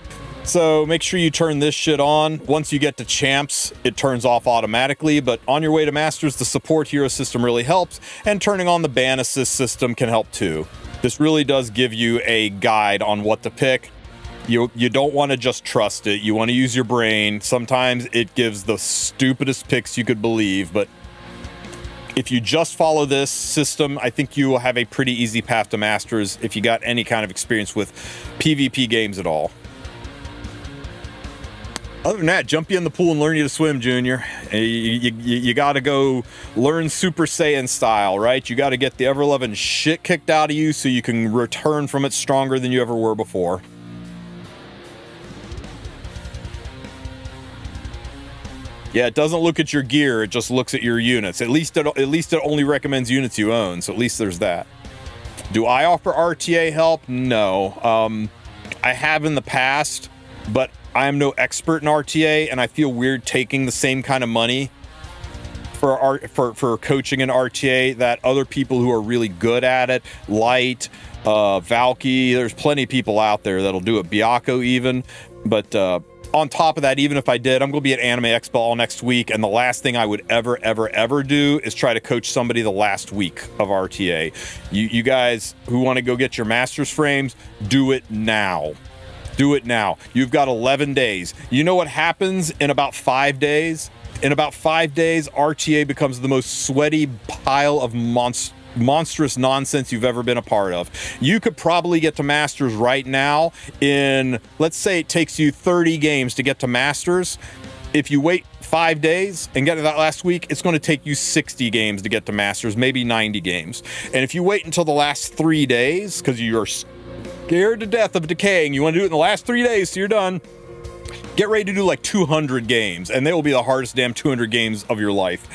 Speaker 1: So make sure you turn this shit on. Once you get to champs, it turns off automatically. But on your way to masters, the support hero system really helps. And turning on the ban assist system can help, too. This really does give you a guide on what to pick. You don't want to just trust it. You want to use your brain. Sometimes it gives the stupidest picks you could believe, but if you just follow this system, I think you will have a pretty easy path to masters if you got any kind of experience with PvP games at all. Other than that, jump you in the pool and learn you to swim, Junior. You got to go learn Super Saiyan style, right? You got to get the ever-loving shit kicked out of you so you can return from it stronger than you ever were before. Yeah, it doesn't look at your gear, it just looks at your units. At least it only recommends units you own, so at least there's that. Do I offer RTA help? No. I have in the past, but I am no expert in RTA, and I feel weird taking the same kind of money for coaching in RTA that other people who are really good at it, Light, Valky, there's plenty of people out there that'll do it, Biako even, but on top of that, even if I did, I'm going to be at Anime Expo all next week, and the last thing I would ever do is try to coach somebody the last week of RTA. You guys who want to go get your master's frames, do it now. Do it now. You've got 11 days. You know what happens in about 5 days? In about 5 days, RTA becomes the most sweaty pile of monstrous nonsense you've ever been a part of. You could probably get to masters right now in, let's say it takes you 30 games to get to masters. If you wait 5 days and get to that last week, it's going to take you 60 games to get to masters, maybe 90 games. And if you wait until the last 3 days because you're scared to death of decaying, you want to do it in the last 3 days so you're done, get ready to do like 200 games, and they will be the hardest damn 200 games of your life.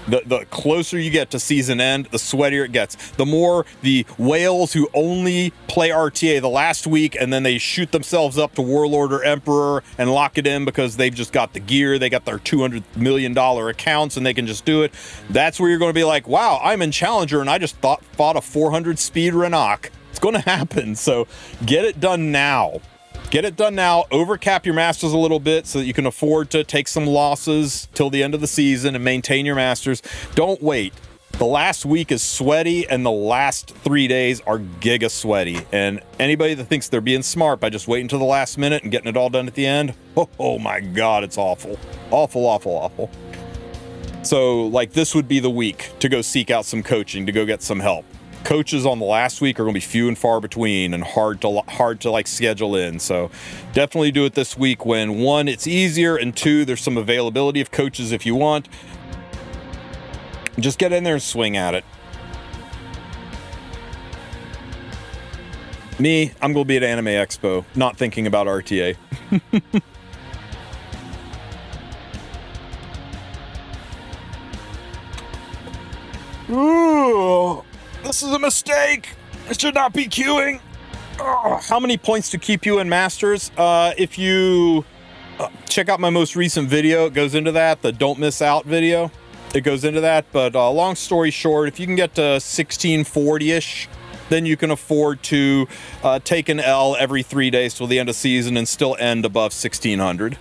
Speaker 1: The closer you get to season end, the sweatier it gets. The more the whales who only play RTA the last week and then they shoot themselves up to Warlord or Emperor and lock it in because they've just got the gear, they got their $200 million accounts and they can just do it. That's where you're going to be like, wow, I'm in Challenger and I just fought a 400 speed Renok. It's going to happen. So get it done now. Get it done now, overcap your masters a little bit so that you can afford to take some losses till the end of the season and maintain your masters. Don't wait. The last week is sweaty and the last 3 days are giga sweaty. And anybody that thinks they're being smart by just waiting until the last minute and getting it all done at the end, oh my God, it's awful. Awful. So like this would be the week to go seek out some coaching, to go get some help. Coaches on the last week are going to be few and far between and hard to like schedule in. So definitely do it this week when, one, it's easier, and two, there's some availability of coaches if you want. Just get in there and swing at it. Me, I'm going to be at Anime Expo, not thinking about RTA. Ooh, this is a mistake. I should not be queuing. Oh, how many points to keep you in Masters? If you check out my most recent video, it goes into that, the Don't Miss Out video. It goes into that, but long story short, if you can get to 1640-ish, then you can afford to take an L every 3 days till the end of season and still end above 1600.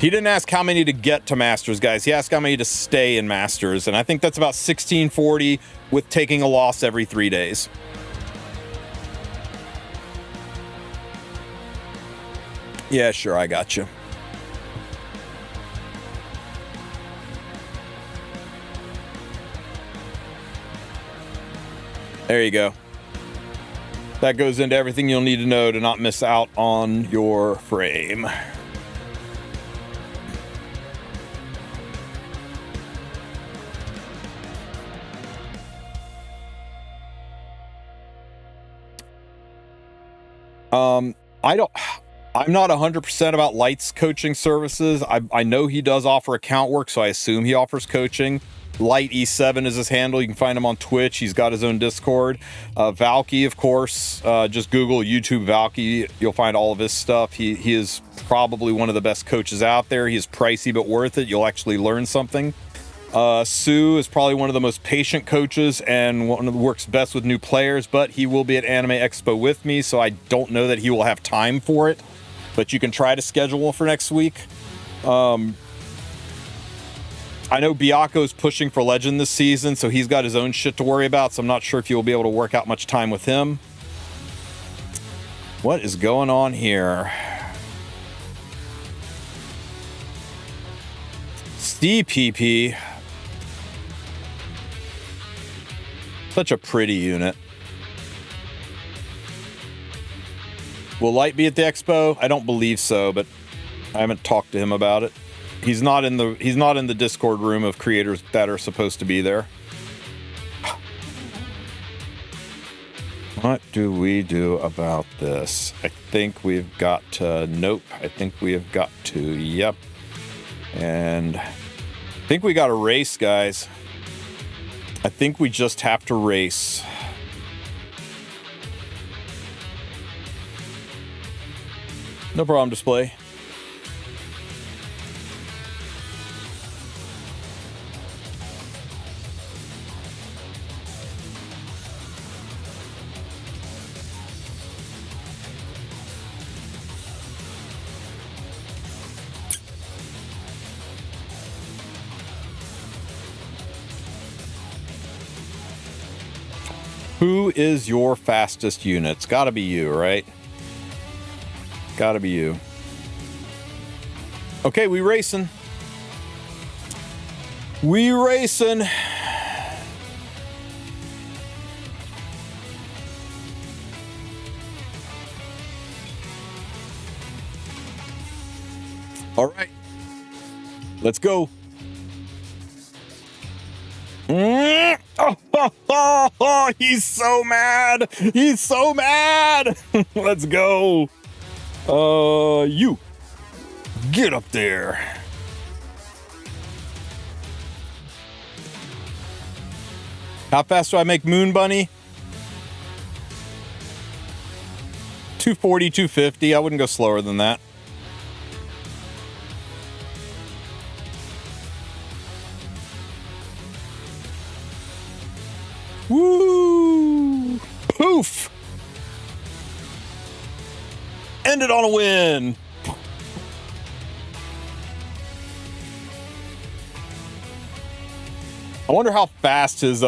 Speaker 1: He didn't ask how many to get to Masters, guys. He asked how many to stay in Masters, and I think that's about 1640 with taking a loss every 3 days. Yeah, sure, I got you. There you go. That goes into everything you'll need to know to not miss out on your frame. I'm not 100% about Light's coaching services. I know he does offer account work, so I assume he offers coaching. Light E7 is his handle. You can find him on Twitch. He's got his own Discord. Valky, of course. Just Google YouTube Valky. You'll find all of his stuff. He is probably one of the best coaches out there. He is pricey but worth it. You'll actually learn something. Sue is probably one of the most patient coaches and one of the works best with new players, but he will be at Anime Expo with me, so I don't know that he will have time for it. But you can try to schedule for next week. I know Biaco's pushing for Legend this season, so he's got his own shit to worry about, so I'm not sure if you'll be able to work out much time with him. What is going on here? CPP. Such a pretty unit. Will Light be at the expo? I don't believe so, but I haven't talked to him about it. He's not in the Discord room of creators that are supposed to be there. What do we do about this? I think we've got to, nope. I think we have got to, yep. And I think we got to race, guys. I think we just have to race. No problem, display. Who is your fastest unit? It's gotta be you, right? Gotta be you. Okay, we racing. We racing. All right. Let's go. Oh, he's so mad. He's so mad. Let's go. You get up there. How fast do I make Moon Bunny? 240, 250. I wouldn't go slower than that. Woo! Poof! Ended on a win. I wonder how fast his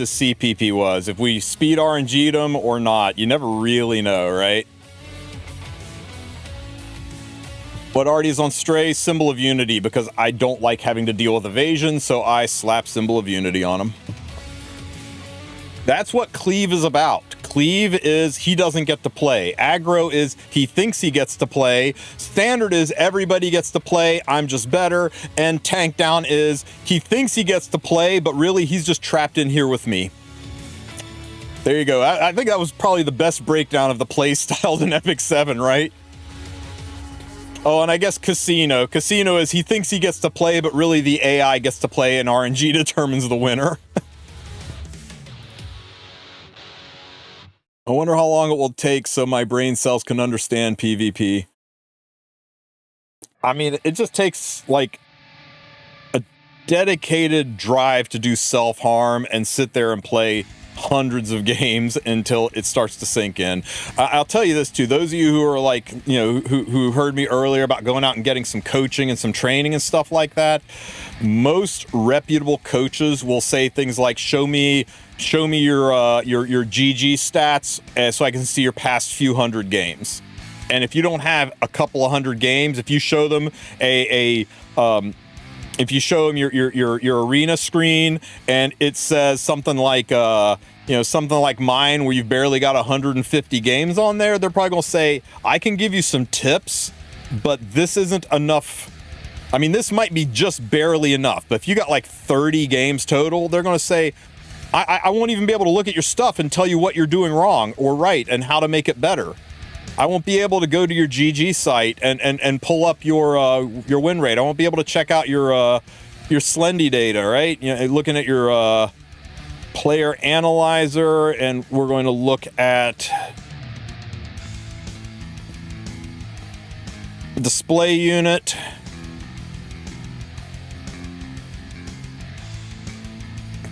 Speaker 1: CPP was. If we speed RNG'd him or not, you never really know, right? What Artie's on Stray? Symbol of Unity, because I don't like having to deal with evasion, so I slap Symbol of Unity on him. That's what Cleave is about. Cleave is he doesn't get to play. Aggro is he thinks he gets to play. Standard is everybody gets to play, I'm just better. And Tank Down is he thinks he gets to play, but really he's just trapped in here with me. There you go. I think that was probably the best breakdown of the play styles in Epic 7, right? Oh, and I guess Casino. Casino is he thinks he gets to play, but really the AI gets to play and RNG determines the winner. I wonder how long it will take so my brain cells can understand PvP. I mean, it just takes like a dedicated drive to do self-harm and sit there and play hundreds of games until it starts to sink in. I'll tell you this too, those of you who are like, you know, who heard me earlier about going out and getting some coaching and some training and stuff like that, most reputable coaches will say things like, show me your GG stats so I can see your past few hundred games. And if you don't have a couple of hundred games, if you show them if you show them your arena screen and it says something like something like mine where you've barely got 150 games on there, they're probably gonna say, I can give you some tips, but this isn't enough. I mean, this might be just barely enough, but if you got like 30 games total, they're gonna say, I won't even be able to look at your stuff and tell you what you're doing wrong or right and how to make it better. I won't be able to go to your GG site and pull up your win rate. I won't be able to check out your Slendy data, right? You know, looking at your player analyzer, and we're going to look at display unit.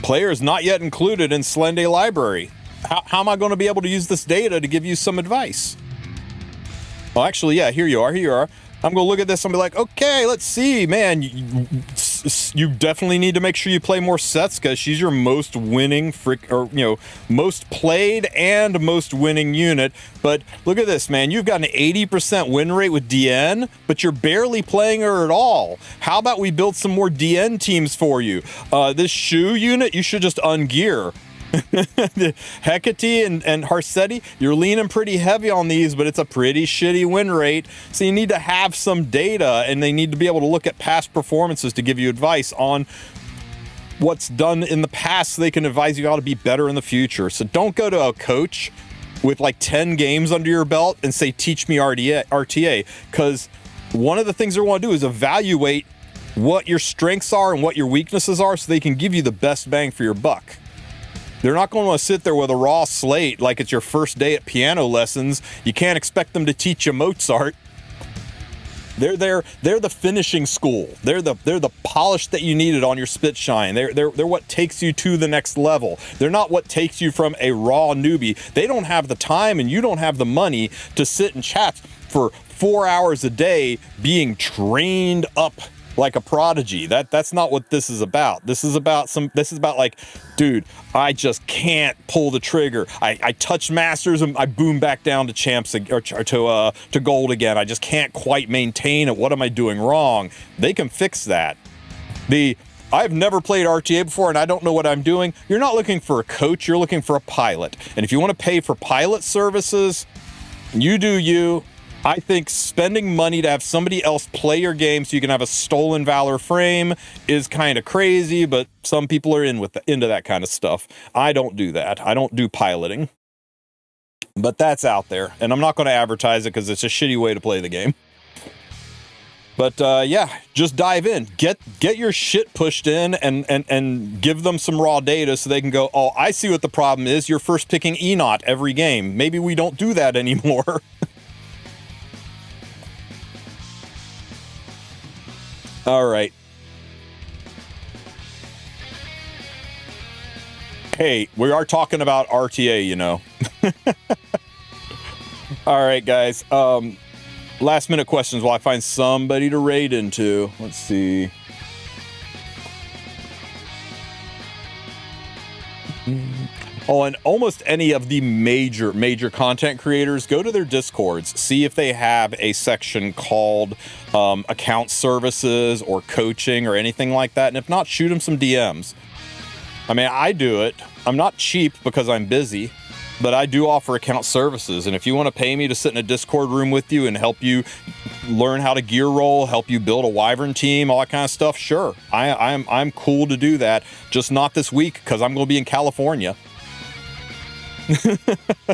Speaker 1: Player is not yet included in Slendy library. How am I going to be able to use this data to give you some advice? Well, actually, yeah, here you are. I'm going to look at this and be like, okay, let's see, man. You definitely need to make sure you play more sets because she's your most winning most played and most winning unit. But look at this, man. You've got an 80% win rate with DN, but you're barely playing her at all. How about we build some more DN teams for you? This Shu unit, you should just ungear. Hecate and Harsetti, you're leaning pretty heavy on these, but it's a pretty shitty win rate. So you need to have some data, and they need to be able to look at past performances to give you advice on what's done in the past so they can advise you how to be better in the future. So don't go to a coach with like 10 games under your belt and say, teach me RTA, because one of the things they want to do is evaluate what your strengths are and what your weaknesses are so they can give you the best bang for your buck. They're not going to sit there with a raw slate like it's your first day at piano lessons. You can't expect them to teach you Mozart. They're the finishing school. They're the polish that you needed on your spit shine. They're what takes you to the next level. They're not what takes you from a raw newbie. They don't have the time and you don't have the money to sit and chat for 4 hours a day being trained up like a prodigy. That's not what this is about. This is about like, dude, I just can't pull the trigger. I touch masters and I boom back down to champs or to gold again. I just can't quite maintain it. What am I doing wrong? They can fix that. I've never played RTA before and I don't know what I'm doing. You're not looking for a coach, you're looking for a pilot. And if you want to pay for pilot services, you do you. I think spending money to have somebody else play your game so you can have a stolen valor frame is kind of crazy, but some people are into that kind of stuff. I don't do that. I don't do piloting. But that's out there, and I'm not going to advertise it because it's a shitty way to play the game. But yeah, just dive in. Get your shit pushed in and give them some raw data so they can go, oh, I see what the problem is. You're first picking E-Not every game. Maybe we don't do that anymore. All right. Hey, we are talking about RTA, you know. All right, guys. Last minute questions while I find somebody to raid into. Let's see. Oh, and almost any of the major content creators, go to their Discords, see if they have a section called account services or coaching or anything like that. And if not, shoot them some DMs. I mean, I do it. I'm not cheap because I'm busy, but I do offer account services. And if you want to pay me to sit in a Discord room with you and help you learn how to gear roll, help you build a Wyvern team, all that kind of stuff, sure. I'm cool to do that. Just not this week because I'm going to be in California.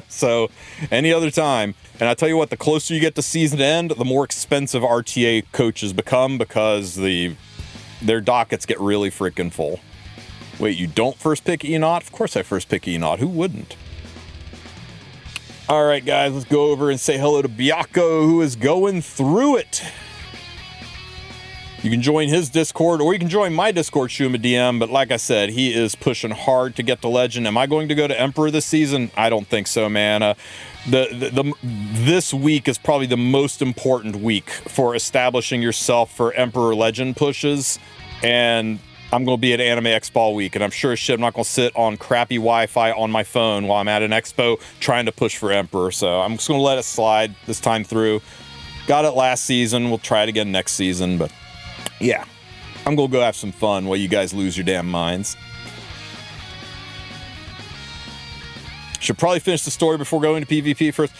Speaker 1: So any other time. And I tell you what, the closer you get to season end, the more expensive RTA coaches become because their dockets get really freaking full. Wait, you don't first pick Enoch? Of course I first pick Enoch. Who wouldn't? All right, guys, let's go over and say hello to Biako, who is going through it. You can join his Discord, or you can join my Discord, shoot him a DM. But like I said, he is pushing hard to get to Legend. Am I going to go to Emperor this season? I don't think so, man. This week is probably the most important week for establishing yourself for Emperor Legend pushes. And I'm going to be at Anime Expo week, and I'm sure as shit I'm not going to sit on crappy Wi-Fi on my phone while I'm at an expo trying to push for Emperor. So I'm just going to let it slide this time through. Got it last season. We'll try it again next season, but yeah, I'm going to go have some fun while you guys lose your damn minds. Should probably finish the story before going to PvP first.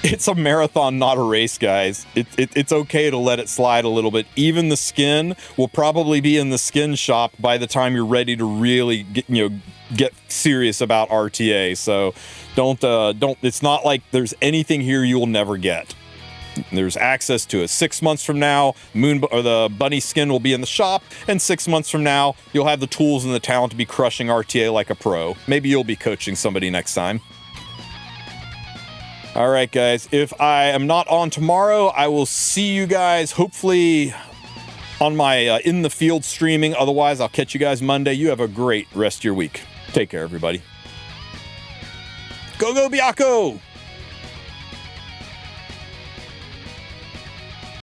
Speaker 1: It's a marathon, not a race, guys. It's okay to let it slide a little bit. Even the skin will probably be in the skin shop by the time you're ready to really get serious about RTA. So don't. It's not like there's anything here you will never get. There's access to it. 6 months from now, the bunny skin will be in the shop, and 6 months from now, you'll have the tools and the talent to be crushing RTA like a pro. Maybe you'll be coaching somebody next time. All right, guys. If I am not on tomorrow, I will see you guys hopefully on my in the field streaming. Otherwise, I'll catch you guys Monday. You have a great rest of your week. Take care, everybody. Go, Biako!